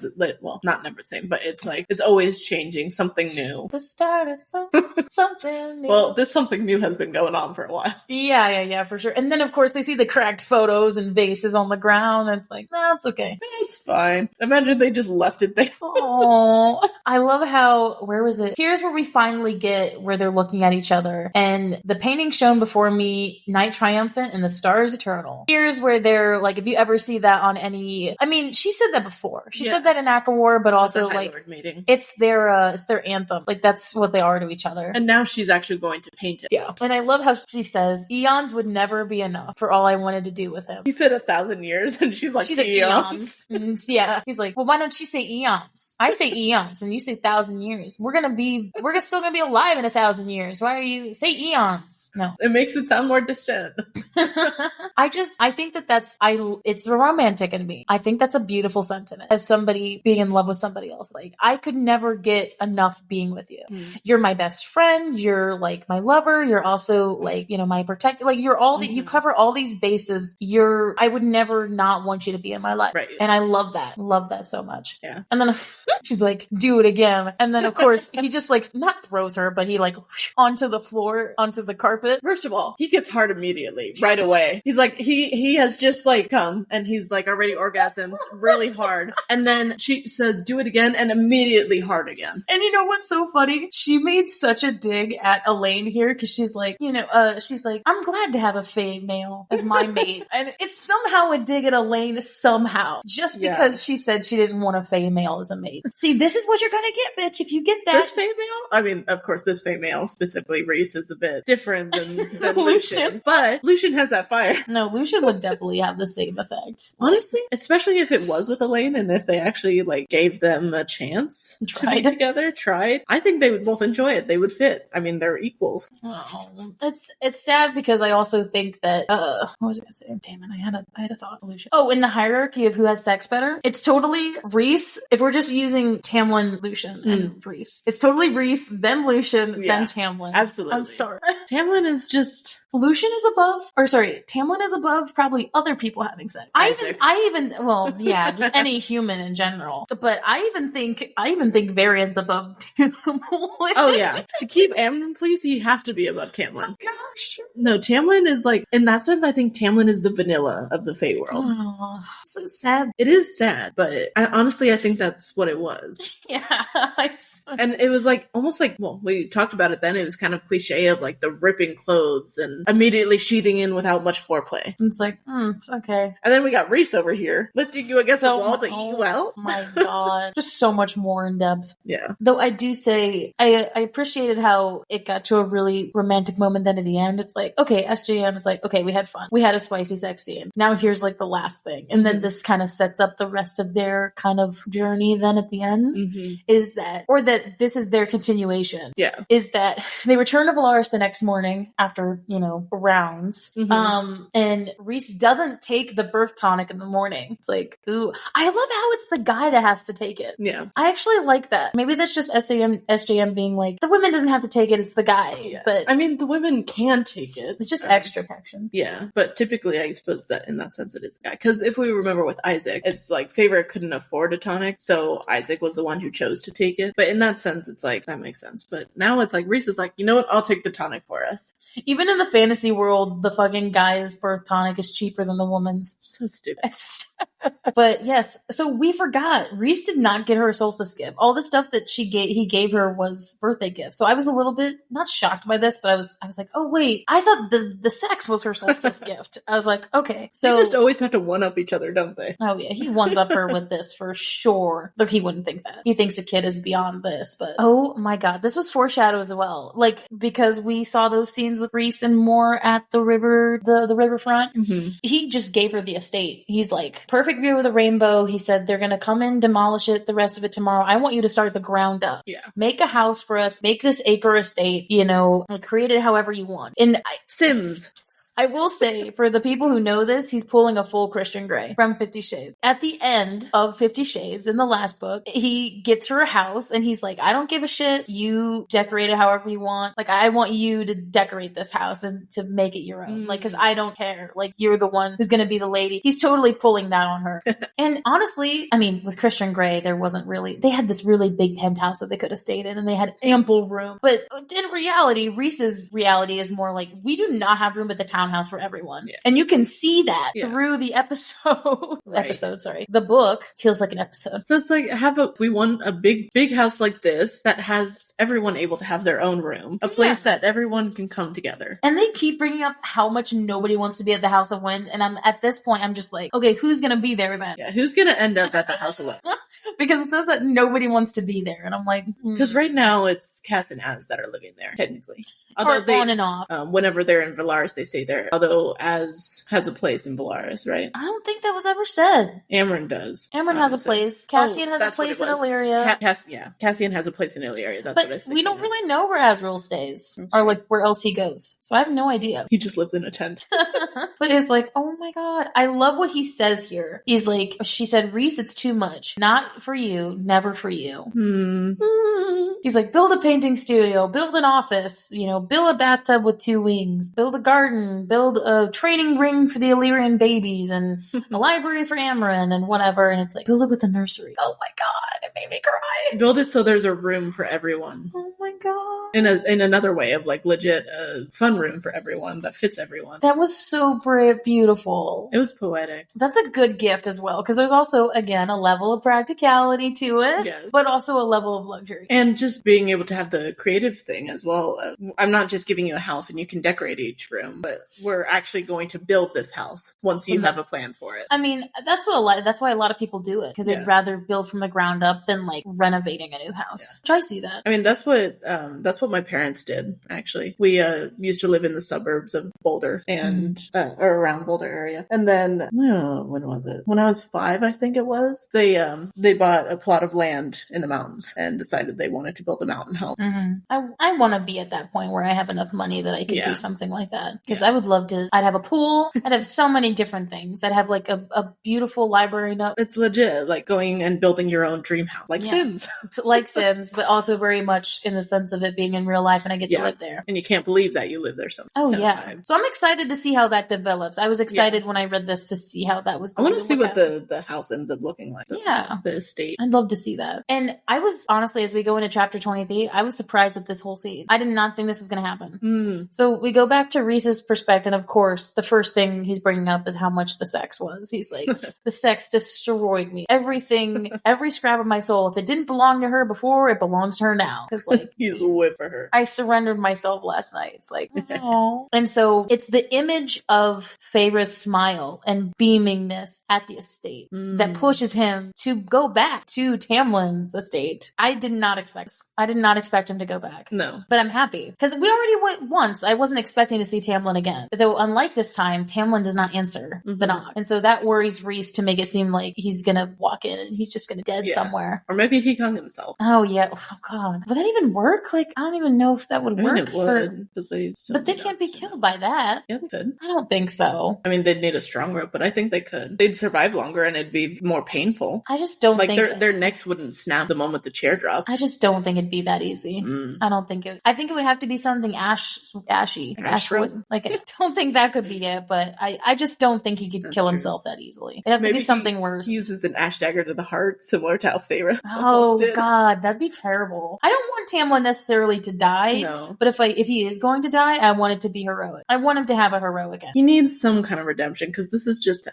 not never the same, but it's like, it's always changing, something new. The start of something new. Well, this something new has been going on for a while. Yeah, for sure. And then, of course, they see the cracked photo photos and vases on the ground. And it's like, nah, it's okay. It's fine. Imagine they just left it there. Oh, I love how, where was it? Here's where we finally get where they're looking at each other. And the painting shown before me, Night Triumphant and the Stars Eternal. Here's where they're like, if you ever see that on any, I mean, she said that before. She said that in ACOWAR, but also like, it's their anthem. Like that's what they are to each other. And now she's actually going to paint it. Yeah. And I love how she says, eons would never be enough for all I wanted to do with him. He said 1,000 years and she's like eons. Yeah. He's like, well, why don't you say eons? I say eons and you say 1,000 years. We're still gonna be alive in 1,000 years. Why are you say eons? No. It makes it sound more distant. I think it's romantic in me. I think that's a beautiful sentiment as somebody being in love with somebody else. Like I could never get enough being with you. You're my best friend. You're like my lover. You're also like, my protector. Like you're all you cover all these bases. I would never not want you to be in my life. Right. And I love that. Love that so much. Yeah. And then she's like, do it again. And then of course he just like not throws her, but he like onto the floor, onto the carpet. First of all, he gets hard immediately, right away. He's like, he has just like come and he's like already orgasmed really hard. And then she says, do it again, and immediately hard again. And you know what's so funny? She made such a dig at Elaine here because she's like, she's like, I'm glad to have a fae male as my mate. And it's somehow a dig at Elaine somehow. Just because she said she didn't want a fae male as a mate. See, this is what you're gonna get, bitch, if you get that. This fae male? I mean, of course, this fae male, specifically Reese, is a bit different than Lucian. But Lucian has that fire. No, Lucian would definitely have the same effect. Honestly, especially if it was with Elaine and if they actually like gave them a chance to be together, I think they would both enjoy it. They would fit. I mean, they're equals. Oh, it's sad because I also think that what was I gonna say? Damn it, I had a thought. Lucian. Oh, in the hierarchy of who has sex better, it's totally Reese. If we're just using Tamlin, Lucian, and Reese, it's totally Reese, then Lucian, then Tamlin. Absolutely. I'm sorry. Tamlin is just Lucian is above, Tamlin is above probably other people having sex. Just any human in general. But I even think Varian's above Tamlin. Oh yeah. To keep Amnon pleased, he has to be above Tamlin. Oh gosh. No, Tamlin is like, in that sense, I think Tamlin is the vanilla of the Fae world. Oh, so sad. It is sad, but I think that's what it was. Yeah. And it was like, almost like, well, we talked about it then, it was kind of cliche of like the ripping clothes and immediately sheathing in without much foreplay. It's like, it's okay. And then we got Reese over here, lifting you against the wall to eat you out. Oh my god. Just so much more in depth. Yeah. Though I do say, I appreciated how it got to a really romantic moment then at the end. It's like, okay, SJM, it's like, okay, we had fun. We had a spicy sex scene. Now here's like the last thing. And then this kind of sets up the rest of their kind of journey then at the end. Is that this is their continuation. Yeah. Is that they return to Valaris the next morning after, rounds. And Reese doesn't take the birth tonic in the morning. It's like, ooh. I love how it's the guy that has to take it. Yeah. I actually like that. Maybe that's just SJM being like, the women doesn't have to take it, it's the guy. Yeah. But I mean, the women can take it. It's just extra protection. Yeah. But typically, I suppose that in that sense, it is the guy. Because if we remember with Isaac, it's like Favorite couldn't afford a tonic, so Isaac was the one who chose to take it. But in that sense, it's like, that makes sense. But now it's like, Reese is like, you know what? I'll take the tonic for us. Even in the fantasy world, the fucking guy's birth tonic is cheaper than the woman's. So stupid. But yes, so we forgot. Reese did not get her a solstice gift. All the stuff that he gave her was birthday gifts. So I was a little bit not shocked by this, but I was like, oh wait, I thought the sex was her solstice gift. I was like, okay. So they just always have to one up each other, don't they? Oh yeah, he ones up her with this for sure. Though he wouldn't think that. He thinks a kid is beyond this, but oh my god, this was foreshadow as well. Like, because we saw those scenes with Reese and more at the river, the riverfront. He just gave her the estate. He's like, perfect view of the rainbow. He said they're gonna come in, demolish it, the rest of it tomorrow. I want you to start the ground up. Yeah. Make a house for us, make this acre estate, create it however you want. And Sims. I will say, for the people who know this, he's pulling a full Christian Grey from 50 Shades. At the end of 50 Shades, in the last book, he gets her a house, and he's like, I don't give a shit. You decorate it however you want. Like, I want you to decorate this house and to make it your own. Like, because I don't care. Like, you're the one who's going to be the lady. He's totally pulling that on her. And honestly, I mean, with Christian Grey, there wasn't really... They had this really big penthouse that they could have stayed in, and they had ample room. But in reality, Reese's reality is more like, we do not have room at the town townhouse for everyone. Yeah. And you can see that Yeah. through the episode. Right. The book feels like an episode. So it's like, we want a big house like this that has everyone able to have their own room. A place that everyone can come together. And they keep bringing up how much nobody wants to be at the House of Wind. And at this point, I'm just like, okay, who's going to be there then? Yeah, who's going to end up at the House of Wind? Because it says that nobody wants to be there. And I'm like, because right now it's Cass and Az that are living there, technically. Although on and off. Whenever they're in Valaris, they stay there. Although Az has a place in Valaris, right? I don't think that was ever said. Amryn does. Amryn has a place. Cassian has a place in Illyria. Cassian has a place in Illyria. That's what I said. We don't really know where Azriel stays. Or like where else he goes. So I have no idea. He just lives in a tent. But it's like, oh my god. I love what he says here. He's like, she said, Rhys, it's too much. Not for you. Never for you. He's like, build a painting studio. Build an office. Build a bathtub with 2 wings. Build a garden. Build a training ring for the Illyrian babies. And a library for Amryn and whatever. And it's like, build it with a nursery. Oh my god. It made me cry. Build it so there's a room for everyone. Oh my god. In another way of like legit fun room for everyone that fits everyone. That was so beautiful. It was poetic. That's a good gift as well, because there's also, again, a level of practicality to it, yes. But also a level of luxury. And just being able to have the creative thing as well. I'm not just giving you a house and you can decorate each room, but we're actually going to build this house once you have a plan for it. I mean, that's why a lot of people do it, because they'd rather build from the ground up than like renovating a new house. Which I see that. I mean, that's what my parents did, actually. We used to live in the suburbs of Boulder and or around Boulder area. And then when was it? When I was 5, I think it was. They bought a plot of land in the mountains and decided they wanted to build a mountain home. I want to be at that point where I have enough money that I could do something like that. Because I would love to. I'd have a pool. I'd have so many different things. I'd have like a beautiful library. It's legit, like going and building your own dream house, like Sims. Like Sims, but also very much in the sense of it being in real life and I get to live there. And you can't believe that you live there sometimes. Oh, yeah. So I'm excited to see how that develops. I was excited when I read this to see how that was going. I want to see what the house ends up looking like. The estate. I'd love to see that. And I was, honestly, as we go into chapter 23, I was surprised at this whole scene. I did not think this was going to happen. So we go back to Rhys's perspective, and of course, the first thing he's bringing up is how much the sex was. He's like, the sex destroyed me. Everything, every scrap of my soul. If it didn't belong to her before, it belongs to her now. Because like, he's a whip for her. I surrendered myself last night. It's like, oh. And so it's the image of Feyre's smile and beamingness at the estate that pushes him to go back to Tamlin's estate. I did not expect him to go back. No. But I'm happy. Because we already went once. I wasn't expecting to see Tamlin again. But though, unlike this time, Tamlin does not answer the knock. And so that worries Rhys to make it seem like he's going to walk in and he's just going to dead somewhere. Or maybe he hung himself. Oh, yeah. Oh, God. Would that even work? Like, I don't even know if that would work. It would. But they can't be killed by that. Yeah, they could. I don't think so. I mean, they'd need a strong rope, but I think they could. They'd survive longer and it'd be more painful. I just don't think... Like, their necks wouldn't snap the moment the chair dropped. I just don't think it'd be that easy. I don't think it... I think it would have to be something ashy. Ashwood. Like, I don't think that could be it, but I just don't think he could kill himself that easily. It'd have to be something worse. He uses an ash dagger to the heart, similar to how Feyre God, that'd be terrible. I don't want Tamlin necessarily to die, but if he is going to die, I want it to be heroic. I want him to have a heroic end. He needs some kind of redemption, because this is just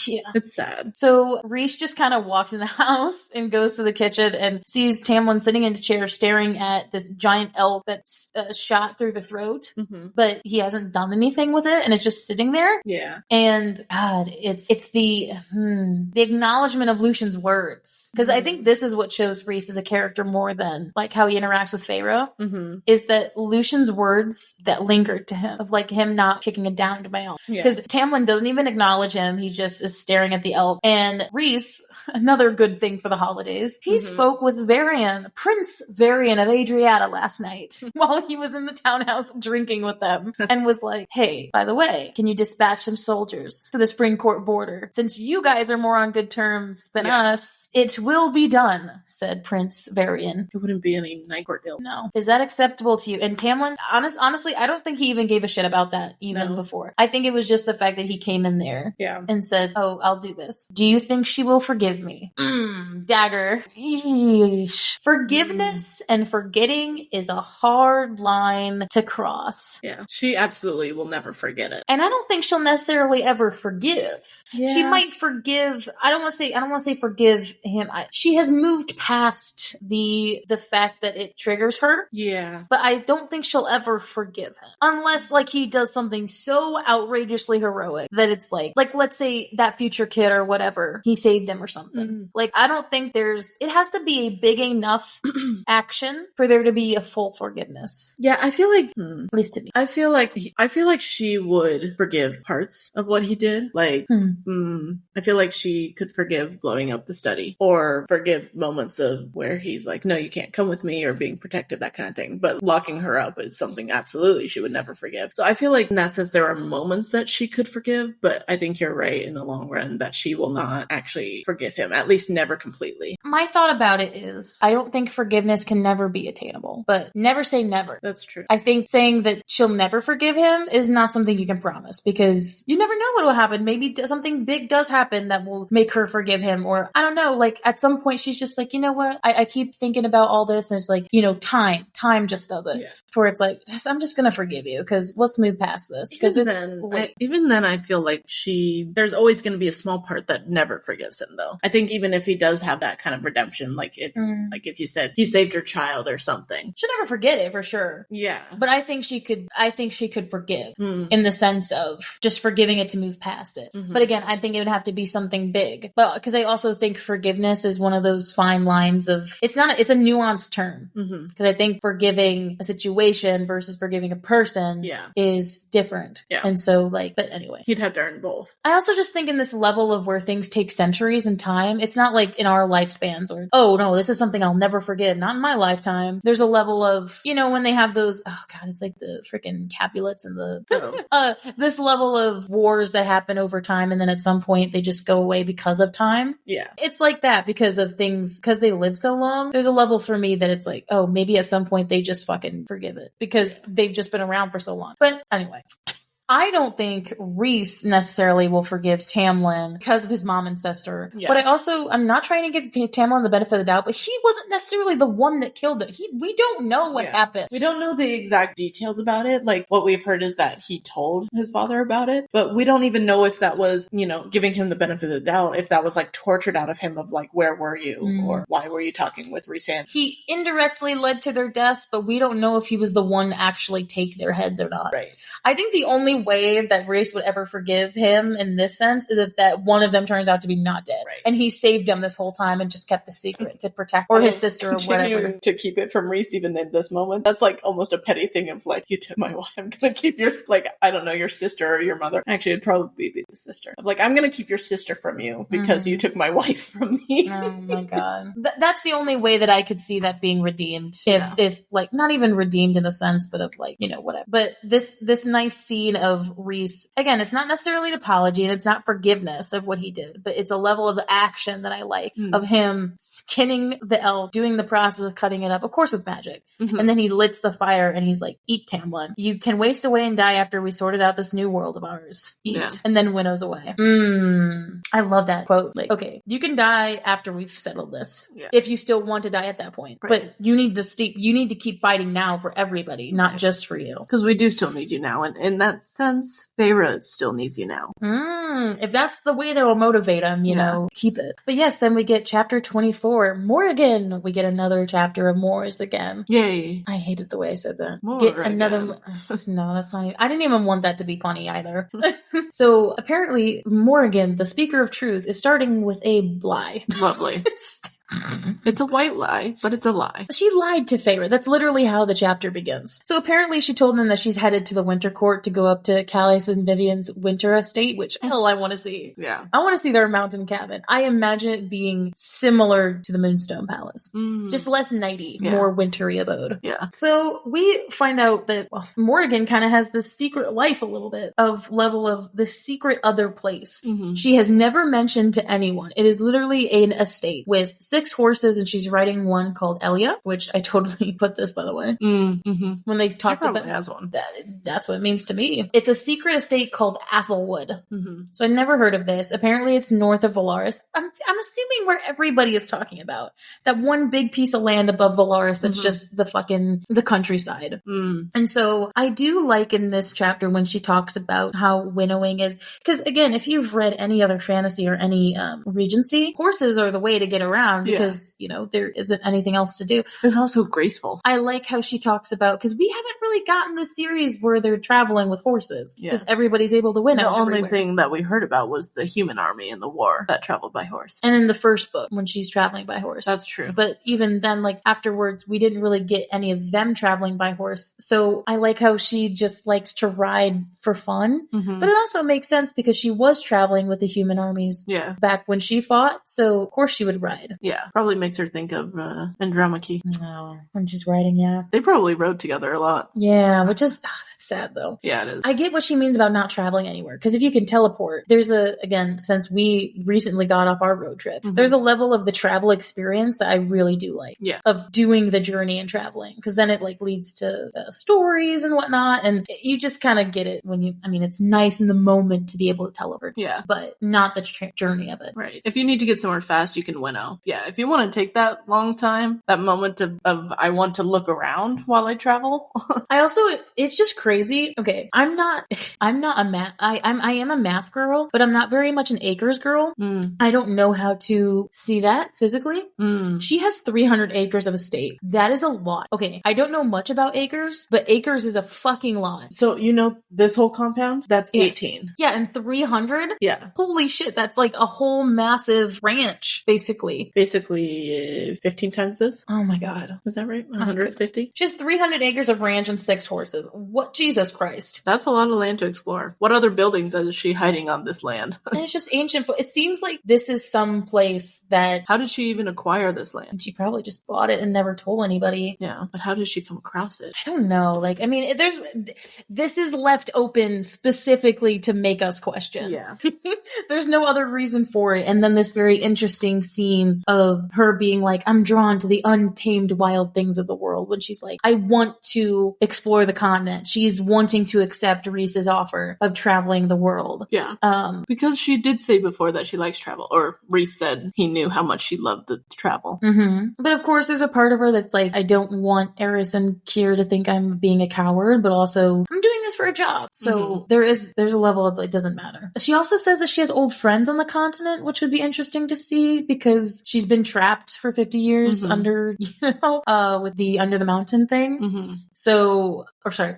yeah. It's sad. So Rhys just kind of walks in the house and goes to the kitchen and sees Tamlin sitting in a chair staring at this giant elk that's shot through the throat, but he hasn't done anything with it and it's just sitting there. Yeah. And God, it's the acknowledgement of Lucian's words, because I think this is what shows Rhys as a character more than like how he interacts with Feyre, is that Lucian's words that lingered to him, of like him not kicking a downed male, because Tamlin doesn't even acknowledge him. He just is staring at the elk. And Rhys, another good thing for the holidays, he spoke with Varian, Prince Varian of Adriata last night while he was in the townhouse drinking with them, and was like, hey, by the way, can you dispatch some soldiers to the Spring Court border? Since you guys are more on good terms than us, it will be done, said Prince Varian. It wouldn't be any Night Court ill. now. Is that acceptable to you? And Tamlin, honestly, I don't think he even gave a shit about that even before. I think it was just the fact that he came in there and said, oh, I'll do this. Do you think she will forgive me? Dagger. Eesh. Forgiveness and forgetting is a hard line to cross. Yeah. She absolutely will never forget it. And I don't think she'll necessarily ever forgive. Yeah. She might forgive. I don't want to say forgive him. She has moved past the fact that it triggers her. Yeah. But I don't think she'll ever forgive him. Unless like he does something so outrageously heroic that it's like let's say that future kid or whatever, he saved him or something. Like I don't think it has to be a big enough action for there to be a full forgiveness. Yeah, I feel like at least to me. I feel like she would forgive parts of what he did. Like I feel like she could forgive blowing up the study or forgive moments of where he's like, no, you can't come with me, or being protective, that kind of thing. But locking her up is something absolutely she would never forgive. So I feel like in that sense there are moments that she could forgive, but I think you're right in the long run that she will not actually forgive him, at least never completely. My thought about it is I don't think forgiveness can never be attainable, but never say never. That's true. I think saying that she'll never forgive him is not something you can promise, because you never know what will happen. Maybe something big does happen that will make her forgive him, or I don't know, like at some point she's just like, you know what, I keep thinking about all this, and it's like, you know, time just does it. Where it's like, I'm just gonna forgive you because let's move past this. Because even then I feel like there's always going to be a small part that never forgives him though. I think even if he does have that kind of redemption, like if you said he saved her child or something, she'll never forget it for sure. Yeah. But I think she could forgive in the sense of just forgiving it to move past it. But again, I think it would have to be something big. But because I also think forgiveness is one of those fine lines of, it's a nuanced term. Because I think forgiving a situation versus forgiving a person is different. Yeah. And so but anyway. He'd have to earn both. I also just think in this level of where things take centuries and time, it's not like in our lifespans or, oh no, this is something I'll never forget. Not in my lifetime. There's a level of, you know, when they have those, oh god, it's like the freaking Capulets and this level of wars that happen over time, and then at some point they just go away because of time. Yeah. It's like that because of things, because they live so long. There's a level for me that it's like, oh, maybe at some point they just fucking forgive it because they've just been around for so long. But anyway. I don't think Rhys necessarily will forgive Tamlin because of his mom and sister. Yeah. But I'm not trying to give Tamlin the benefit of the doubt, but he wasn't necessarily the one that killed them. We don't know what happened. We don't know the exact details about it. Like, what we've heard is that he told his father about it, but we don't even know if that was, you know, giving him the benefit of the doubt, if that was like tortured out of him of like, where were you? Or why were you talking with Rhys? He indirectly led to their deaths, but we don't know if he was the one to actually take their heads or not. Right. I think the only way that Rhys would ever forgive him in this sense is if that one of them turns out to be not dead. Right. And he saved him this whole time and just kept the secret to protect, or his sister or whatever. To keep it from Rhys even in this moment. That's like almost a petty thing of like, you took my wife, I'm gonna keep your, like, I don't know, your sister or your mother. Actually, it'd probably be the sister. Of like, I'm gonna keep your sister from you because you took my wife from me. Oh my god. That's the only way that I could see that being redeemed. If like, not even redeemed in a sense, but of like, you know, whatever. But this nice scene of Rhys, again, it's not necessarily an apology and it's not forgiveness of what he did, but it's a level of action that I like of him skinning the elk, doing the process of cutting it up, of course with magic. And then he lights the fire and he's like, eat, Tamlin. You can waste away and die after we sorted out this new world of ours. Eat. Yeah. And then winnows away. I love that quote. Like, okay, you can die after we've settled this. Yeah. If you still want to die at that point. Right. But you need to keep fighting now for everybody, not just for you. Because we do still need you now. And in that sense, Feyre still needs you now. If that's the way that will motivate him, you know, keep it. But yes, then we get chapter 24. Morgan. We get another chapter of Moors again. Yay. I hated the way I said that. Get another. No, that's not even. I didn't even want that to be funny either. So apparently, Morgan, the speaker of truth, is starting with a lie. Lovely. It's a white lie, but it's a lie. She lied to Feyre. That's literally how the chapter begins. So apparently she told them that she's headed to the Winter Court to go up to Calais and Vivian's winter estate, which hell I want to see. Yeah. I want to see their mountain cabin. I imagine it being similar to the Moonstone Palace. Just less nighty, more wintry abode. Yeah. So we find out that Morgan kind of has this secret life a little bit of level of this secret other place. She has never mentioned to anyone. It is literally an estate with 6 6 horses, and she's riding one called Elia, which I totally put this, by the way. Mm-hmm. When they talked about has one. That's what it means to me. It's a secret estate called Athelwood. Mm-hmm. So I never heard of this. Apparently it's north of Valaris. I'm assuming where everybody is talking about. That one big piece of land above Valaris that's just the countryside. Mm. And so I do like in this chapter when she talks about how winnowing is, because again, if you've read any other fantasy or any Regency, horses are the way to get around because, there isn't anything else to do. It's also graceful. I like how she talks about, because we haven't really gotten the series where they're traveling with horses because everybody's able to winnow. The only thing that we heard about was the human army in the war that traveled by horse. And in the first book, when she's traveling by horse. That's true. But even then, like afterwards, we didn't really get any of them traveling by horse. So I like how she just likes to ride for fun. Mm-hmm. But it also makes sense because she was traveling with the human armies back when she fought. So of course she would ride. Yeah. Probably makes her think of Andromache. No. When she's riding, They probably rode together a lot. Yeah, which is... sad though. Yeah, it is. I get what she means about not traveling anywhere, because if you can teleport, there's again, since we recently got off our road trip, there's a level of the travel experience that I really do like. Yeah. Of doing the journey and traveling, because then it like leads to stories and whatnot, and you just kind of get it when it's nice in the moment to be able to teleport. Yeah. But not the journey of it. Right. If you need to get somewhere fast, you can winnow. Yeah. If you want to take that long time, that moment of I want to look around while I travel. It's just crazy. Okay, I am a math girl, but I'm not very much an acres girl. I don't know how to see that physically. She has 300 acres of estate. That is a lot. Okay, I don't know much about acres, but acres is a fucking lot. So this whole compound? That's 18. Yeah, and 300? Yeah. Holy shit, that's like a whole massive ranch, basically. Basically 15 times this? Oh my god. Is that right? 150? She has 300 acres of ranch and 6 horses. What? Jesus Christ. That's a lot of land to explore. What other buildings is she hiding on this land? And it's just ancient. It seems like this is some place that... How did she even acquire this land? She probably just bought it and never told anybody. Yeah, but how did she come across it? I don't know. This is left open specifically to make us question. Yeah. There's no other reason for it. And then this very interesting scene of her being like, I'm drawn to the untamed wild things of the world, when she's like, I want to explore the continent. She's wanting to accept Reese's offer of traveling the world. Yeah. Because she did say before that she likes travel, or Reese said he knew how much she loved the travel. Mm-hmm. But of course, there's a part of her that's like, I don't want Eris and Kier to think I'm being a coward, but also I'm doing this for a job. So there's a level of it doesn't matter. She also says that she has old friends on the continent, which would be interesting to see because she's been trapped for 50 years under, with the Under the Mountain thing. So,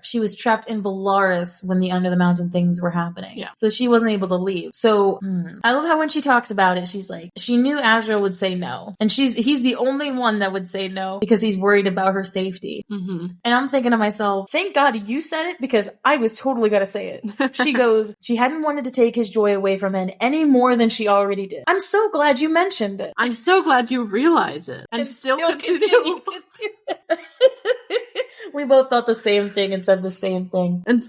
she was trapped in Valaris when the Under the Mountain things were happening. Yeah. So she wasn't able to leave. So I love how when she talks about it, she's like, she knew Azrael would say no. And he's the only one that would say no because he's worried about her safety. And I'm thinking to myself, thank God you said it, because I was totally going to say it. She goes, she hadn't wanted to take his joy away from him any more than she already did. I'm so glad you mentioned it. I'm so glad you realize it. And still continue to do it. We both thought the same thing and said the same thing. And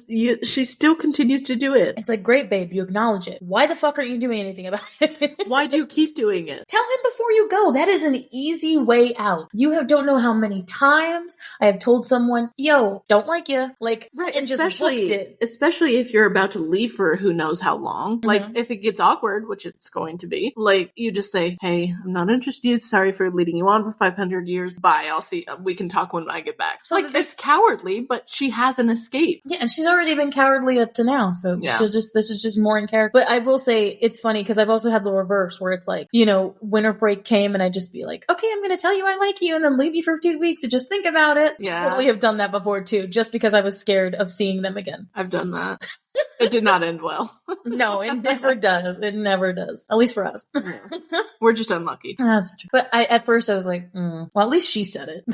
she still continues to do it. It's like, great, babe, you acknowledge it. Why the fuck aren't you doing anything about it? Why do you keep doing it? Tell him before you go. That is an easy way out. You don't know how many times I have told someone, yo, don't like you. Like, right, and just booked it. Especially if you're about to leave for who knows how long. Like, if it gets awkward, which it's going to be, like, you just say, hey, I'm not interested. Sorry for leading you on for 500 years. Bye. I'll see. We can talk when I get back. So like, it's cowardly, but she has an escape. Yeah, and she's already been cowardly up to now, so this is just more in character. But I will say, it's funny, because I've also had the reverse, where it's like, winter break came, and I just be like, okay, I'm going to tell you I like you, and then leave you for 2 weeks to just think about it. Yeah. Totally have done that before, too, just because I was scared of seeing them again. I've done that. It did not end well. No, it never does. It never does. At least for us. Yeah. We're just unlucky. That's true. But at first I was like, well, at least she said it.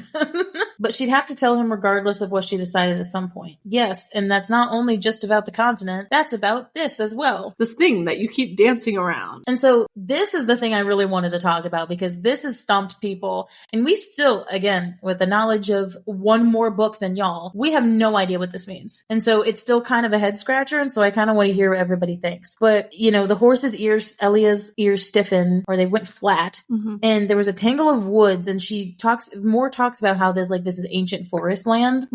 But she'd have to tell him regardless of what she decided at some point. Yes, and that's not only just about the continent, that's about this as well. This thing that you keep dancing around. And so this is the thing I really wanted to talk about, because this has stumped people. And we still, again, with the knowledge of one more book than y'all, we have no idea what this means. And so it's still kind of a head scratcher. catcher, and so I kind of want to hear what everybody thinks. But, you know, the horse's ears, Elia's ears stiffened, or they went flat, and there was a tangle of woods, and she talks about how this is ancient forest land.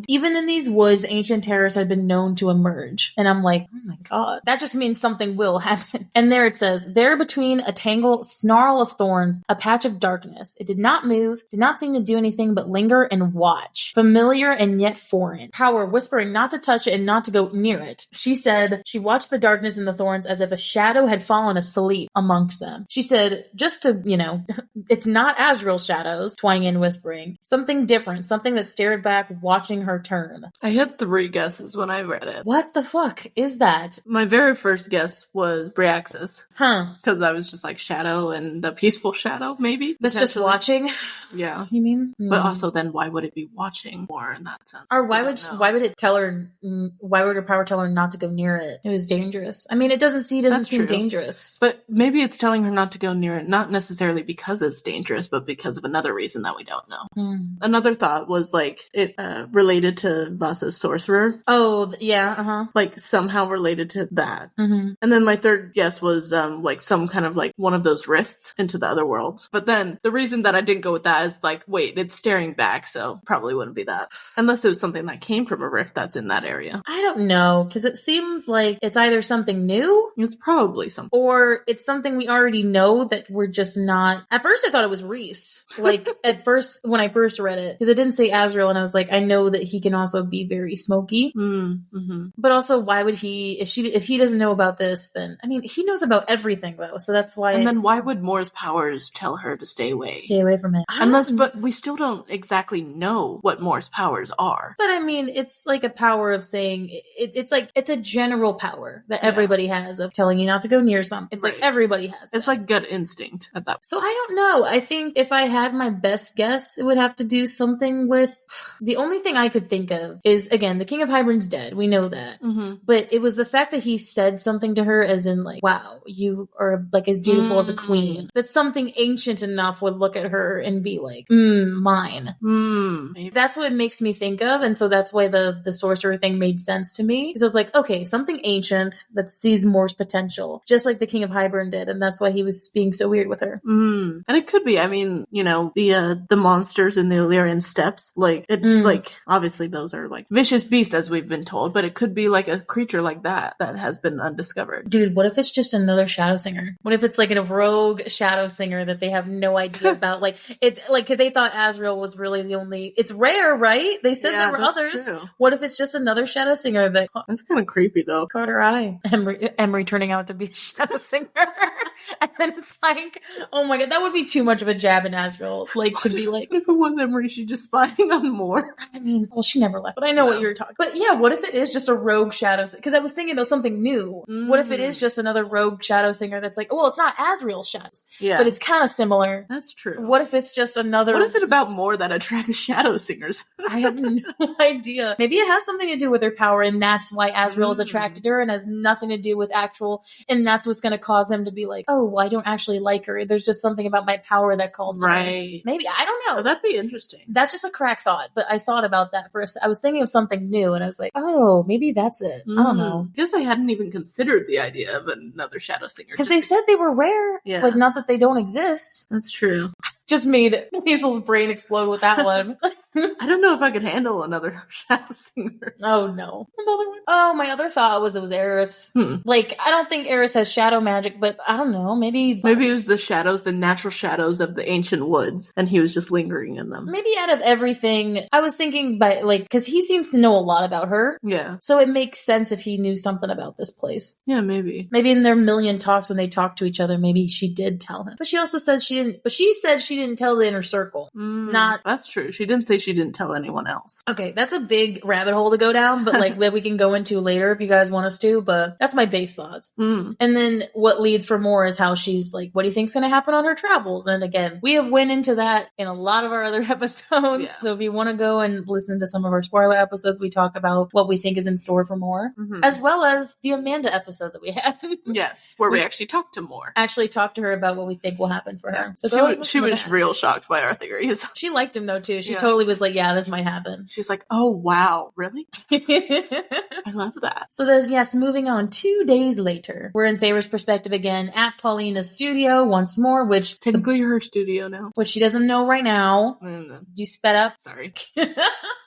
Even in these woods, ancient terrors had been known to emerge. And I'm like, oh my god, that just means something will happen. And there it says, there between a tangled snarl of thorns, a patch of darkness. It did not move, did not seem to do anything but linger and watch. Familiar and yet foreign. Power whispering not to touch it and not to go near it. She said she watched the darkness and the thorns as if a shadow had fallen asleep amongst them. She said, just to, you know, it's not Azrael's shadows, Twang in whispering. Something different, something that stared back, watching her turn. I had 3 guesses when I read it. What the fuck is that? My very first guess was Bryaxis. Huh. Because I was just like shadow and a peaceful shadow, maybe. That's just watching? Yeah. You mean? But also then why would it be watching more in that sense? Or why would it tell her, why would her power tell her not to go near it? It was dangerous. I mean, it doesn't seem dangerous. But maybe it's telling her not to go near it, not necessarily because it's dangerous, but because of another reason that we don't know. Another thought was like it related to Vasa's sorcerer. Oh, yeah, Like somehow related to that. And then my third guess was like some kind of like one of those rifts into the other world. But then the reason that I didn't go with that is like, wait, it's staring back, so probably wouldn't be that. Unless it was something that came from a rift that's in that area. I don't know, because it seems like it's either something new. It's probably something. Or it's something we already know that we're just not. At first I thought it was Reese. Like at first, when I first read it, because it didn't say Azrael, and I was like, I know that he can also be very smoky. But also, why would he, if he doesn't know about this, then, I mean, he knows about everything though, so that's why. And then why would Moore's powers tell her to stay away? Stay away from it. But we still don't exactly know what Moore's powers are. But I mean, it's like a power of saying, it's like, it's a general power that everybody has of telling you not to go near something. It's like everybody has It's like gut instinct at that point. So I don't know. I think if I had my best guess, it would have to do something with, the only thing I could think of is, again, the King of Hybern's dead. We know that. But it was the fact that he said something to her as in like, wow, you are like as beautiful as a queen. That something ancient enough would look at her and be like, mine. Maybe. That's what it makes me think of. And so that's why the sorcerer thing made sense to me. Because I was like, okay, something ancient that sees Moore's potential, just like the King of Hybern did. And that's why he was being so weird with her. And it could be, I mean, you know, the monsters in the Illyrian steppes, like, it's like, obviously those are like vicious beasts as we've been told, but it could be like a creature like that has been undiscovered. Dude, what if it's just another shadow singer? What if it's like a rogue shadow singer that they have no idea about? Like, it's like, they thought Azrael was really the only, it's rare, right? They said there were others. True. What if it's just another shadow singer that that's kind of creepy though. Caught her eye. Emery turning out to be a shadow singer. And then it's like, oh my god, that would be too much of a jab in Azrael. Like, to be like, what if it was Emery, she's just spying on Moore? I mean, well, she never left, but I know what you're talking. But yeah, what if it is just a rogue shadow? Because I was thinking about something new. What if it is just another rogue shadow singer that's like, well, it's not Azrael's shadows, but it's kind of similar. That's true. What if it's just another? What is it about Moore that attracts shadow singers? I have no idea. Maybe it has something to do with her power, and that's why Azrael is attracted to her, and has nothing to do with actual. And that's what's going to cause him to be like, oh, well, I don't actually like her. There's just something about my power that calls to me. Maybe, I don't know. Oh, that'd be interesting. That's just a crack thought, but I thought about that first. I was thinking of something new, and I was like, oh, maybe that's it. I don't know. I guess I hadn't even considered the idea of another shadow singer. Because they said they were rare. Yeah. Like, not that they don't exist. That's true. Just made Liesl's brain explode with that one. I don't know if I could handle another shadow singer. Oh, no. Another one. Oh, my other thought was it was Eris. Like, I don't think Eris has shadow magic, but I don't know. Maybe it was the shadows, the natural shadows of the ancient woods, and he was just lingering in them. Maybe out of everything, I was thinking, because he seems to know a lot about her. Yeah. So it makes sense if he knew something about this place. Yeah, maybe. Maybe in their million talks when they talked to each other, maybe she did tell him. But she also said she didn't. But she said she didn't tell the inner circle. That's true. She didn't say she didn't tell anyone else. Okay, that's a big rabbit hole to go down, but like that we can go into later if you guys want us to. But that's my base thoughts. And then what leads for more is how she's like, what do you think's going to happen on her travels? And again, we have went into that in a lot of our other episodes. Yeah. So if you want to go and listen to some of our spoiler episodes, we talk about what we think is in store for more, as well as the Amanda episode that we had. Yes, where we actually talked to Moore. Actually talked to her about what we think will happen for her. So she was real shocked by our theories. She liked him though too. She totally was like, yeah, this might happen. She's like, oh, wow, really? I love that. So there's, yes, moving on 2 days later, we're in Feyre's perspective again at Paulina's studio once more, which technically her studio now. Which she doesn't know right now. You sped up. Sorry.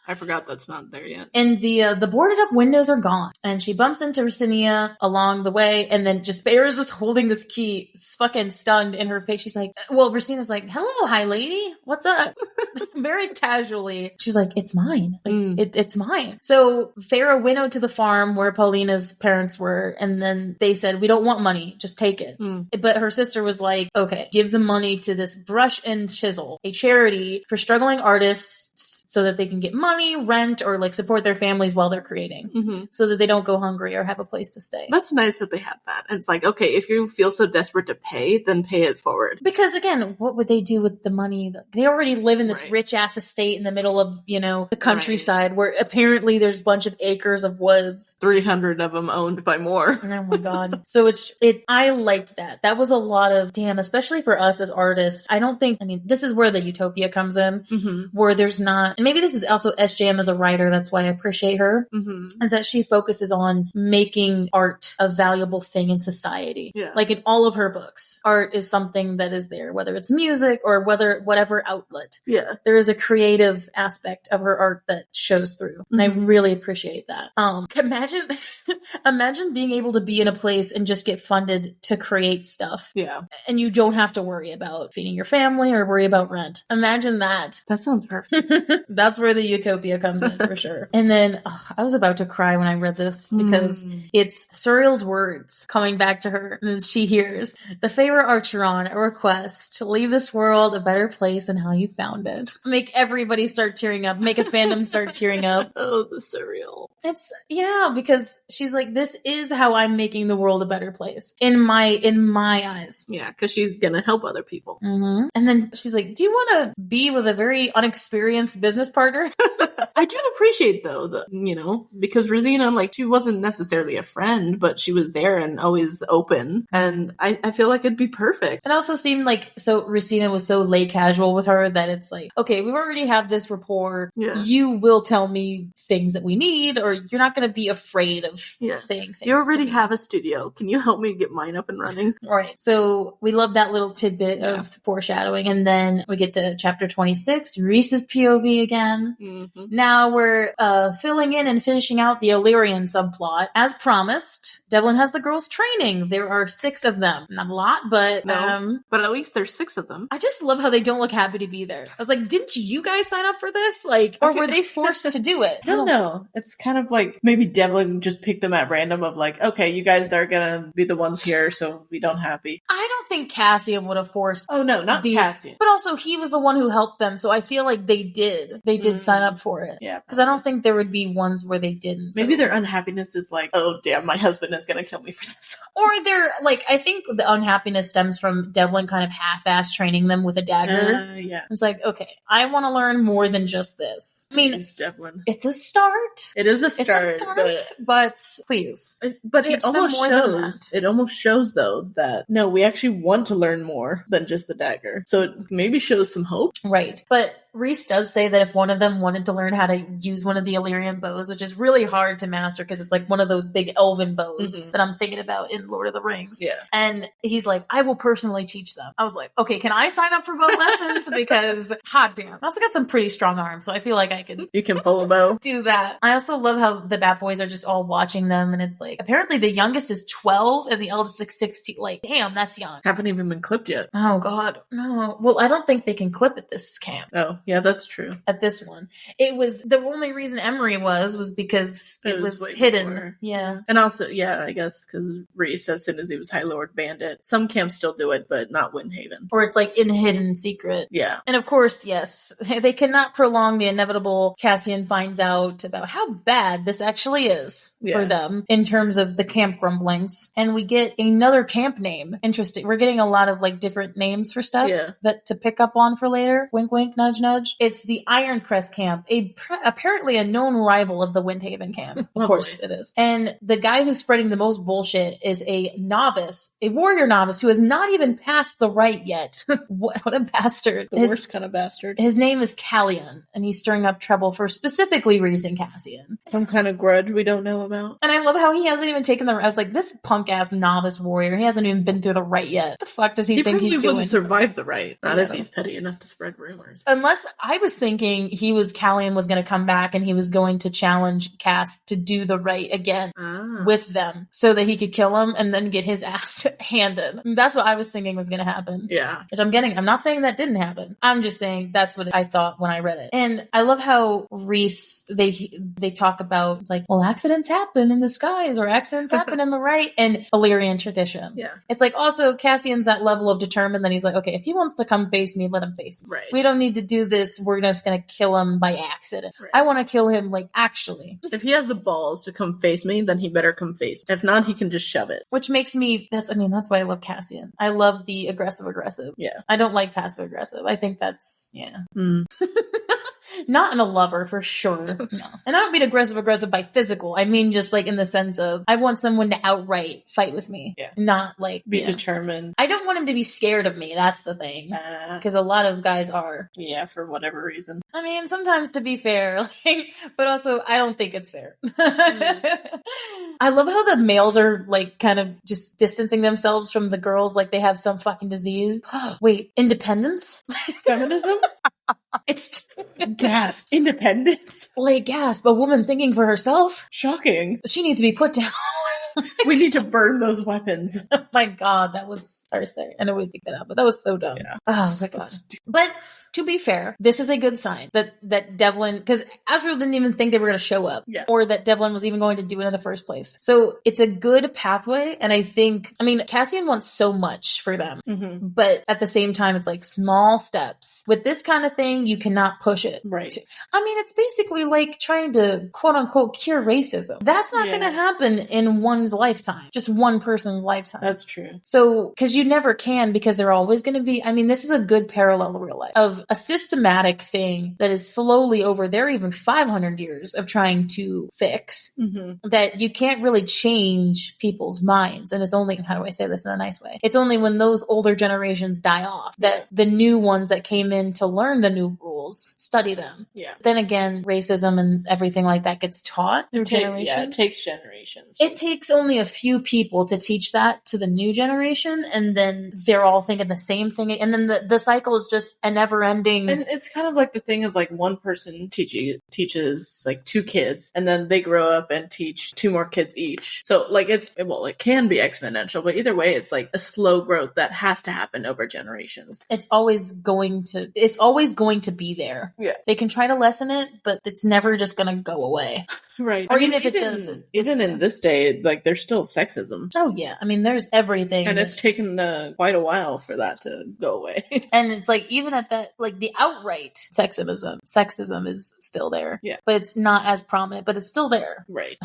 I forgot that's not there yet. And the boarded up windows are gone. And she bumps into Ricinia along the way, and then just Feyre's just holding this key, fucking stunned in her face. She's like, well, Ricinia's like, hello, hi lady. What's up? Very casually. She's like, it's mine. Like, it's mine. So Feyre went out to the farm where Paulina's parents were, and then they said, we don't want money, just take it. But her sister was like, okay, give the money to this Brush and Chisel, a charity for struggling artists so that they can get money, rent, or like support their families while they're creating, so that they don't go hungry or have a place to stay. That's nice that they have that. And it's like, okay, if you feel so desperate to pay, then pay it forward. Because again, what would they do with the money? They already live in this rich ass estate in the middle of, the countryside where apparently there's a bunch of acres of woods. 300 of them owned by more. Oh my God. So I liked that. That was a lot of, especially for us as artists. This is where the utopia comes in, where there's not, and maybe this is also SJM as a writer, that's why I appreciate her, is that she focuses on making art a valuable thing in society. Yeah. Like in all of her books, art is something that is there, whether it's music or whatever outlet. Yeah. There is a creative aspect of her art that shows through. And I really appreciate that. Imagine being able to be in a place and just get funded to create stuff. Yeah. And you don't have to worry about feeding your family or worry about rent. Imagine that. That sounds perfect. That's where the utopia comes in for sure. And then I was about to cry when I read this because it's Suriel's words coming back to her, and she hears the Feyre Archeron a request to leave this world a better place than how you found it. Make everybody start tearing up. Make a fandom start tearing up. Oh, the Suriel. Because she's like, this is how I'm making the world a better place in my eyes. Yeah, because she's gonna help other people. And then she's like, do you want to be with a very unexperienced business partner? I do appreciate though because Rosina, she wasn't necessarily a friend, but she was there and always open, and I feel like it'd be perfect. It also seemed like Rosina was so lay casual with her that it's like, okay, we already have this rapport. Yeah. You will tell me things that we need, or you're not going to be afraid of saying things. You already have a studio. Can you help me get mine up and running? Right. So we love that little tidbit of foreshadowing, and then we get to chapter 26, Rhys's POV again. Now we're filling in and finishing out the Illyrian subplot. As promised, Devlin has the girls training. There are 6 of them. Not a lot, but... but at least there's 6 of them. I just love how they don't look happy to be there. I was like, didn't you guys sign up for this? Or were they forced to do it? I don't know. It's kind of like maybe Devlin just picked them at random of okay, you guys are gonna be the ones here, so we don't happy. I don't think Cassian would have forced... Oh, no, not Cassian. But also, he was the one who helped them, so I feel like they did. They did sign up for it. Yeah. Because I don't think there would be ones where they didn't. Maybe their unhappiness is oh, damn, my husband is gonna kill me for this. Or they're, I think the unhappiness stems from Devlin kind of half-ass training them with a dagger. Yeah. It's okay, I want to learn more than just this. I mean, it's Devlin. It's a start. It is a start. But please. But it almost shows, though, that, no, we actually want to learn more than just the dagger. So it maybe shows some hope. Right. But Rhys does say that if one of them wanted to learn how to use one of the Illyrian bows, which is really hard to master because it's one of those big elven bows that I'm thinking about in Lord of the Rings. Yeah. And he's like, I will personally teach them. I was like, okay, can I sign up for bow lessons? Because, hot damn. I also got some pretty strong arms, so I feel like I can... You can pull a bow. Do that. I also love how the Bat Boys are just all watching them, and it's apparently the youngest is 12 and the eldest is 16. Damn, that's young. Haven't even been clipped yet. Oh, God. No. Well, I don't think they can clip at this camp. Oh, yeah, that's true. At this one. It was, the only reason Emery was because it was hidden. Before. Yeah. And also, yeah, I guess, because Rhys, as soon as he was High Lord Bandit, some camps still do it, but not Windhaven. Or it's in hidden secret. Yeah. And of course, yes, they cannot prolong the inevitable. Cassian finds out about how bad this actually is for them in terms of the camp grumblings. And we get another camp name. Interesting. We're getting a lot of different names for stuff that to pick up on for later. Wink, wink, nudge, nudge. nudge. It's the Ironcrest camp, apparently a known rival of the Windhaven camp. Of course it is. And the guy who's spreading the most bullshit is a novice, a warrior novice who has not even passed the rite yet. What a bastard. The worst kind of bastard. His name is Callion, and he's stirring up trouble for specifically raising Cassian. Some kind of grudge we don't know about. And I love how he hasn't even taken I was like, this punk-ass novice warrior, he hasn't even been through the rite yet. What the fuck does he think he's doing? He wouldn't survive the rite. Not if he's petty enough to spread rumors. Unless I was thinking Callion was going to come back and he was going to challenge Cass to do the rite again with them so that he could kill him and then get his ass handed. That's what I was thinking was going to happen. Yeah. Which I'm not saying that didn't happen. I'm just saying that's what I thought when I read it. And I love how Rhys, they talk about, it's like, well, accidents happen in the skies or accidents happen in the rite and Illyrian tradition. Yeah. It's like also Cassian's that level of determined that he's like, okay, if he wants to come face me, let him face me. Right. We don't need to do this. We're just going to kill him by accident. Right. I want to kill him like actually. If he has the balls to come face me, then he better come face me. If not, he can just shove it. Which makes me, that's why I love Cassian. I love the aggressive. Yeah. I don't like passive aggressive. I think that's, yeah. Mm. Not in a lover, for sure. No. And I don't mean aggressive by physical. I mean just like in the sense of, I want someone to outright fight with me. Yeah. Not like... Be determined. I don't want him to be scared of me. That's the thing. Because a lot of guys are. Yeah, for whatever reason. I mean, sometimes to be fair, but also I don't think it's fair. I love how the males are like kind of just distancing themselves from the girls like they have some fucking disease. Wait, independence? Feminism? It's just... Gasp. Independence? Like, gasp. A woman thinking for herself? Shocking. She needs to be put down. We need to burn those weapons. Oh my god, that was... Sorry. I know we think that out, but that was so dumb. Yeah. Oh my god. But... to be fair, this is a good sign that Devlin, because Azriel didn't even think they were going to show up, or that Devlin was even going to do it in the first place. So it's a good pathway, and I mean, Cassian wants so much for them, but at the same time, it's like small steps. With this kind of thing, you cannot push it. Right. I mean, it's basically like trying to quote unquote cure racism. That's not going to happen in one's lifetime, just one person's lifetime. That's true. So, because you never can, because they're always going to be, I mean, this is a good parallel to real life of a systematic thing that is slowly over there, even 500 years of trying to fix, that you can't really change people's minds. And it's only, how do I say this in a nice way? It's only when those older generations die off that the new ones that came in to learn the new rules study them. Yeah. Then again, racism and everything like that gets taught through generations. Yeah, it takes generations. It takes only a few people to teach that to the new generation, and then they're all thinking the same thing. And then the cycle is just a never-ending. And it's kind of like the thing of like one person teaches like two kids, and then they grow up and teach two more kids each. So like it can be exponential, but either way, it's like a slow growth that has to happen over generations. It's always going to be there. Yeah. They can try to lessen it, but it's never just going to go away. Right. Or even if it does. Even in this day, like there's still sexism. Oh yeah. I mean, there's everything. And it's taken quite a while for that to go away. And it's like, even at that, like the outright sexism is still there. Yeah. But it's not as prominent, but it's still there. Right.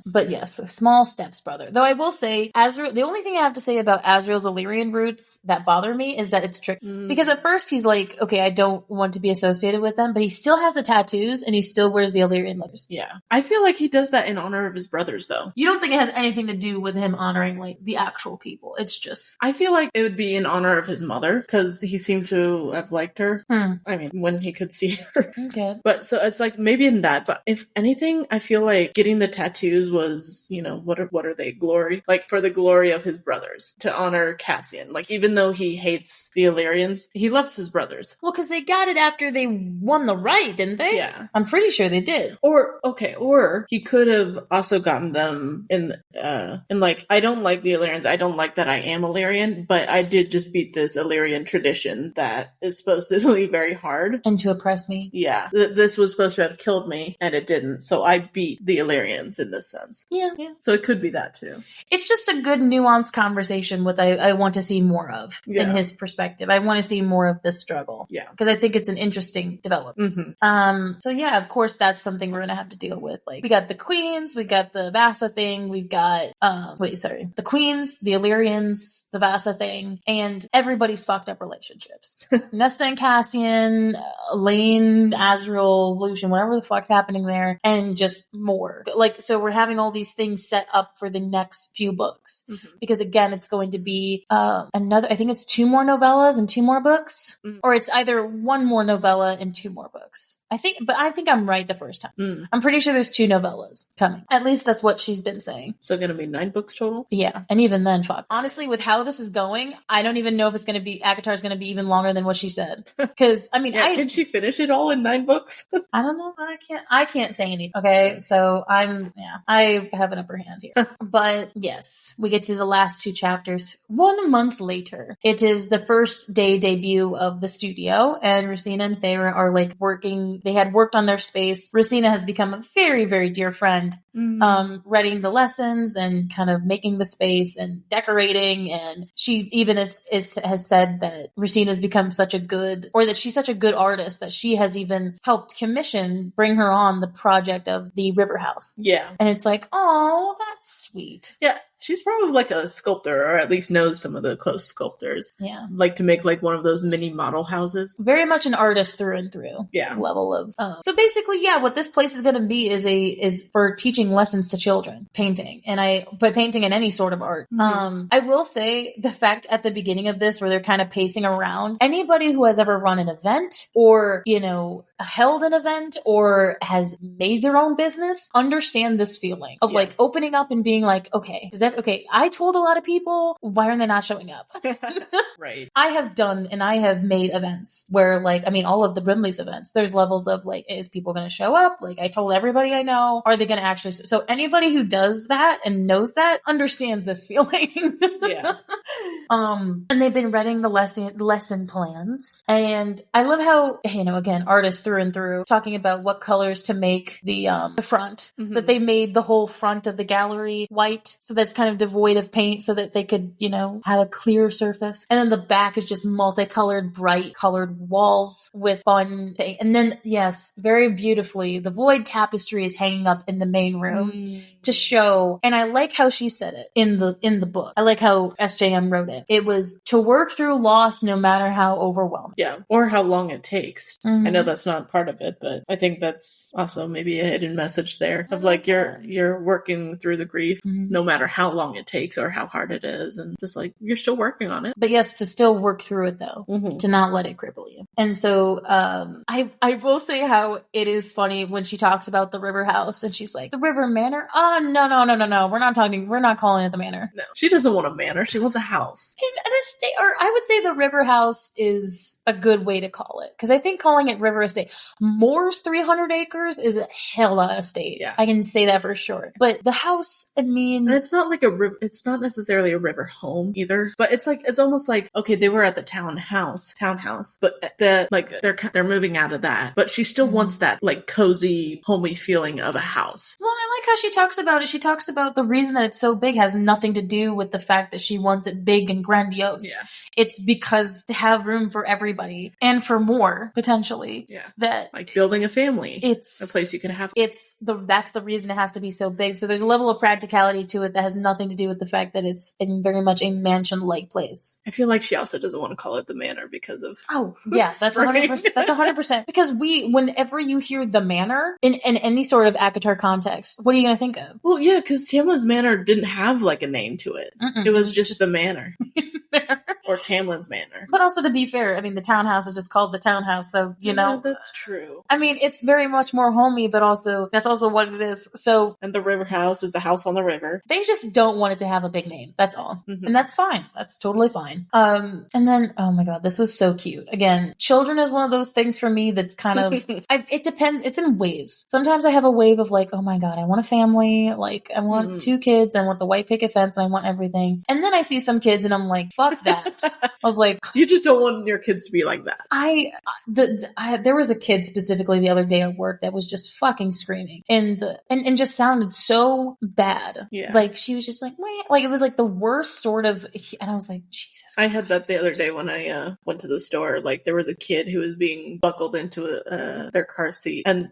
But yes, small steps, brother. Though I will say, the only thing I have to say about Azriel's Illyrian roots that bother me is that it's tricky. Because at first he's like, okay, I don't want to be associated with them, but he still has the tattoos and he still wears the Illyrian letters. Yeah. I feel like he does that in honor of his brothers, though. You don't think it has anything to do with him honoring like the actual people? It's just... I feel like it would be in honor of his mother, because he seemed to have liked her. I mean, when he could see her. Okay. But so it's like maybe in that, but if anything, I feel like getting the tattoos was, you know, what are they? Glory? Like for the glory of his brothers, to honor Cassian. Like even though he hates the Illyrians, he loves his brothers. Well, because they got it after they won the right, didn't they? Yeah. I'm pretty sure they did. Or he could have also gotten them in like, I don't like the Illyrians. I don't like that I am Illyrian, but I did just beat this Illyrian tradition that is supposedly very hard. And to oppress me? Yeah. This was supposed to have killed me, and it didn't. So I beat the Illyrians in this sense. Yeah. So it could be that too. It's just a good nuanced conversation with I want to see more of in his perspective. I want to see more of this struggle. Yeah. Because I think it's an interesting development. So yeah, of course that's something we're going to have to deal with. Like we got the Queens, we got the Vasa thing, we've got the Queens, the Illyrians, the Vasa thing, and everybody's fucked up relationships. Nesta and Cass Cassian, Elaine, Azrael, Lucian, whatever the fuck's happening there, and just more. Like, so we're having all these things set up for the next few books. Because again, it's going to be another, I think it's 2 more novellas and 2 more books. Or it's either 1 more novella and 2 more books. I think I'm right the first time. I'm pretty sure there's 2 novellas coming. At least that's what she's been saying. So gonna be 9 books total? Yeah. And even then, fuck. Honestly, with how this is going, I don't even know if it's gonna be, ACOTAR's gonna be even longer than what she said. Because, I mean, can she finish it all in 9 books? I don't know. I can't say anything. Okay. So I have an upper hand here. But yes, we get to the last 2 chapters. 1 month later, it is the first day debut of the studio, and Rosina and Feyre are like working. They had worked on their space. Rosina has become a very, very dear friend, writing the lessons and kind of making the space and decorating. And she even has said that Rosina has become such a good, or that she's such a good artist that she has even helped bring her on the project of the River House. Yeah. And it's like, oh, that's sweet. Yeah. She's probably like a sculptor, or at least knows some of the close sculptors. Yeah. Like to make like one of those mini model houses. Very much an artist through and through. Yeah. Level of. So basically, yeah, what this place is going to be is for teaching lessons to children, painting. But painting in any sort of art. I will say the fact at the beginning of this where they're kind of pacing around, anybody who has ever run an event or, held an event or has made their own business understand this feeling of like opening up and being like, okay, I told a lot of people, why are they not showing up? Right. I have done and I have made events where all of the Brimley's events, there's levels of like, is people going to show up? Like I told everybody I know, are they going to actually? So anybody who does that and knows that understands this feeling. Yeah. And they've been writing the lesson plans. And I love how, again, artists through and through talking about what colors to make the front, that they made the whole front of the gallery white. So that's kind of devoid of paint so that they could, have a clear surface. And then the back is just multicolored, bright colored walls with fun thing. And then, yes, very beautifully, the void tapestry is hanging up in the main room to show. And I like how she said it in the book. I like how SJM wrote it. It was to work through loss no matter how overwhelming. Yeah. Or how long it takes. I know that's not part of it, but I think that's also maybe a hidden message there of like you're working through the grief no matter how long it takes or how hard it is, and just like you're still working on it. But yes, to still work through it though, to not let it cripple you. And so I will say how it is funny when she talks about the River House and she's like, the River Manor? Oh, no. We're not calling it the Manor. No, she doesn't want a manor. She wants a house. An estate, or I would say the River House is a good way to call it. Because I think calling it River Estate, Moore's 300 acres is a hella estate. Yeah. I can say that for sure. But the house, I mean... And it's not like it's not necessarily a river home either. But it's almost like, okay, they were at the townhouse, but they're moving out of that. But she still wants that like cozy, homey feeling of a house. Well, I like how she talks about it. She talks about the reason that it's so big has nothing to do with the fact that she wants it big and grandiose. Yeah. It's because to have room for everybody and for more potentially. Yeah. That like building a family. It's a place you can have. That's the reason it has to be so big. So there's a level of practicality to it that has nothing to do with the fact that it's in very much a mansion-like place. I feel like she also doesn't want to call it the manor because of that's 100%. That's 100%. Because whenever you hear the manor in any sort of ACOTAR context, what are you going to think of? Well, yeah, because Tamlin's Manor didn't have like a name to it. It was just the manor. Or Tamlin's Manor. But also, to be fair, I mean, the townhouse is just called the townhouse, so, that's true. I mean, it's very much more homey, but also, that's also what it is. So... And the River House is the house on the river. They just don't want it to have a big name. That's all. And that's fine. That's totally fine. And then, oh my god, this was so cute. Again, children is one of those things for me that's kind of... it depends. It's in waves. Sometimes I have a wave of like, oh my god, I want a family. Like, I want 2 kids. I want the white picket fence. And I want everything. And then I see some kids and I'm like, fuck that. I was like, you just don't want your kids to be like that. There was a kid specifically the other day at work that was just fucking screaming and just sounded so bad. Yeah. Like she was just like, wait, like it was like the worst sort of, and I was like, Jesus Christ. I had that the other day when I went to the store. Like there was a kid who was being buckled into their car seat and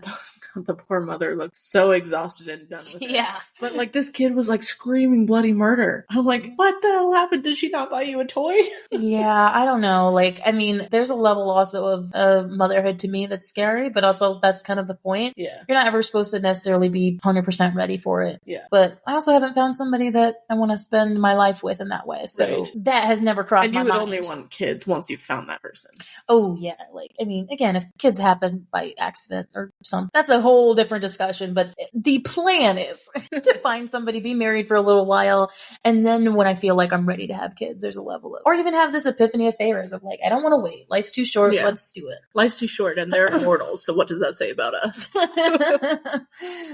the poor mother looked so exhausted and done with it. Yeah. But like this kid was like screaming bloody murder. I'm like, what the hell happened? Did she not buy you a toy? Yeah, I don't know. Like, I mean, there's a level also of motherhood to me that's scary, but also that's kind of the point. Yeah. You're not ever supposed to necessarily be 100% ready for it. Yeah. But I also haven't found somebody that I want to spend my life with in that way. So Right. that has never crossed my And you mind. would only want kids once you've found that person. Oh, yeah. Like, I mean, again, if kids happen by accident or something, that's a whole different discussion. But the plan is to find somebody, be married for a little while, and then when I feel like I'm ready to have kids, there's a level of, or even have this epiphany of favors of like, I don't want to wait. Life's too short. Yeah. Let's do it. Life's too short and they're immortals. So what does that say about us?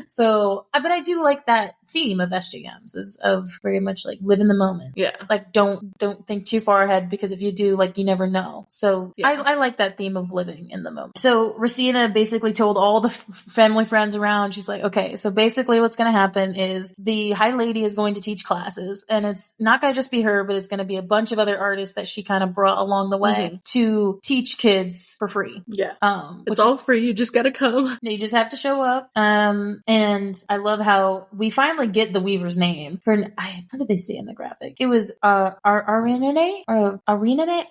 So, but I do like that theme of SJMs is of very much like live in the moment. Yeah. Like don't think too far ahead, because if you do, like, you never know. So Yeah. I like that theme of living in the moment. So Racina basically told all the family friends around, she's like, okay, so basically what's going to happen is the High Lady is going to teach classes, and it's not going to just be her, but it's going to be a bunch of other artists that she kind of brought along the way to teach kids for free. Yeah. Which It's all free. You just got to come. you just have to show up. And I love how we finally get the Weaver's name. How did they say in the graphic? It was Arinene or Arinene?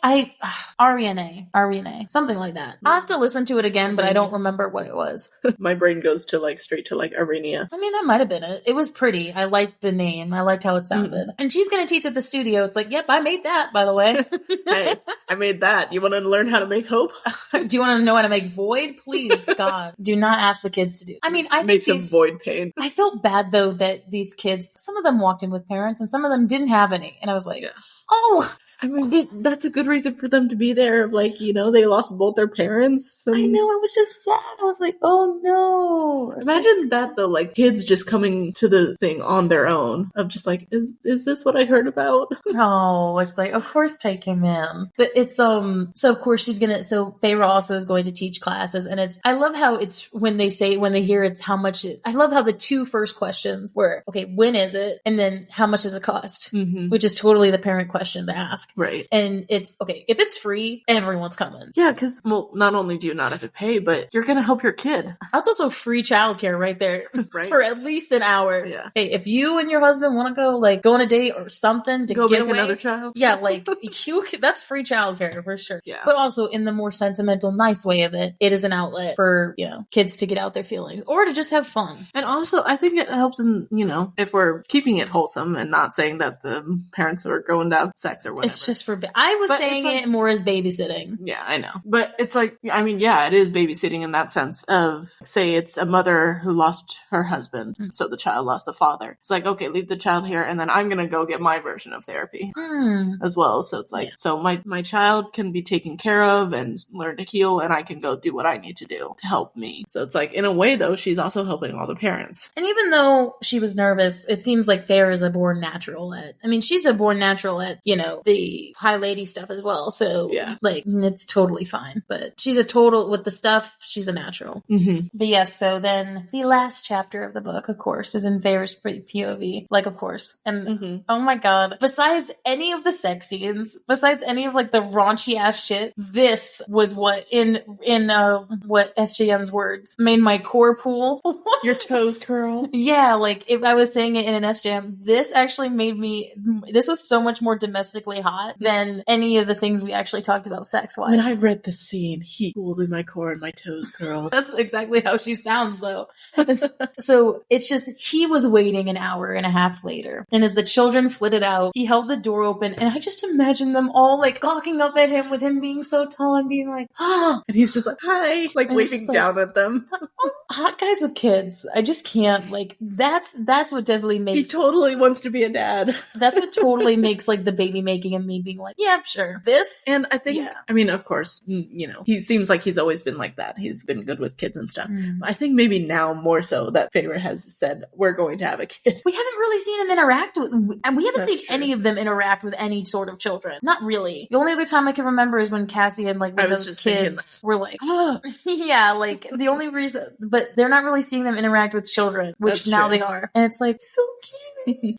Arinene, something like that. I'll have to listen to it again, but I don't remember what it was. My brain goes to like straight to like Arenia. I mean, that might have been it. It was pretty. I liked the name. I liked how it sounded. And she's going to teach at the studio. It's like, yep, I made that, by the way. Hey, I made that. You want to learn how to make hope? Do you want to know how to make void? Please, God, do not ask the kids to do. I mean, I Make think some void pain. I felt bad though that these kids, some of them walked in with parents and some of them didn't have any. And I was like, oh, I mean, that's a good reason for them to be there. Like, you know, they lost both their parents. I know. I was just sad. I was like, oh no. Imagine that though, like kids just coming to the thing on their own of just like, is this what I heard about? Oh, it's like, of course take him in. But it's, so of course so Feyre also is going to teach classes, and I love how it's when they hear it's how much I love how the two first questions were, okay, when is it? And then how much does it cost? Which is totally the parent question to ask. Right. And it's, okay, if it's free, everyone's coming. Yeah, because, well, not only do you not have to pay, but you're going to help your kid. That's also free childcare right there. Right. For at least an hour. Yeah. Hey, if you and your husband want to go on a date or something to go get make away, another child. Yeah, like that's free childcare for sure. Yeah. But also in the more sentimental, nice way of it, it is an outlet for, kids to get out their feelings or to just have fun. And also, I think it helps in, if we're keeping it wholesome and not saying that the parents are going to have sex or whatever. It's just I was saying like, it more as babysitting. Yeah, I know. But it's like, I mean, yeah, it is babysitting in that sense of, say it's a mother who lost her husband, so the child lost the father. It's like, okay, leave the child here, and then I'm going to go get my version of therapy as well. So it's like, so my child can be taken care of and learn to heal, and I can go do what I need to do to help me. So it's like, in a way, though, she's also helping all the parents. And even though she was nervous, it seems like Feyre is a born natural at, she's a born natural at, the High Lady stuff as well. So, like, it's totally fine. But she's a total, with the stuff, she's a natural. But yes, so then the last chapter of the book, of course, is in Feyre's POV. Like, of course. And, oh my god, besides any of the sex scenes, besides any of, like, the raunchy ass shit, this was what, in what SJM's words, made my core pool. Your toes curl. Yeah, like, if I was saying it in an SJM, this actually this was so much more domestically hot than any of the things we actually talked about sex-wise. When I read the scene, heat cooled in my core and my toes curled. That's exactly how she sounds, though. So it's just, he was waiting an hour and a half later, and as the children flitted out, he held the door open, and I just imagine them all, like, gawking up at him with him being so tall and being like, ah! And he's just like, hi! Like, and waving down at them. Hot guys with kids. I just can't, like, that's what definitely makes... He totally wants to be a dad. That's what totally makes, like, the baby making and me being like, yeah, sure. This? And I think, I mean, of course, he seems like he's always been like that. He's been good with kids and stuff. But I think maybe now more so that Feyre has said, we're going to have a kid. We haven't really seen him interact with, and we haven't seen any of them interact with any sort of children. Not really. The only other time I can remember is when Cassie and, like, when those kids were like, oh. Yeah, like, the only reason, but they're not really seeing them interact with children, which now they are. And it's like, so cute.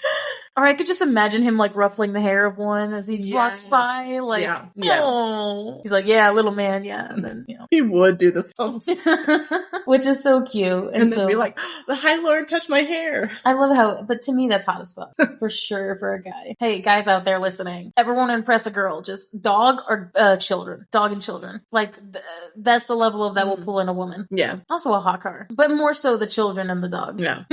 Or I could just imagine him, like, ruffling the hair of one as he walks by, like, yeah. oh. He's like, yeah, little man, yeah. And then, he would do the thumbs. Which is so cute. And then be like, the High Lord touched my hair. I love how, but to me, that's hot as fuck. For sure, for a guy. Hey, guys out there listening, ever want to impress a girl, just dog or children. Dog and children. Like, that's the level of that will pull in a woman. Yeah. Also a hot car. But more so the children and the dog. Yeah.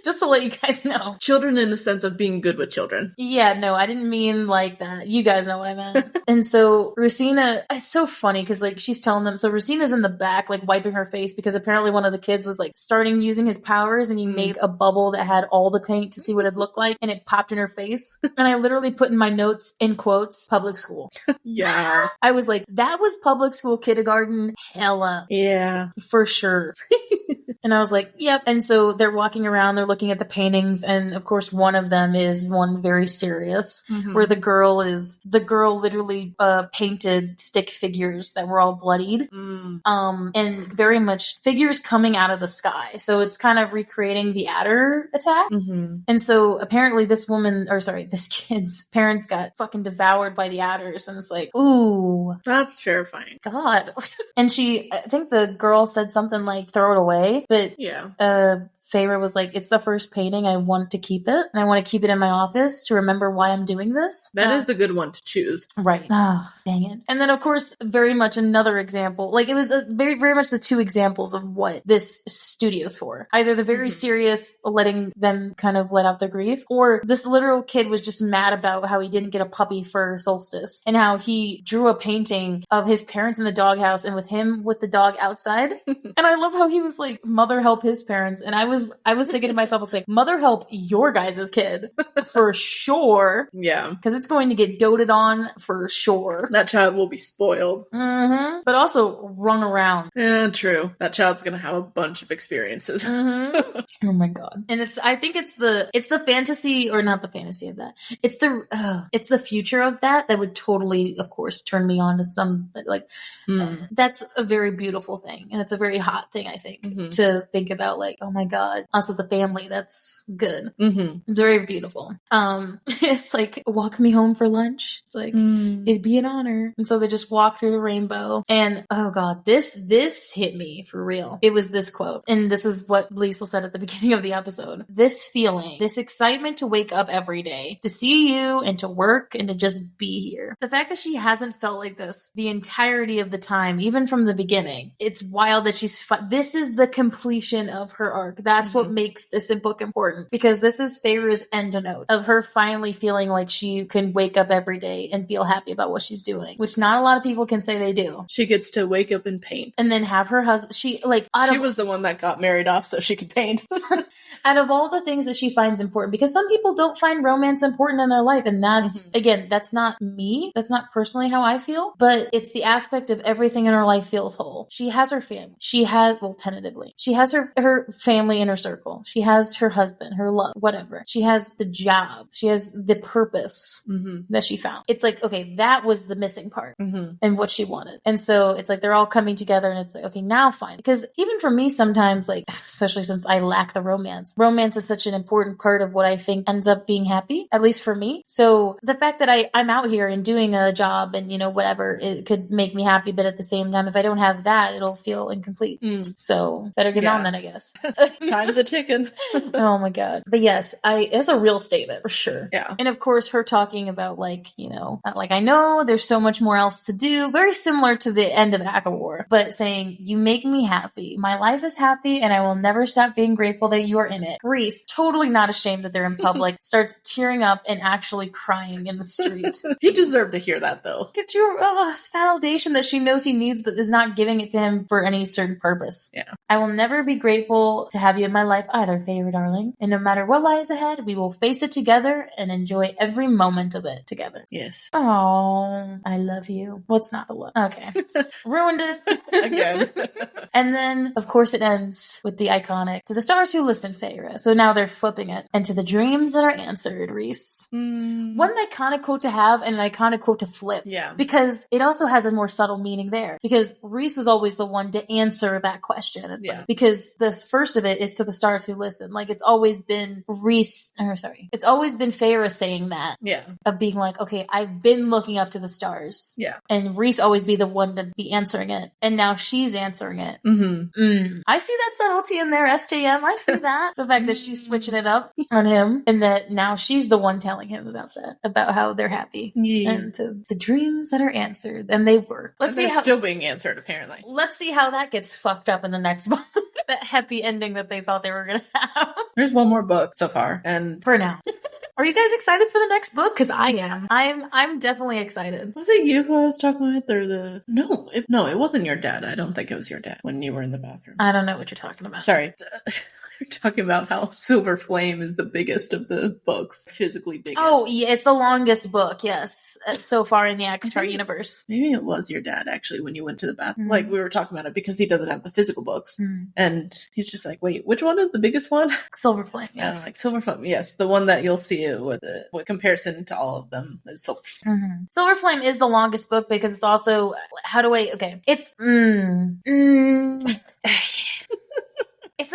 Just to let you guys know. Children in the sense of being good with children. Yeah, no, I didn't mean like that. You guys know what I meant. And so Rosina, it's so funny because like she's telling them, so Rosina's in the back like wiping her face because apparently one of the kids was like starting using his powers and he made a bubble that had all the paint to see what it looked like and it popped in her face. And I literally put in my notes, in quotes, public school. Yeah. I was like, that was public school kindergarten hella. Yeah. For sure. And I was like, yep. And so they're walking around, they're looking at the paintings. And of course, one of them is one very serious, where the girl literally painted stick figures that were all bloodied. And very much figures coming out of the sky. So it's kind of recreating the adder attack. And so apparently this kid's parents got fucking devoured by the adders. And it's like, ooh. That's terrifying. God. And I think the girl said something like, throw it away. But Feyre was like, it's the first painting. I want to keep it. And I want to keep it in my office to remember why I'm doing this. That is a good one to choose. Right. Oh, dang it. And then, of course, very much another example. Like, it was very, very much the two examples of what this studio's for. Either the very serious, letting them kind of let out their grief, or this literal kid was just mad about how he didn't get a puppy for Solstice, and how he drew a painting of his parents in the doghouse and with him with the dog outside. And I love how he was like, mother help his parents. And I was thinking to myself, I was like, mother help your guys' kid for sure. Yeah. Because it's going to get doted on for sure. That child will be spoiled. But also rung around. Yeah, true. That child's going to have a bunch of experiences. Oh my God. And I think it's the fantasy, or not the fantasy of that. It's the future of that would totally, of course, turn me on to some, like, that's a very beautiful thing. And it's a very hot thing, I think, to think about, like, oh my God, us with the family, that's good. It's very beautiful. It's like, walk me home for lunch. It's like, it'd be an honor. And so they just walk through the rainbow. And oh God, this hit me for real. It was this quote. And this is what Liesl said at the beginning of the episode. This feeling, this excitement to wake up every day, to see you and to work and to just be here. The fact that she hasn't felt like this the entirety of the time, even from the beginning, it's wild that this is the completion of her arc. That's what makes this book important, because this is Feyre's end note of her finally feeling like she can wake up every day and feel happy about what she's doing, which not a lot of people can say they do. She gets to wake up and paint. And then have her husband, she was the one that got married off so she could paint. Out of all the things that she finds important, because some people don't find romance important in their life, and that's, again, that's not me. That's not personally how I feel, but it's the aspect of everything in her life feels whole. She has her family. She has, well, tentatively, she has her family in her circle. She has her husband, her love, whatever. She has the job. She has the purpose that she found. It's like, okay, that was the missing part and what she wanted. And so it's like, they're all coming together and it's like, okay, now fine. Because even for me, sometimes, like, especially since I lack the romance is such an important part of what I think ends up being happy, at least for me. So the fact that I'm out here and doing a job and, whatever, it could make me happy. But at the same time, if I don't have that, it'll feel incomplete. So better get on that, I guess. Time's a ticking. Oh my God. But yes, it's a real statement for sure. Yeah. And of course, her talking about, like, I know there's so much more else to do, very similar to the end of ACOWAR, but saying, you make me happy. My life is happy and I will never stop being grateful that you are in it. Reese, totally not ashamed that they're in public, starts tearing up and actually crying in the street. He deserved to hear that, though. Get your validation that she knows he needs, but is not giving it to him for any certain purpose. Yeah. I will never be grateful to have you in my life either, Feyre, darling. And no matter what lies ahead, we will face it together and enjoy every moment of it together. Yes. Oh, I love you. What's not the love? Okay. Ruined it. Again. And then, of course, it ends with the iconic, to the stars who listen, Feyre. So now they're flipping it. And to the dreams that are answered, Reese. What an iconic quote to have and an iconic quote to flip. Yeah. Because it also has a more subtle meaning there. Because Reese was always the one to answer that question. It's like, because the first of it is to the stars who listen. Like, it's always been it's always been Feyre saying that. Yeah. Of being like, okay, I've been looking up to the stars. Yeah. And Reese always be the one to be answering it. And now she's answering it. I see that subtlety in there, SJM. I see that. The fact that she's switching it up on him, and that now she's the one telling him about that, about how they're happy. And to the dreams that are answered. And they were. Let's see how still being answered, apparently. Let's see how that gets fucked up in the next month. That happy ending that they thought they were going to have. There's one more book so far, and for now. Are you guys excited for the next book? Because I am. I'm definitely excited. Was it you who I was talking with, or the... No, it wasn't your dad. I don't think it was your dad when you were in the bathroom. I don't know what you're talking about. Sorry. You're talking about how Silver Flame is the biggest of the books, physically biggest. Oh, yeah, it's the longest book, yes, so far in the ACOTAR universe. Maybe it was your dad, actually, when you went to the bathroom. Like, we were talking about it because he doesn't have the physical books. And he's just like, wait, which one is the biggest one? Silver Flame, yes. Like Silver Flame, yes. The one that you'll see with comparison to all of them is Silver Flame. Silver Flame is the longest book because it's also, it's, It's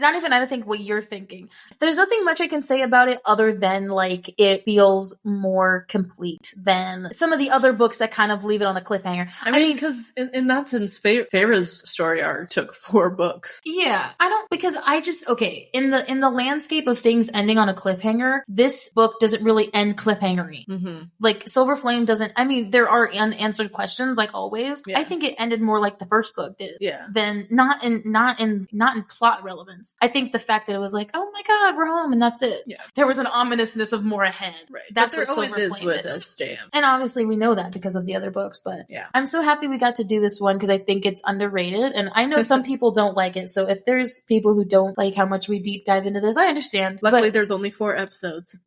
not even, I think, what you're thinking. There's nothing much I can say about it other than, like, it feels more complete than some of the other books that kind of leave it on a cliffhanger. I mean, because in that sense, Feyre's story arc took 4 books. Yeah. In the landscape of things ending on a cliffhanger, this book doesn't really end cliffhangery. Like, Silver Flame doesn't, I mean, there are unanswered questions, like always. Yeah. I think it ended more like the first book did. Yeah. Than not in plot relevance. I think the fact that it was like, oh my god, we're home, and that's it. Yeah. There was an ominousness of more ahead. Right. That's what Silver always is Flame with us, Jam. And obviously we know that because of the other books, but yeah. I'm so happy we got to do this one because I think it's underrated, and I know some people don't like it, so if there's people who don't like how much we deep dive into this, I understand. Luckily, there's only 4 episodes.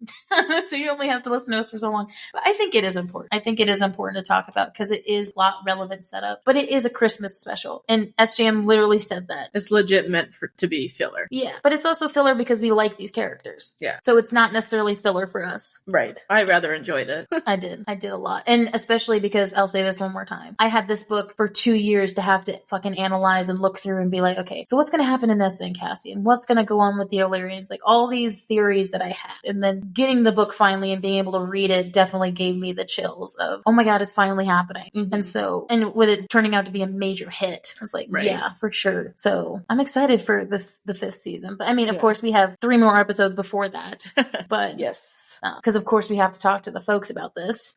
So you only have to listen to us for so long. But I think it is important. I think it is important to talk about because it is plot relevant setup, but it is a Christmas special, and SJM literally said that. It's legit meant to be filler. Yeah, but it's also filler because we like these characters. Yeah. So it's not necessarily filler for us. Right. I rather enjoyed it. I did a lot. And especially because, I'll say this one more time, I had this book for 2 years to have to fucking analyze and look through and be like, okay, so what's going to happen to Nesta and Cassian? What's going to go on with the Illyrians? Like, all these theories that I had. And then getting the book finally and being able to read it definitely gave me the chills of, oh my god, it's finally happening. And with it turning out to be a major hit, I was like, yeah, for sure. So I'm excited for the 5th season. But I mean, of course, we have 3 more episodes before that. But yes, because of course we have to talk to the folks about this,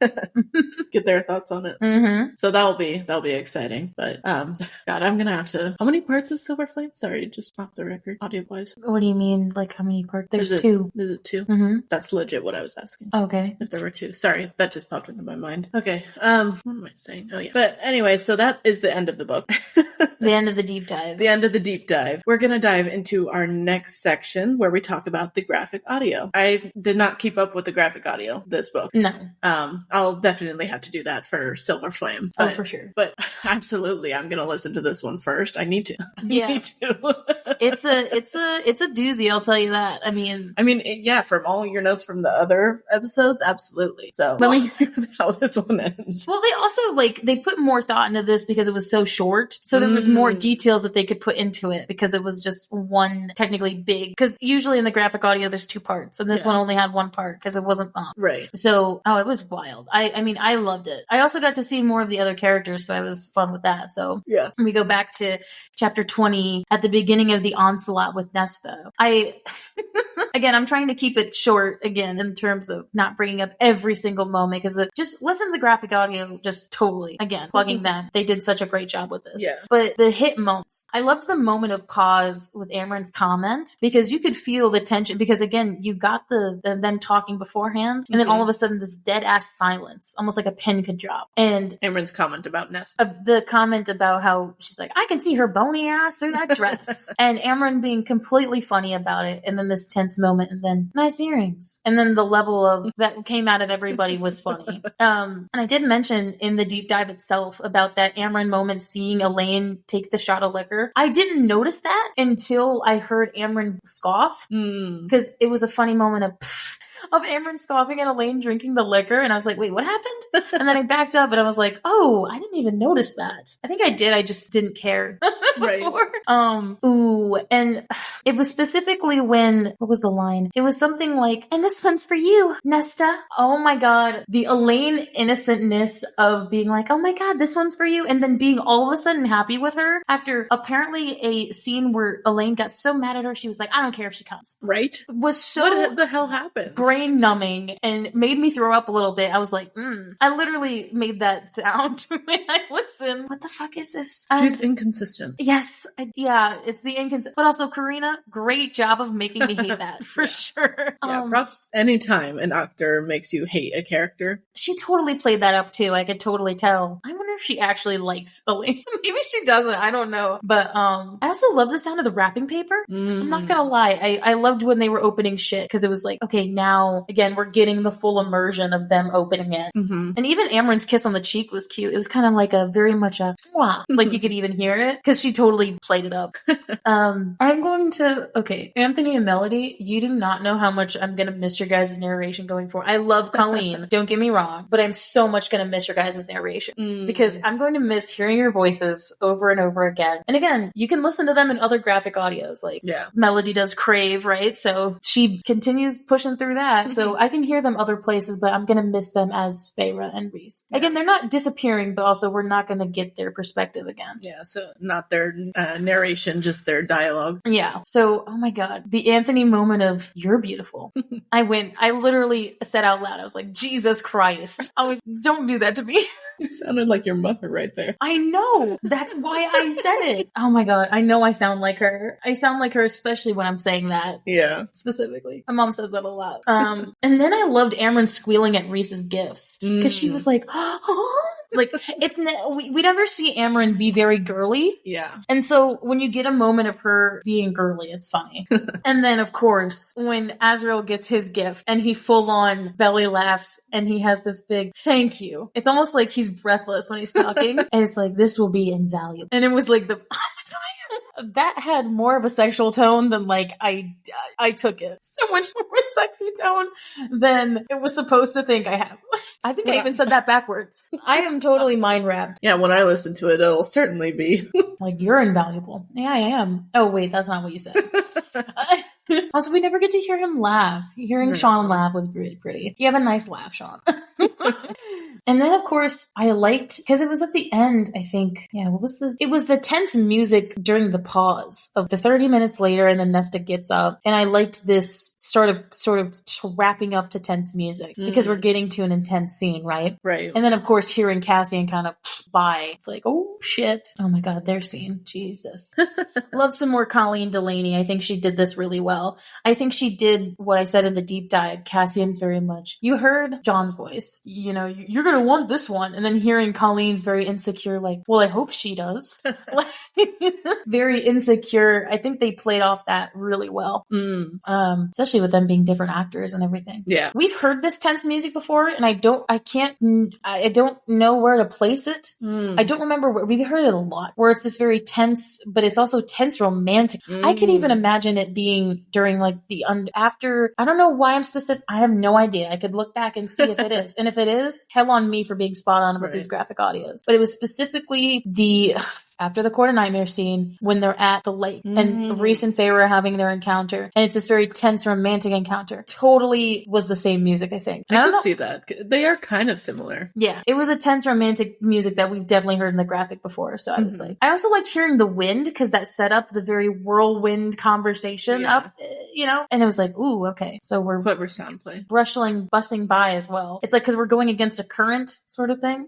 get their thoughts on it. So that'll be exciting. But God, I'm gonna have to. How many parts is Silver Flame? Sorry, just off the record, audio wise. What do you mean? Like how many parts? There's 2. Is it 2? That's legit what I was asking. Okay. If there were 2, sorry, that just popped into my mind. Okay. What am I saying? Oh yeah. But anyway, so that is the end of the book. The end of the deep dive. The end of the deep dive. We're gonna dive into our next section where we talk about the graphic audio. I did not keep up with the graphic audio this book. No. I'll definitely have to do that for Silver Flame. Oh, for sure. But absolutely, I'm gonna listen to this one first. I need to. Yeah. It's a doozy, I'll tell you that. I mean, yeah, from all your notes from the other episodes, absolutely. So let me hear how this one ends. Well, they also they put more thought into this because it was so short. So there was more details that they could put into it because it was just one technically big. Because usually in the graphic audio, there's 2 parts, and this one only had 1 part because it wasn't long. Right. So, it was wild. I loved it. I also got to see more of the other characters, so I was fun with that. So yeah, we go back to chapter 20 at the beginning of the onslaught with Nesta. Again, I'm trying to keep it short again in terms of not bringing up every single moment because just listen to the graphic audio, just totally, again, plugging them. They did such a great job with this. Yeah. But the hit moments, I loved the moment of pause with Amren's comment because you could feel the tension because again, you got the them talking beforehand and then all of a sudden this dead ass silence, almost like a pin could drop. And Amren's comment about Nesta. The comment about how she's like, I can see her bony ass through that dress. And Amren being completely funny about it. And then this tense moment and then nice earrings. And then the level of that came out of everybody was funny. And I did mention in the deep dive itself about that Amren moment seeing Elaine take the shot of liquor. I didn't notice that until I heard Amren scoff because it was a funny moment of of Amber scoffing and Elaine drinking the liquor, and I was like, wait, what happened? And then I backed up and I was like, oh, I didn't even notice that. I think I did, I just didn't care before. And it was specifically when, what was the line? It was something like, and this one's for you, Nesta. Oh my god, the Elaine innocentness of being like, oh my god, this one's for you, and then being all of a sudden happy with her after apparently a scene where Elaine got so mad at her, she was like, I don't care if she comes. Right? Was so what the hell happened? Brain numbing and made me throw up a little bit. I was like, I literally made that sound when I listened. What the fuck is this? She's inconsistent. Yes. It's the inconsistent. But also, Karina, great job of making me hate that for sure. Yeah, props anytime an actor makes you hate a character. She totally played that up too. I could totally tell. I wonder if she actually likes Elaine. Maybe she doesn't. I don't know. But I also love the sound of the wrapping paper. I'm not gonna lie. I loved when they were opening shit because it was like, okay, now again we're getting the full immersion of them opening it. And even Amren's kiss on the cheek was cute. It was kind of like a very much a mwah. Like you could even hear it because she totally played it up. I'm going to Anthony and Melody, you do not know how much I'm gonna miss your guys' narration going forward. I love Colleen, don't get me wrong, but I'm so much gonna miss your guys' narration because I'm going to miss hearing your voices over and over again. And again, you can listen to them in other graphic audios, like Melody does Crave, right? So she continues pushing through that. So I can hear them other places, but I'm gonna miss them as Feyre and Rhys. Again, they're not disappearing, but also we're not gonna get their perspective again. Yeah, so not their narration, just their dialogue. Yeah. So, oh my god, the Anthony moment of "you're beautiful." I literally said out loud, I was like, Jesus Christ. Always don't do that to me. You sounded like your mother right there. I know. That's why I said it. Oh my god, I know I sound like her. I sound like her, especially when I'm saying that. Yeah. Specifically. My mom says that a lot. And then I loved Amren squealing at Rhys's gifts because she was like, like we never see Amren be very girly. Yeah. And so when you get a moment of her being girly, it's funny. And then of course, when Azrael gets his gift and he full on belly laughs and he has this big thank you. It's almost like he's breathless when he's talking. And it's like, this will be invaluable. And it was like that had more of a sexual tone than like I took it. So much more sexy tone than it was supposed to think I have. I think I even said that backwards. I am totally mind wrapped. Yeah, when I listen to it, it'll certainly be. Like, you're invaluable. Yeah, I am. Oh, wait, that's not what you said. Also, we never get to hear him laugh. Hearing Sean laugh was really pretty. You have a nice laugh, Sean. And then, of course, I liked, because it was at the end, I think, it was the tense music during the pause of the 30 minutes later, and then Nesta gets up, and I liked this sort of wrapping up to tense music, because we're getting to an intense scene, right? Right. And then, of course, hearing Cassian kind of by, it's like, oh, shit. Oh my god, their scene. Jesus. Love some more Colleen Delaney. I think she did this really well. I think she did what I said in the deep dive. Cassian's very much, you heard John's voice. You know, you're going to want this one. And then hearing Colleen's very insecure, like, well, I hope she does. Very insecure. I think they played off that really well. Especially with them being different actors and everything. Yeah. We've heard this tense music before, and I don't know where to place it. I don't remember where we've heard it a lot, where it's this very tense, but it's also tense romantic. I could even imagine it being during like after, I don't know why I'm specific. I have no idea. I could look back and see if it is. And if it is, hell on me for being spot on with these graphic audios. But it was specifically after the Court of Nightmare scene, when they're at the lake and Rhys and Feyre are having their encounter, and it's this very tense romantic encounter. Totally was the same music, I think. I can see that. They are kind of similar. Yeah, it was a tense romantic music that we've definitely heard in the graphic before. So I was like, I also liked hearing the wind, because that set up the very whirlwind conversation up, you know? And it was like, ooh, okay. So we're clever sound play. Bussing by as well. It's like, because we're going against a current sort of thing.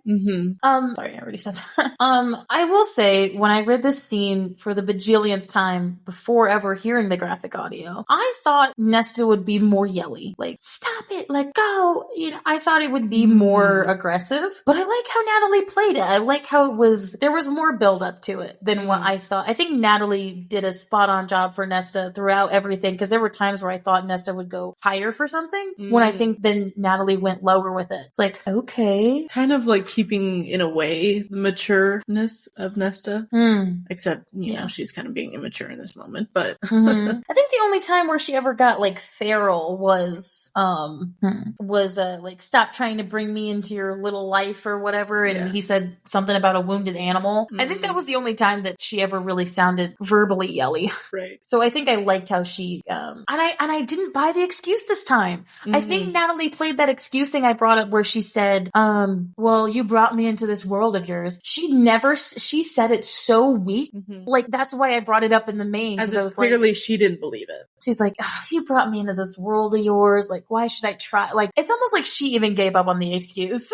Sorry, I already said that. I will say, when I read this scene for the bajillionth time before ever hearing the graphic audio, I thought Nesta would be more yelly. Like, stop it, let go. You know, I thought it would be more aggressive, but I like how Natalie played it. I like how there was more build up to it than what I thought. I think Natalie did a spot on job for Nesta throughout everything, because there were times where I thought Nesta would go higher for something, when I think then Natalie went lower with it. It's like, okay. Kind of like keeping, in a way, the matureness of Nesta. Nesta. Except, you know, she's kind of being immature in this moment, but. I think the only time where she ever got, like, feral was like, stop trying to bring me into your little life or whatever, and he said something about a wounded animal. I think that was the only time that she ever really sounded verbally yelly. Right. So I think I liked how she, and I didn't buy the excuse this time. I think Natalie played that excuse thing I brought up where she said, well, you brought me into this world of yours. She said it so weak. Like, that's why I brought it up in the main. As if I was clearly she didn't believe it. She's like, you brought me into this world of yours. Like, why should I try? Like, it's almost like she even gave up on the excuse.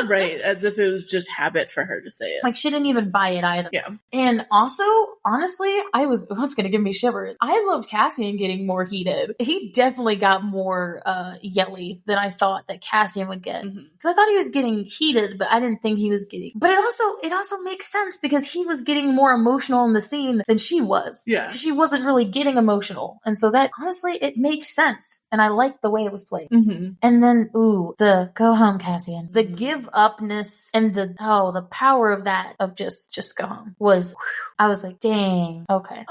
Right. As if it was just habit for her to say it. Like, she didn't even buy it either. Yeah. And also, honestly, it was going to give me shivers. I loved Cassian getting more heated. He definitely got more yelly than I thought that Cassian would get. Because I thought he was getting heated, but I didn't think he was getting. But it also makes sense because he was getting more emotional in the scene than she was. Yeah. She wasn't really getting emotional. And so that, honestly, it makes sense. And I liked the way it was played. And then, the go home, Cassian. The give upness and the power of that, of just go home, was, I was like, dang, okay.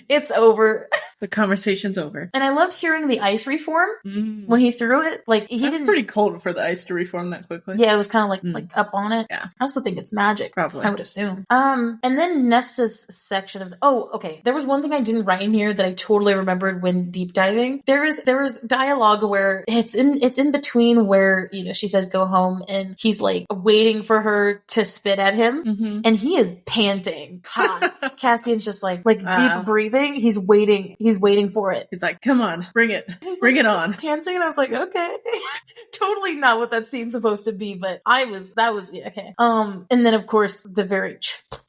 It's over. The conversation's over. And I loved hearing the ice reform when he threw it. Like, That's pretty cold for the ice to reform that quickly. Yeah, it was kind of like up on it. Yeah. I also think it's magic. Probably. I would assume. And then Nesta's section of okay. There was one thing I didn't write in here that I totally remembered when deep diving. There was dialogue where it's in between where, you know, she says go home and he's like waiting for her to spit at him and he is panting hot. Cassian's just like deep breathing. He's waiting for it. He's like, come on, bring it. Bring it on. Panting, and I was like, okay. Totally not what that scene's supposed to be, but okay. And then of course the very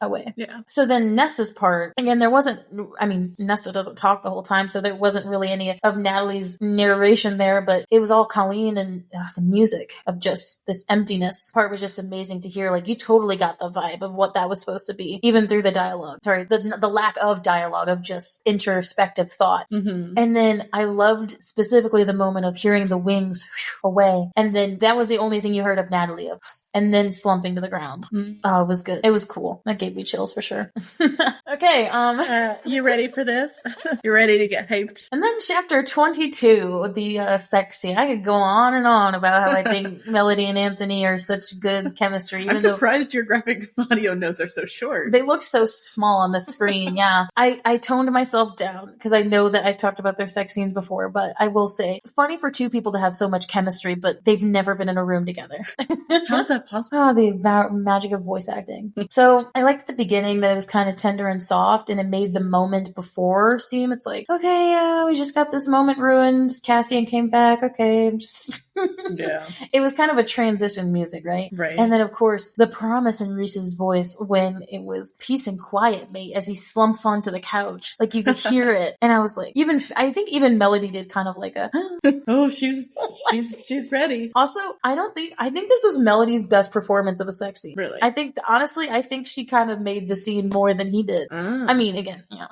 away. Yeah. So then Nesta's part, again, Nesta doesn't talk the whole time, so there wasn't really any of Natalie's narration there, but it was all Colleen and the music of just this emptiness part was just amazing to hear. Like, you totally got the vibe of what that was supposed to be, even through the dialogue. Sorry, the lack of dialogue, of just introspective thought. And then I loved specifically the moment of hearing the wings away, and then that was the only thing you heard of Natalie of, and then slumping to the ground. Oh, it was good. It was cool. That gave me chills for sure. Okay, you ready for this? You ready to get hyped? And then chapter 22, the sex scene. I could go on and on about how I think Melody and Anthony are such good chemistry. I'm surprised your graphic audio notes are so short. They look so small on the screen. Yeah. I toned myself down because I know that I've talked about their sex scenes before, but I will say, funny for two people to have so much chemistry, but they've never been in a room together. How is that possible? Oh, the magic of voice acting. So I liked the beginning that it was kind of tender and soft, and it made the moment before seem, it's like, okay, we just got this moment ruined. Cassian came back. Okay, I'm just... Yeah. It was kind of a transition music, right? Right. And then, of course, the promise in Reese's voice when it was peace and quiet, mate, as he slumps onto the couch. Like, you could hear it. And I was like, I think even Melody did kind of like a... Oh, she's ready. Also, I think this was Melody's best performance of a sex scene. Really? Honestly, I think she kind of made the scene more than he did. I mean, again, you know,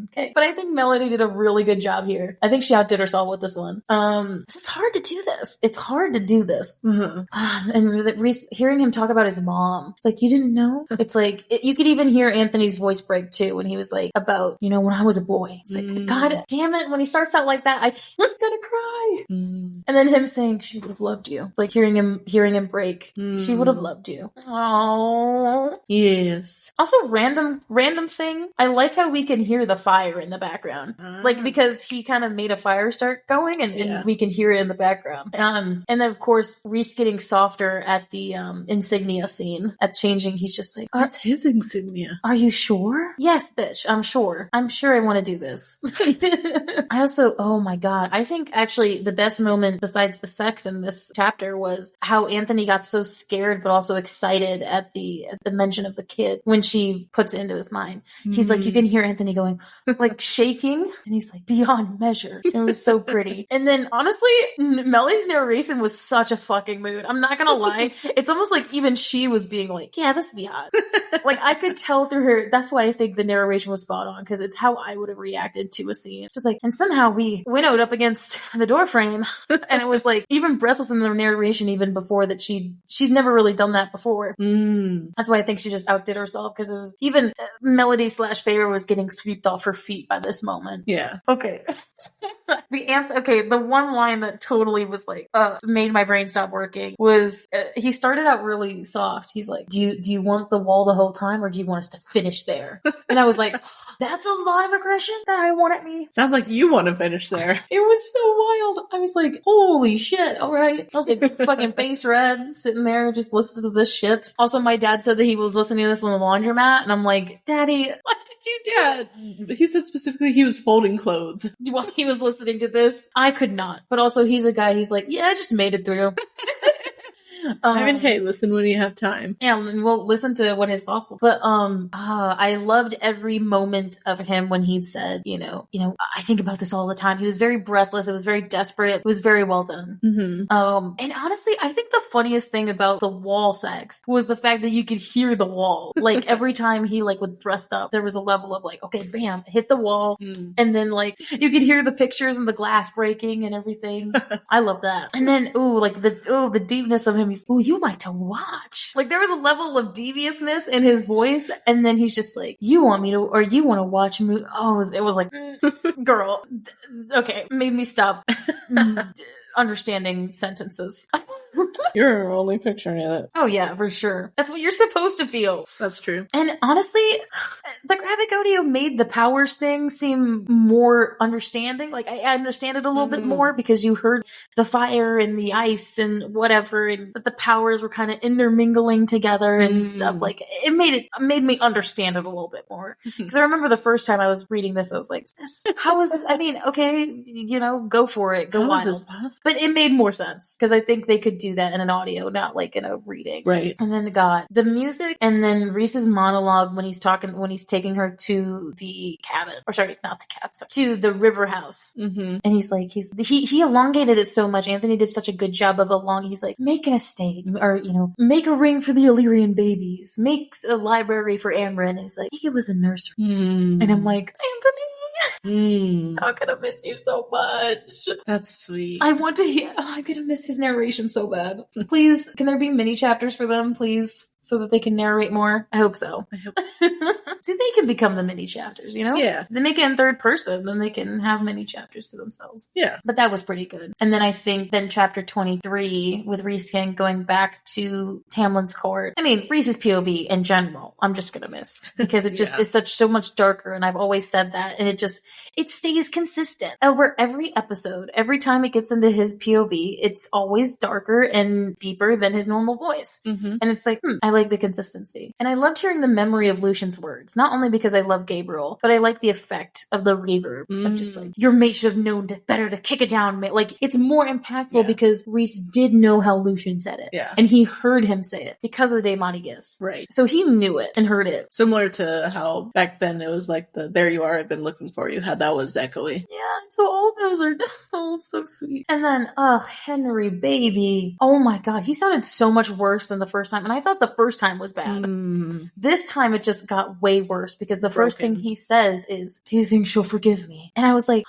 okay. But I think Melody did a really good job here. I think she outdid herself with this one. It's hard to do this. It's hard to do this. And hearing him talk about his mom, it's like, you didn't know? It's like, you could even hear Anthony's voice break too when he was like, about, you know, when I was a boy. It's like, God damn it, when he starts out like that, I'm gonna cry. And then him saying, she would have loved you. Like, hearing him break, she would have loved you. Oh, yes. Also, random thing. I like how we can hear the fire in the background, like, because he kind of made a fire start going, and we can hear it in the background. And then of course Reese getting softer at the insignia scene at changing. He's just like, that's his insignia. Are you sure? Yes, bitch. I'm sure I want to do this. I also, oh my God, I think actually the best moment besides the sex in this chapter was how Anthony got so scared but also excited at the mention of the kid when she puts it into his mind. He's like, you can hear Anthony going like shaking, and he's like, beyond measure. It was so pretty. And then honestly, Melody's narration was such a fucking mood. I'm not gonna lie. It's almost like even she was being like, yeah, this would be hot. Like, I could tell through her. That's why I think the narration was spot on, because it's how I would have reacted to a scene. Just like, and somehow we winnowed up against the door frame. And it was like, even breathless in the narration, even before that she's never really done that before. That's why I think she just outdid herself, because it was even Melody / Feyre was getting swept off her feet by this moment. Yeah. Okay. The one line that totally was like, made my brain stop working was, he started out really soft. He's like, do you want the wall the whole time, or do you want us to finish there? And I was like, that's a lot of aggression that I want at me. Sounds like you want to finish there. It was so wild. I was like, holy shit, alright. I was like, fucking face red, sitting there just listening to this shit. Also, my dad said that he was listening to this on the laundromat, and I'm like, Daddy, what did you do? Yeah, he said specifically he was folding clothes while he was listening to this. I could not. But also, he's a guy, he's like, yeah, I just made it through. I mean, hey, listen when you have time. Yeah, and we'll listen to what his thoughts were. But I loved every moment of him when he'd said, you know, I think about this all the time. He was very breathless. It was very desperate. It was very well done. Mm-hmm. And honestly, I think the funniest thing about the wall sex was the fact that you could hear the wall. Like, every time he like would thrust up, there was a level of like, okay, bam, hit the wall. And then like, you could hear the pictures and the glass breaking and everything. I love that. And then, the deepness of him. You like to watch. Like, there was a level of deviousness in his voice, and then he's just like, you want to watch me? Oh, it was like, girl, okay, made me stop understanding sentences. You're only picturing it. Oh yeah, for sure. That's what you're supposed to feel. That's true. And honestly, the graphic audio made the powers thing seem more understanding. Like, I understand it a little bit more, because you heard the fire and the ice and whatever, and that the powers were kind of intermingling together and stuff. Like, it made me understand it a little bit more. Because I remember the first time I was reading this, I was like, how is this? I mean, okay, go for it. Go wild. How is this possible? But it made more sense, because I think they could do that in an audio, not like in a reading. Right. And then got the music, and then Reese's monologue when he's taking her to the cabin, or sorry, not the cabin, sorry, to the river house. Mm-hmm. And he's like, he elongated it so much. Anthony did such a good job of he's like, make an estate, or, make a ring for the Illyrian babies, make a library for Amber. And he's like, make it with a nursery. And I'm like, Anthony, I'm gonna miss you so much. That's sweet. I want to hear. I'm gonna miss his narration so bad. Please, can there be mini chapters for them, please, so that they can narrate more? I hope so. I hope. See, they can become the mini chapters, Yeah. They make it in third person, then they can have mini chapters to themselves. Yeah. But that was pretty good. And then I think chapter 23 with Reese going back to Tamlin's court. I mean, Reese's POV in general, I'm just gonna miss, because it just is so much darker, and I've always said that, and it stays consistent over every episode. Every time it gets into his POV, it's always darker and deeper than his normal voice. Mm-hmm. And it's like, I like the consistency. And I loved hearing the memory of Lucian's words, not only because I love Gabriel, but I like the effect of the reverb of just like, your mate should have known better to kick it down. Like, it's more impactful because Reese did know how Lucian said it. Yeah. And he heard him say it because of the Daemoni gifts. Right. So he knew it and heard it. Similar to how back then it was like there you are, I've been looking for you, how that was echoey. Yeah, so all those are so sweet. And then, Henry, baby. Oh my god, he sounded so much worse than the first time. And I thought the first time was bad. This time it just got way worse, because the first thing he says is, do you think she'll forgive me? And I was like,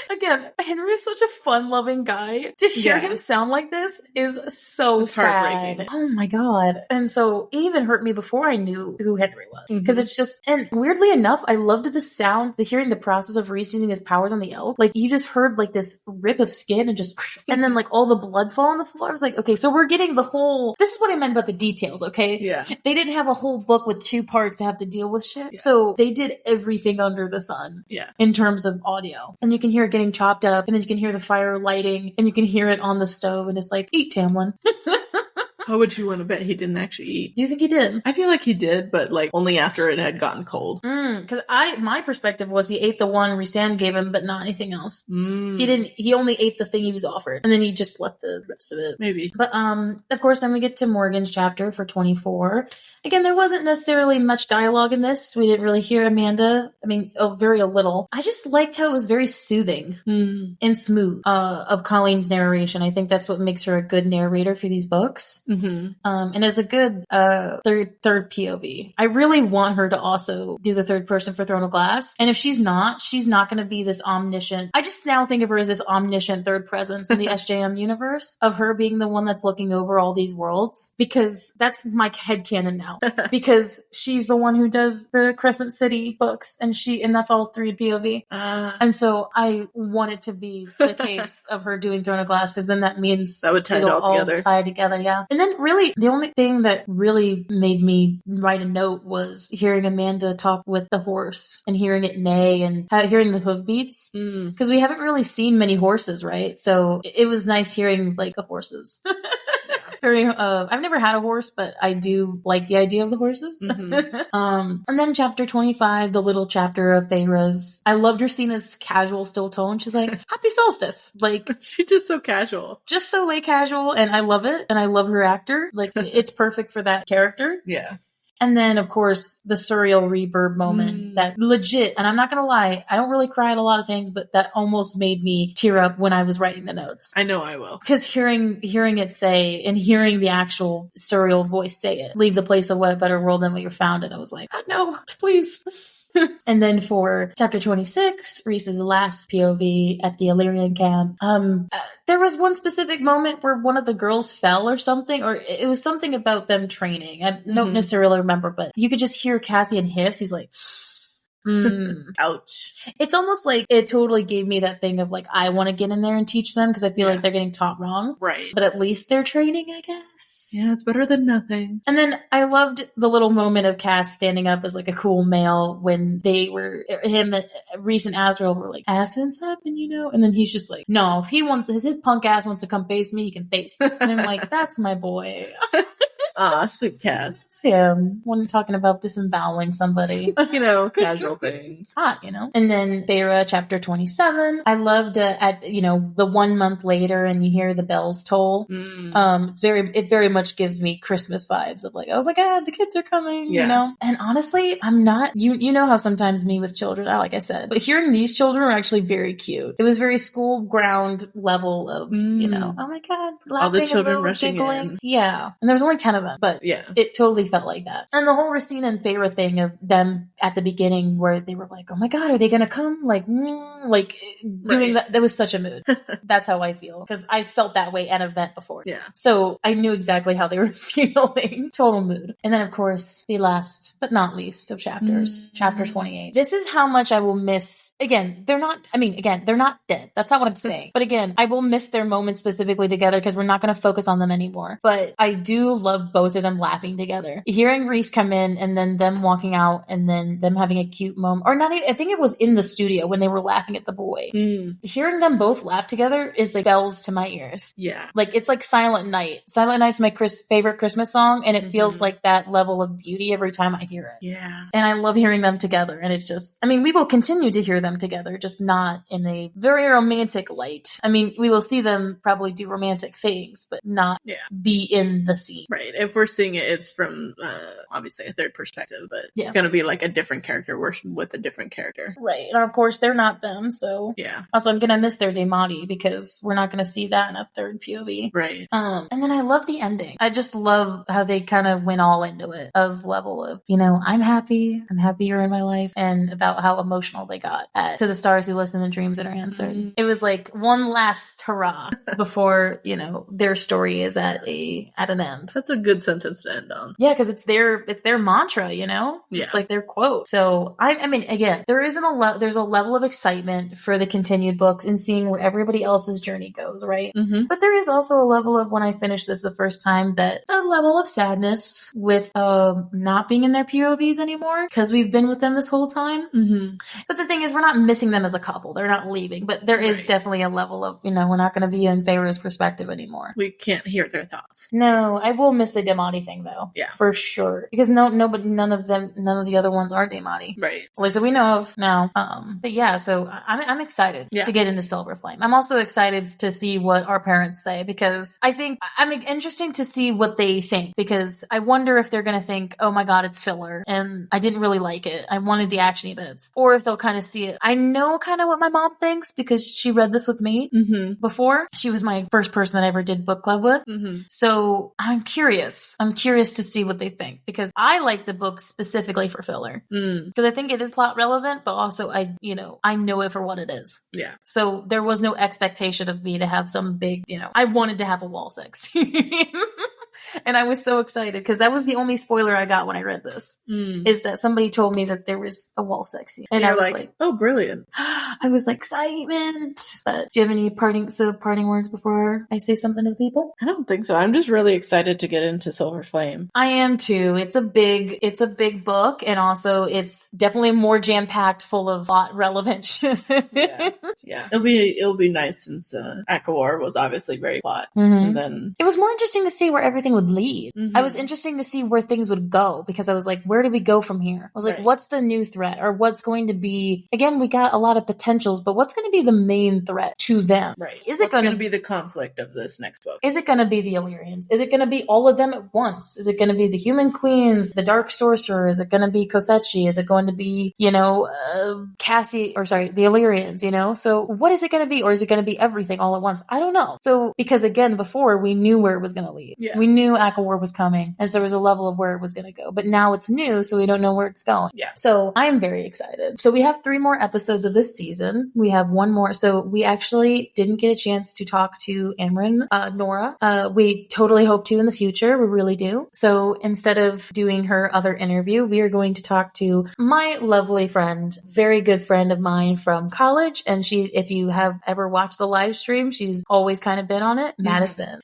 again, Henry is such a fun-loving guy. To hear him sound like this is so sad. Oh my god. And so it even hurt me before I knew who Henry was. Because it's just, and weirdly enough, I loved the sound, hearing the process of Reese using his powers on the elk. Like, you just heard like this rip of skin and just, and then like all the blood fall on the floor. I was like, okay, so we're getting the whole, this is what I meant about the details, okay? Yeah. They didn't have a whole book with 2 parts to have to deal with shit. Yeah. So they did everything under the sun. Yeah. In terms of audio. And you can hear it getting chopped up, and then you can hear the fire lighting, and you can hear it on the stove, and it's like, eat, Tamlin. How would you want to bet he didn't actually eat? Do you think he did? I feel like he did, but like only after it had gotten cold. Because my perspective was he ate the one Rhysand gave him, but not anything else. He only ate the thing he was offered, and then he just left the rest of it. Maybe. But of course, then we get to Morgan's chapter for 24. Again, there wasn't necessarily much dialogue in this. We didn't really hear Amanda. I mean, very little. I just liked how it was very soothing and smooth of Colleen's narration. I think that's what makes her a good narrator for these books. And as a good third POV, I really want her to also do the third person for Throne of Glass. And if she's not going to be this omniscient. I just now think of her as this omniscient third presence in the SJM universe, of her being the one that's looking over all these worlds, because that's my headcanon now. Because she's the one who does the Crescent City books, and that's all 3 POV. And so I want it to be the case of her doing Throne of Glass, because then that means that would tie it all together. Tie together, yeah. And then really, the only thing that really made me write a note was hearing Amanda talk with the horse and hearing it neigh and hearing the hoof beats, because we haven't really seen many horses, right? So it was nice hearing like the horses. I've never had a horse, but I do like the idea of the horses. And then chapter 25, the little chapter of Feyre's. I loved Rosina's casual, still tone. She's like, happy solstice. Like, she's just so casual. Just so lay casual, and I love it. And I love her actor. Like, it's perfect for that character. Yeah. And then, of course, the surreal reverb moment that legit, and I'm not going to lie, I don't really cry at a lot of things, but that almost made me tear up when I was writing the notes. I know I will. Because hearing it say, and hearing the actual surreal voice say it, leave the place a better world than we were found, and I was like, oh, no, please. And then for chapter 26, Rhys is the last POV at the Illyrian camp. There was one specific moment where one of the girls fell or something, or it was something about them training. I don't necessarily remember, but you could just hear Cassian hiss. He's like, ouch. It's almost like it totally gave me that thing of like, I want to get in there and teach them, because I feel like they're getting taught wrong. Right. But at least they're training, I guess. Yeah, it's better than nothing. And then I loved the little moment of Cass standing up as like a cool male when Rhys and Azrael were like, accidents happen, you know? And then he's just like, no, if he wants, his punk ass wants to come face me, he can face me. And I'm like, that's my boy. Sweet Cass. It's him. When talking about disemboweling somebody. Casual things. Hot, And then Feyre, chapter 27. I loved the 1 month later and you hear the bells toll. It very much gives me Christmas vibes of like, oh my God, the kids are coming, And honestly, I'm not, you know how sometimes me with children, like I said, but hearing these children are actually very cute. It was very school ground level of, oh my God, laughing, all the children rushing giggling. in. Yeah. And there was only 10 of them. But it totally felt like that. And the whole Rosina and Feyre thing of them at the beginning where they were like, oh my God, are they going to come? Doing that was such a mood. That's how I feel. Because I felt that way at an event before. Yeah. So I knew exactly how they were feeling. Total mood. And then, of course, the last but not least of chapters, chapter 28. This is how much I will miss. Again, they're not dead. That's not what I'm saying. But again, I will miss their moments specifically together because we're not going to focus on them anymore. But I do love both of them laughing together. Hearing Rhys come in and then them walking out and then them having a cute moment, or not even, I think it was in the studio when they were laughing at the boy. Hearing them both laugh together is like bells to my ears. Yeah. Like it's like Silent Night. Silent Night's my favorite Christmas song, and it feels like that level of beauty every time I hear it. Yeah. And I love hearing them together, and it's just, we will continue to hear them together, just not in a very romantic light. We will see them probably do romantic things, but not be in the scene. Right. If we're seeing it, it's from obviously a third perspective, but it's going to be like a different character working with a different character. Right. And of course, they're not them, so. Yeah. Also, I'm going to miss their Daemati because we're not going to see that in a third POV. Right. And then I love the ending. I just love how they kind of went all into it of level of, I'm happy you're in my life, and about how emotional they got to the stars who listen and dreams that are answered. It was like one last hurrah before, their story is at an end. That's a good sentence to end on. Yeah, because it's their mantra, Yeah. It's like their quote. So again, there's a level of excitement for the continued books and seeing where everybody else's journey goes, right? But there is also a level of, when I finished this the first time, that a level of sadness with not being in their POVs anymore, because we've been with them this whole time. But the thing is, we're not missing them as a couple. They're not leaving, but there is definitely a level of, we're not going to be in Feyre's perspective anymore. We can't hear their thoughts. No, I will miss the Damati thing though. Yeah. For sure. Because none of the other ones are Damati. Right. At least that we know of now. But yeah, so I'm excited to get into Silver Flame. I'm also excited to see what our parents say, because I think I'm interesting to see what they think, because I wonder if they're going to think, oh my God, it's filler and I didn't really like it. I wanted the actiony bits. Or if they'll kind of see it. I know kind of what my mom thinks because she read this with me before. She was my first person that I ever did book club with. So I'm curious. I'm curious to see what they think, because I like the book specifically for filler. Because I think it is plot relevant, but also I know it for what it is. Yeah. So there was no expectation of me to have some big, I wanted to have a wall sex scene. And I was so excited because that was the only spoiler I got when I read this, is that somebody told me that there was a wall sex scene. And I was like, oh, brilliant. I was like, excitement. But do you have any parting words before I say something to the people? I don't think so. I'm just really excited to get into Silver Flame. I am too. It's a big book, and also it's definitely more jam-packed, full of plot relevant shit. Yeah. It'll be nice since Akawar was obviously very plot. And then it was more interesting to see where everything would lead. I was interesting to see where things would go, because I was like, where do we go from here? I was like, what's the new threat, or what's going to be, again, we got a lot of potentials, but what's going to be the main threat to them? Right. Is it going to be the conflict of this next book? Is it going to be the Illyrians? Is it going to be all of them at once? Is it going to be the human queens, the dark sorcerer? Is it going to be Kosechi? Is it going to be, the Illyrians, So what is it going to be? Or is it going to be everything all at once? I don't know. So, because again, before we knew where it was going to lead. Yeah. We knew Akawar was coming, and so there was a level of where it was going to go. But now it's new, so we don't know where it's going. Yeah. So I'm very excited. So we have 3 more episodes of this season. We have 1 more. So we actually didn't get a chance to talk to Amryn, Nora. We totally hope to in the future. We really do. So instead of doing her other interview, we are going to talk to my lovely friend, very good friend of mine from college. And she, if you have ever watched the live stream, she's always kind of been on it. Madison,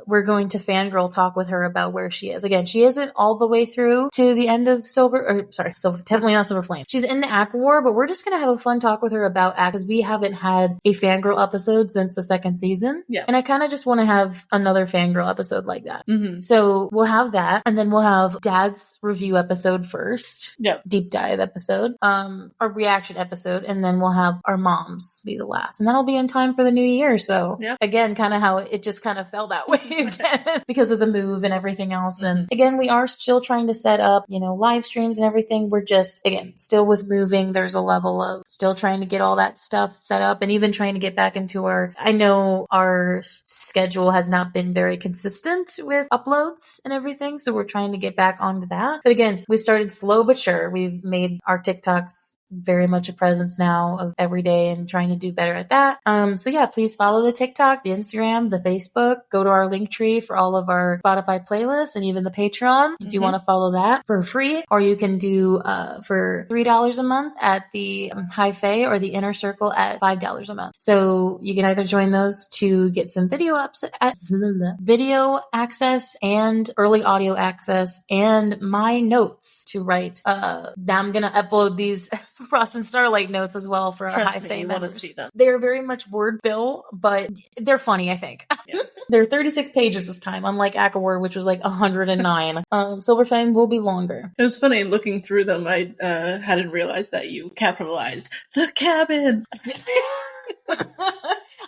we're going to fangirl talk with her about where she is. Again, she isn't all the way through to the end of definitely not Silver Flame. She's in the Akawar, but we're just going to have a fun talk with her about because we haven't had a fangirl episode since the 2nd season. Yeah. And I kind of just want to have another fangirl episode like that. So we'll have that, and then we'll have Dad's review episode first. Yep. Deep dive episode, a reaction episode, and then we'll have our moms be the last. And that'll be in time for the new year. So again, kind of how it just kind of fell that way again because of the move and everything else. And again, we are still trying to set up, live streams and everything. We're just, again, still with moving. There's a level of still trying to get all that stuff set up, and even trying to get back into I know our schedule has not been very consistent with uploads and everything. So we're trying to get back onto that. But again, we started slow but sure. We've made our TikToks very much a presence now of every day and trying to do better at that. So yeah, please follow the TikTok, the Instagram, the Facebook, go to our link tree for all of our Spotify playlists and even the Patreon if you want to follow that for free, or you can do for $3 a month at the High Fae or the Inner Circle at $5 a month. So you can either join those to get some video access and early audio access and my notes to write. Now I'm gonna upload these Frost and Starlight notes as well for our High Fae members. See them. They're very much word fill, but they're funny, I think. Yeah. They're 36 pages this time, unlike Akawar, which was like 109. Silver Flame will be longer. It was funny looking through them. I hadn't realized that you capitalized the cabin.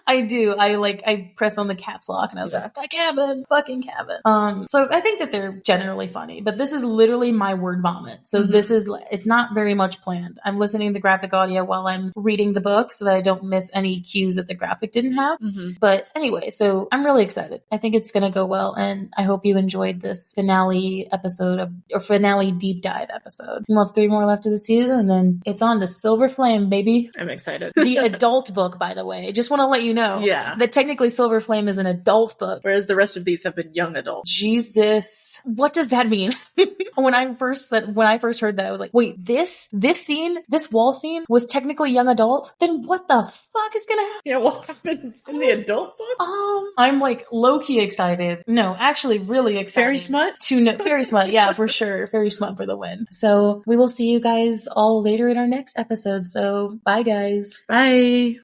I do. I press on the caps lock and I was like, the cabin, fucking cabin. So I think that they're generally funny, but this is literally my word vomit. So it's not very much planned. I'm listening to the graphic audio while I'm reading the book so that I don't miss any cues that the graphic didn't have. But anyway, so I'm really excited. I think it's going to go well. And I hope you enjoyed this finale deep dive episode. We'll have 3 more left of the season and then it's on to Silver Flame, baby. I'm excited. The adult book, by the way. I just want to let you know that technically Silver Flame is an adult book, whereas the rest of these have been young adult. Jesus, what does that mean? When I first heard that, I was like, wait, this wall scene was technically young adult? Then what the fuck is gonna happen? Yeah, what happens in the adult book? I'm like low-key excited. No, actually really excited. Fairy smut? Fairy smut, yeah, for sure. Fairy smut for the win. So we will see you guys all later in our next episode. So bye guys. Bye.